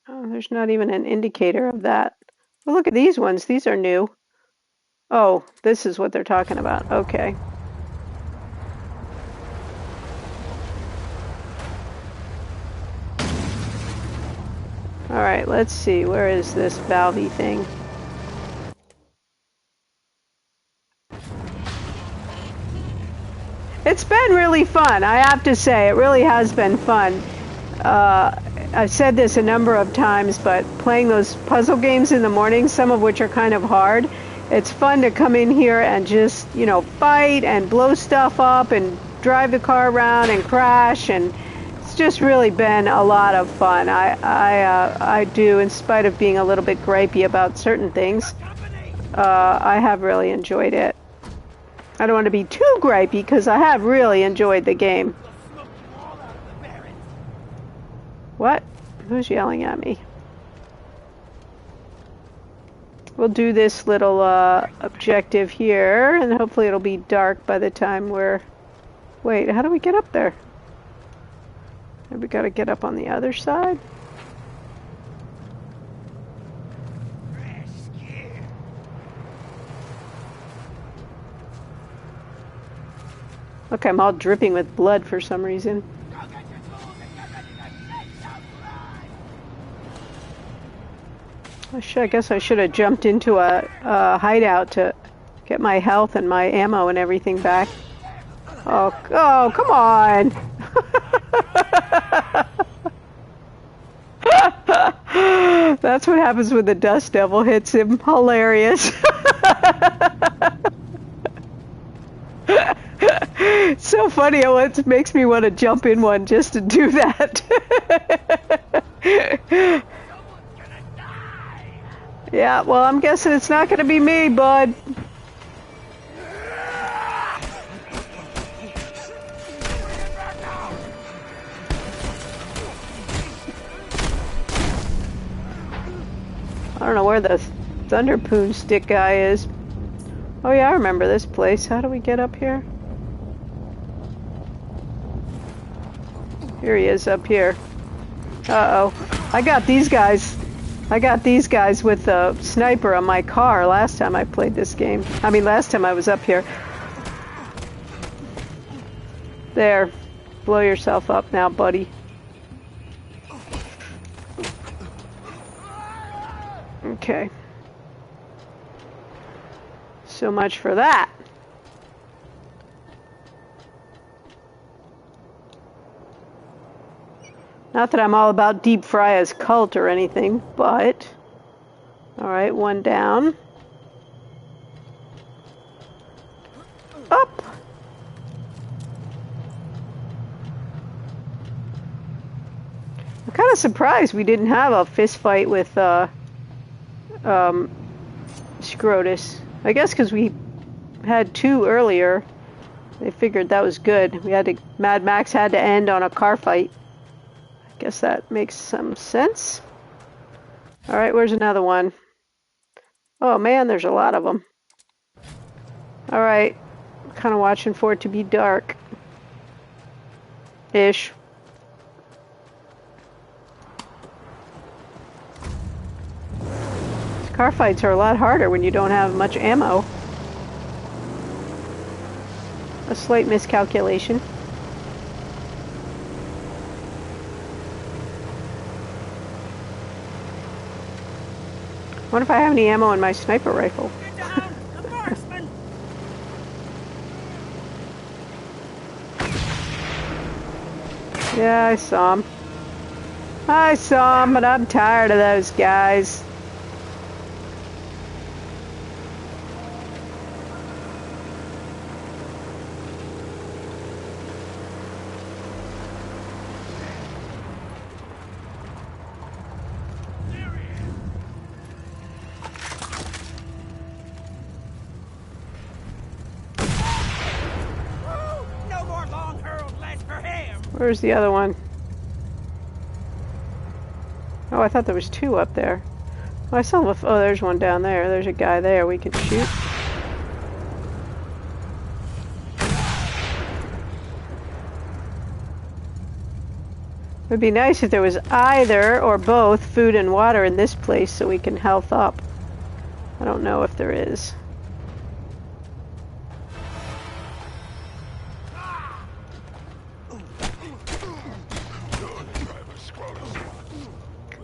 Oh, there's not even an indicator of that. Well, look at these ones. These are new. Oh, this is what they're talking about. Okay. Alright, let's see. Where is this valvey thing? It's been really fun, I have to say. It really has been fun. I've said this a number of times, but playing those puzzle games in the morning, some of which are kind of hard, it's fun to come in here and just, you know, fight and blow stuff up and drive the car around and crash, and it's just really been a lot of fun. I do, in spite of being a little bit gripey about certain things, I have really enjoyed it. I don't want to be too gripey because I have really enjoyed the game. What? Who's yelling at me? We'll do this little objective here, and hopefully it'll be dark by the time we're... Wait, how do we get up there? Have we got to get up on the other side? Look, I'm all dripping with blood for some reason. I guess I should have jumped into a hideout to get my health and my ammo and everything back. Oh, come on! That's what happens when the Dust Devil hits him. Hilarious. It's so funny how it makes me want to jump in one just to do that. Yeah, well, I'm guessing it's not going to be me, bud. I don't know where the Thunderpoon stick guy is. Oh yeah, I remember this place. How do we get up here? Here he is, up here. Uh-oh. I got these guys with a sniper on my car last time I played this game. I mean, last time I was up here. There. Blow yourself up now, buddy. Okay. So much for that. Not that I'm all about Deep Fry's cult or anything, but... Alright, one down. Up! I'm kind of surprised we didn't have a fist fight with Scrotus. I guess because we had two earlier. They figured that was good. Mad Max had to end on a car fight. I guess that makes some sense. Alright, where's another one? Oh man, there's a lot of them. Alright, kind of watching for it to be dark. Ish. These car fights are a lot harder when you don't have much ammo. A slight miscalculation. I wonder if I have any ammo in my sniper rifle. Yeah, I saw him. But I'm tired of those guys. Where's the other one? Oh, I thought there was two up there. Oh, I saw. Oh, there's one down there. There's a guy there we could shoot. It would be nice if there was either or both food and water in this place so we can health up. I don't know if there is.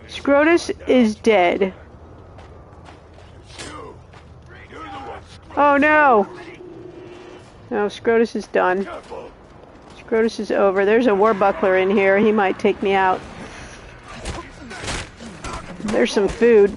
Scrotus is dead. Oh no! No, Scrotus is done. Scrotus is over. There's a warbuckler in here. He might take me out. There's some food.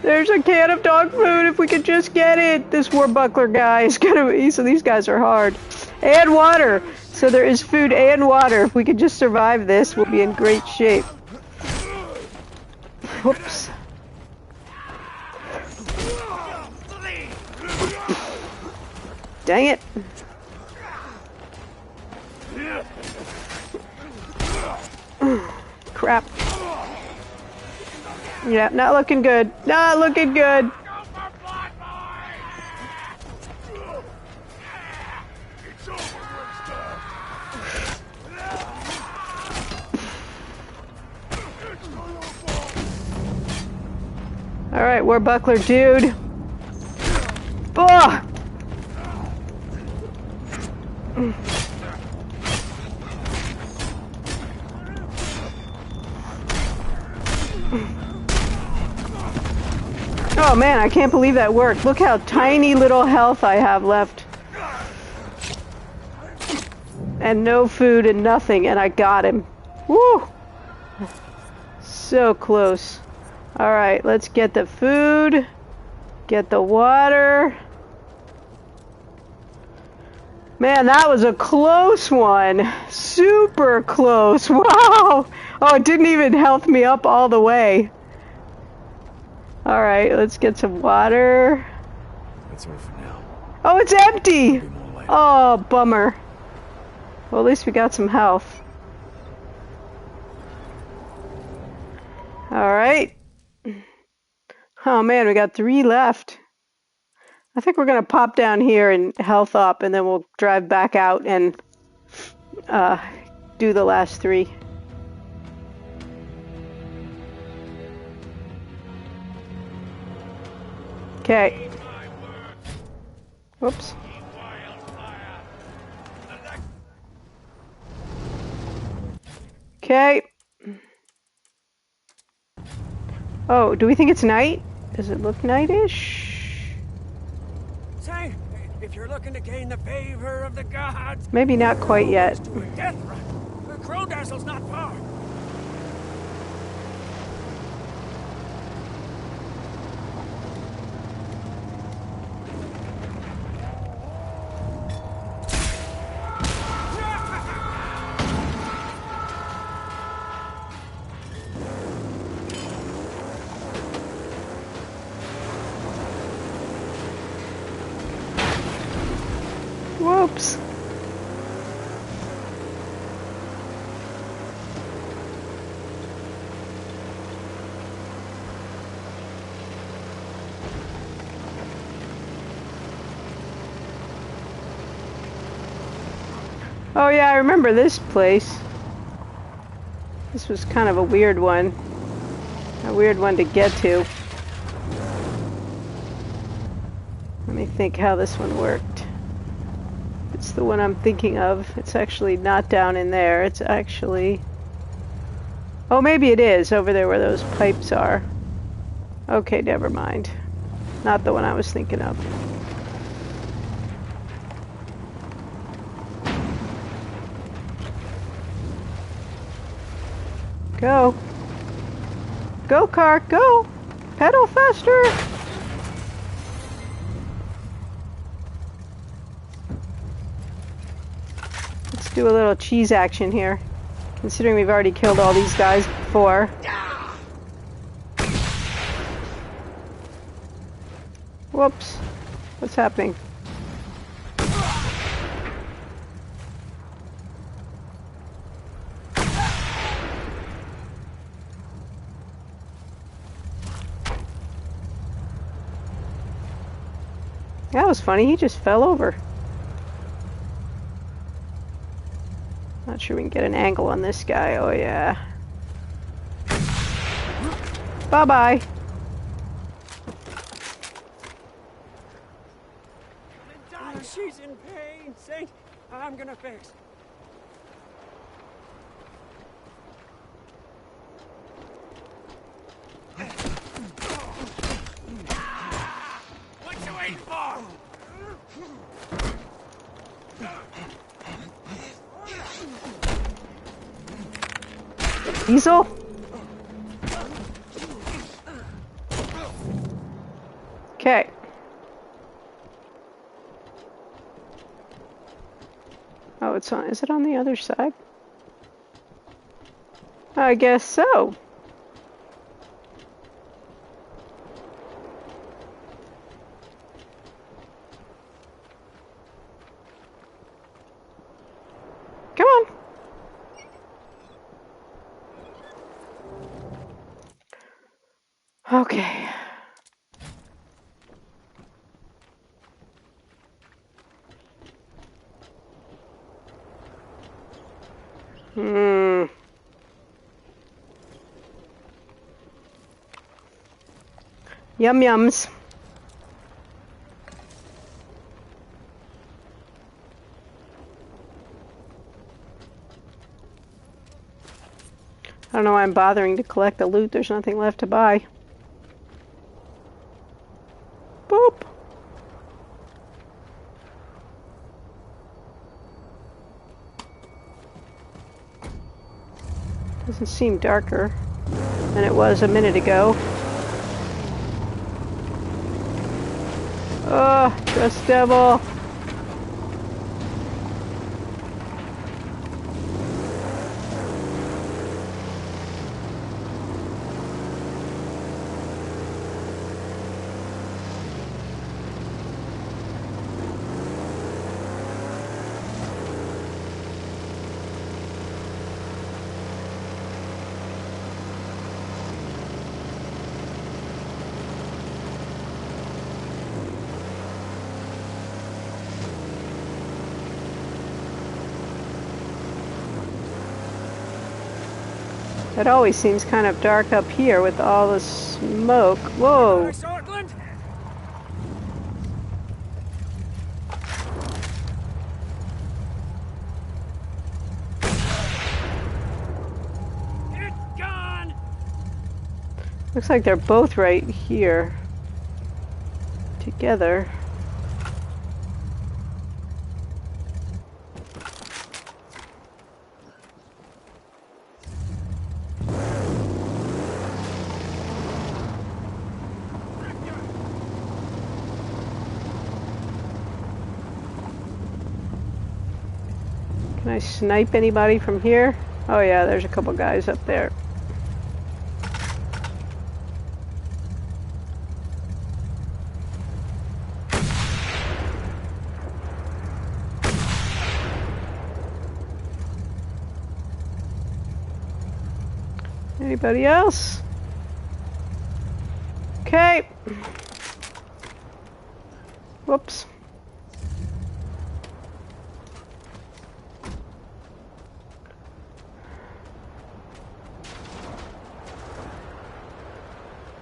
There's a can of dog food if we could just get it. This warbuckler guy is gonna be, so these guys are hard. And water. So there is food and water. If we could just survive this, we'll be in great shape. Whoops. Dang it. Crap. Yeah, not looking good. Not looking good. Alright, warbuckler dude. Ugh! Oh man, I can't believe that worked. Look how tiny little health I have left. And no food and nothing, and I got him. Woo! So close. Alright, let's get the food. Get the water. Man, that was a close one. Super close. Wow! Oh, it didn't even health me up all the way. Alright, let's get some water. That's all for now. Oh, it's empty! Oh, bummer. Well, at least we got some health. Alright. Oh man, we got 3 left. I think we're gonna pop down here and health up, and then we'll drive back out and do the last 3. Okay. Whoops. Okay. Oh, do we think it's night? Does it look nightish? Say, if you're looking to gain the favor of the gods, maybe not quite yet. do a death run. Crow-Dazzle's not far. Whoops. Oh yeah, I remember this place. This was kind of a weird one. A weird one to get to. Let me think how this one worked. It's the one I'm thinking of. It's actually not down in there. It's actually... oh, maybe it is over there where those pipes are. Okay, never mind. Not the one I was thinking of. Go. Go, car, go! Pedal faster! Let's do a little cheese action here. Considering we've already killed all these guys before. Whoops. What's happening? That was funny. He just fell over. Not sure we can get an angle on this guy. Oh, yeah. Bye-bye. She's in pain, Saint. I'm gonna fix. What you waiting for? Diesel? Okay. Oh, it's on. Is it on the other side? I guess so. Come on. Okay. Yum yums. I don't know why I'm bothering to collect the loot. There's nothing left to buy. Boop. Doesn't seem darker than it was a minute ago. Oh, Dust Devil. It always seems kind of dark up here with all the smoke. Whoa. Looks like they're both right here together. Can I snipe anybody from here? Oh yeah, there's a couple guys up there. Anybody else? Okay. Whoops.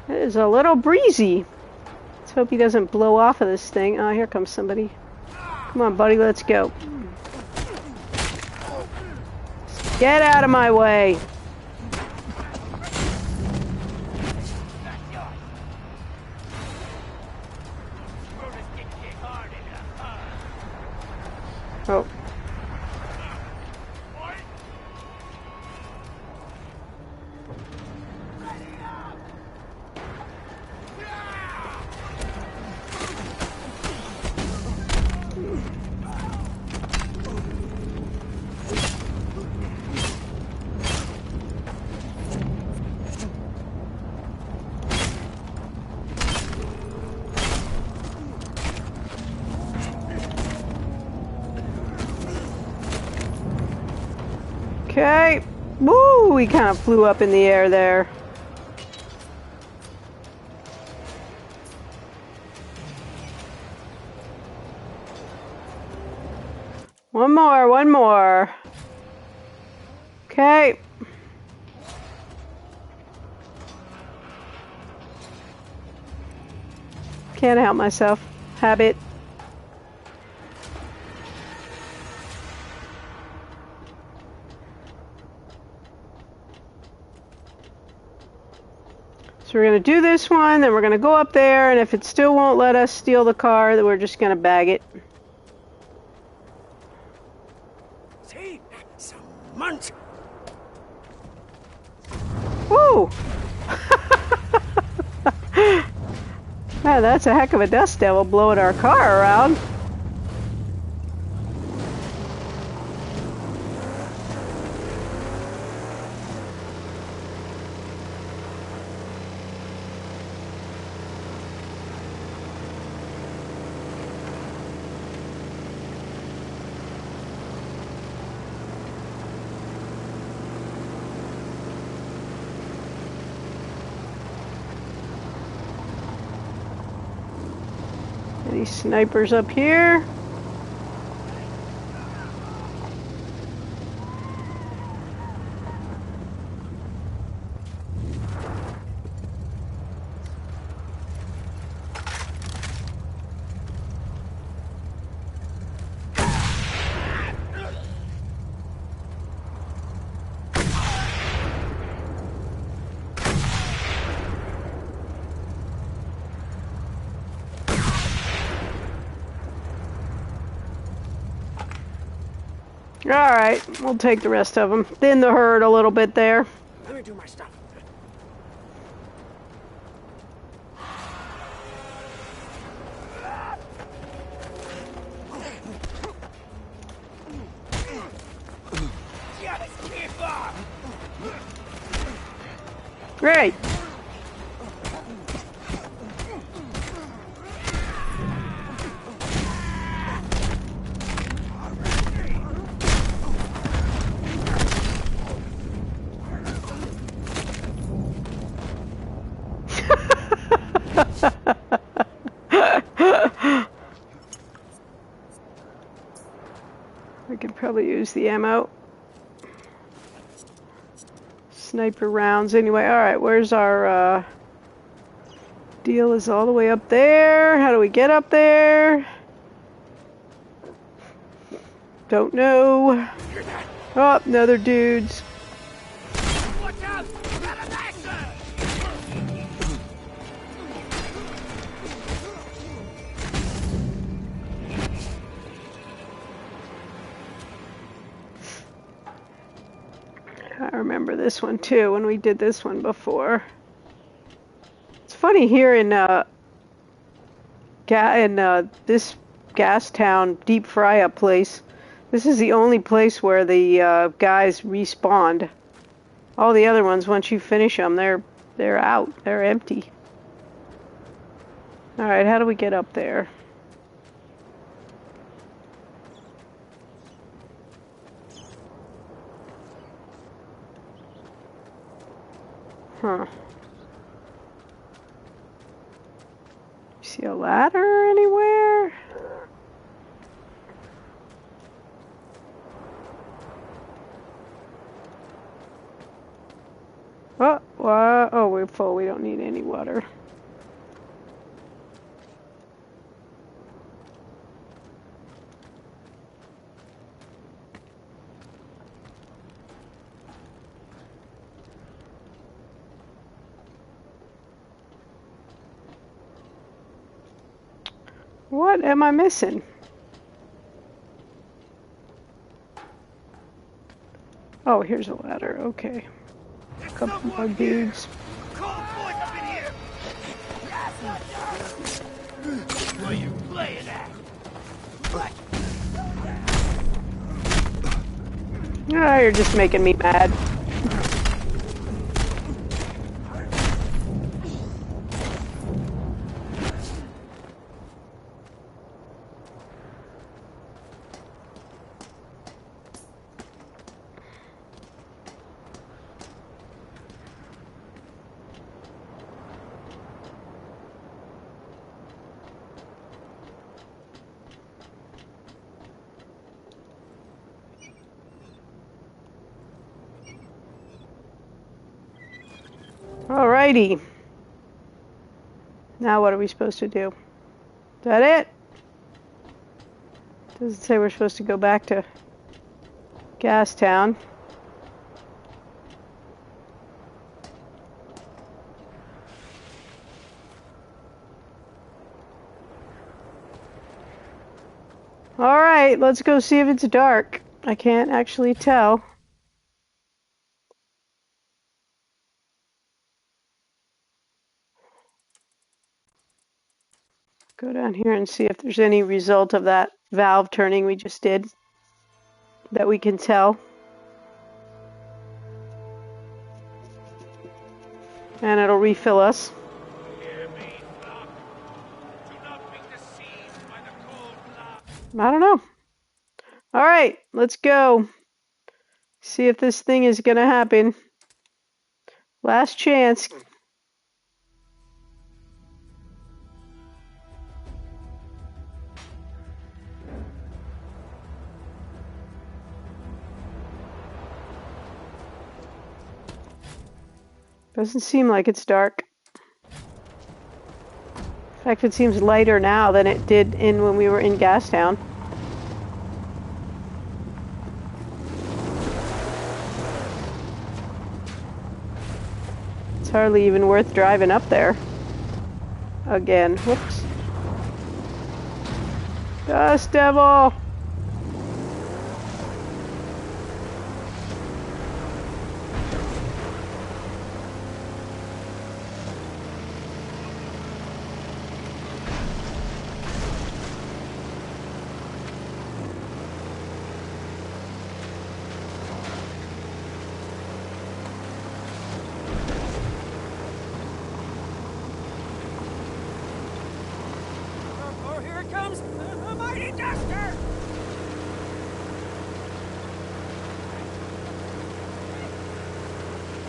It is a little breezy. Let's hope he doesn't blow off of this thing. Oh, here comes somebody. Come on, buddy, let's go. Get out of my way. Oh. Okay. Woo! We kind of flew up in the air there. One more, one more. Okay. Can't help myself. Habit. So we're going to do this one, then we're going to go up there, and if it still won't let us steal the car, then we're just going to bag it. See? Some munch. Woo! Man, that's a heck of a dust devil blowing our car around. Any snipers up here? Alright, we'll take the rest of them. Thin the herd a little bit there. Let me do my stuff. Great. I could probably use the ammo. Sniper rounds anyway. Alright, where's our deal? Is all the way up there. How do we get up there? Don't know. Oh, another dudes. Watch out! I remember this one too when we did this one before. It's funny here in this gas town deep fry up place. This is the only place where the guys respawned. All the other ones, once you finish them, they're out. They're empty. All right, how do we get up there? Huh. See a ladder anywhere? Oh, we're full. We don't need any water. What am I missing? Oh, here's a ladder. Okay. A couple more dudes. What are you playing at? Ah, you're just making me mad. Alrighty. Now what are we supposed to do? Is that it? Doesn't say we're supposed to go back to Gastown. Alright, let's go see if it's dark. I can't actually tell. Go down here and see if there's any result of that valve turning we just did that we can tell. And it'll refill us. I don't know. Alright, let's go. See if this thing is gonna happen. Last chance. Doesn't seem like it's dark. In fact, it seems lighter now than it did when we were in Gastown. It's hardly even worth driving up there. Again. Whoops. Dust Devil!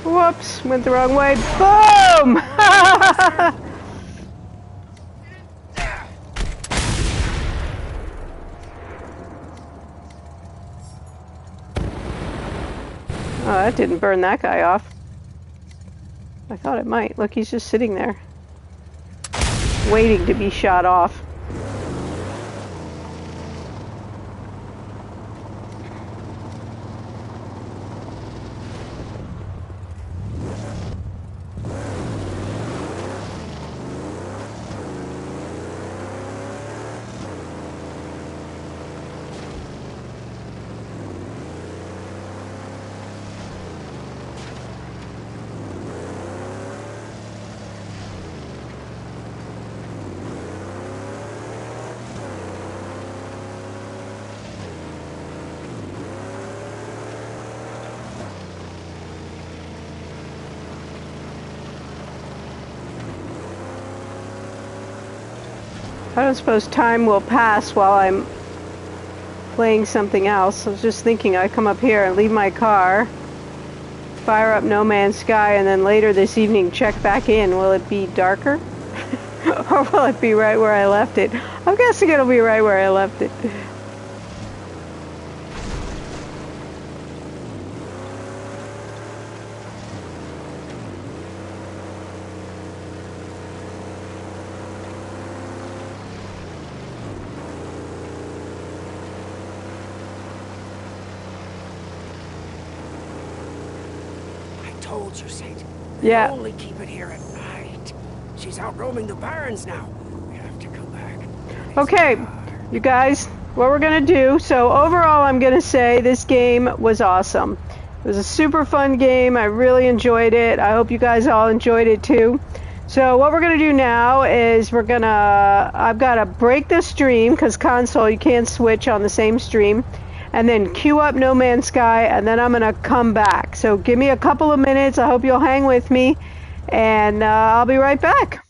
Whoops, went the wrong way. Boom! Oh, that didn't burn that guy off. I thought it might. Look, he's just sitting there, waiting to be shot off. I don't suppose time will pass while I'm playing something else. I was just thinking I'd come up here and leave my car, fire up No Man's Sky, and then later this evening check back in. Will it be darker? Or will it be right where I left it? I'm guessing it'll be right where I left it. Told you, Saint. Yeah. Only keep it here at night. She's out roaming the barrens now. We have to come back. Okay, you guys, what we're gonna do. So overall, I'm gonna say this game was awesome. It was a super fun game. I really enjoyed it. I hope you guys all enjoyed it too. So what we're gonna do now is I've gotta break the stream because console you can't switch on the same stream. And then queue up No Man's Sky, and then I'm going to come back. So give me a couple of minutes. I hope you'll hang with me, and I'll be right back.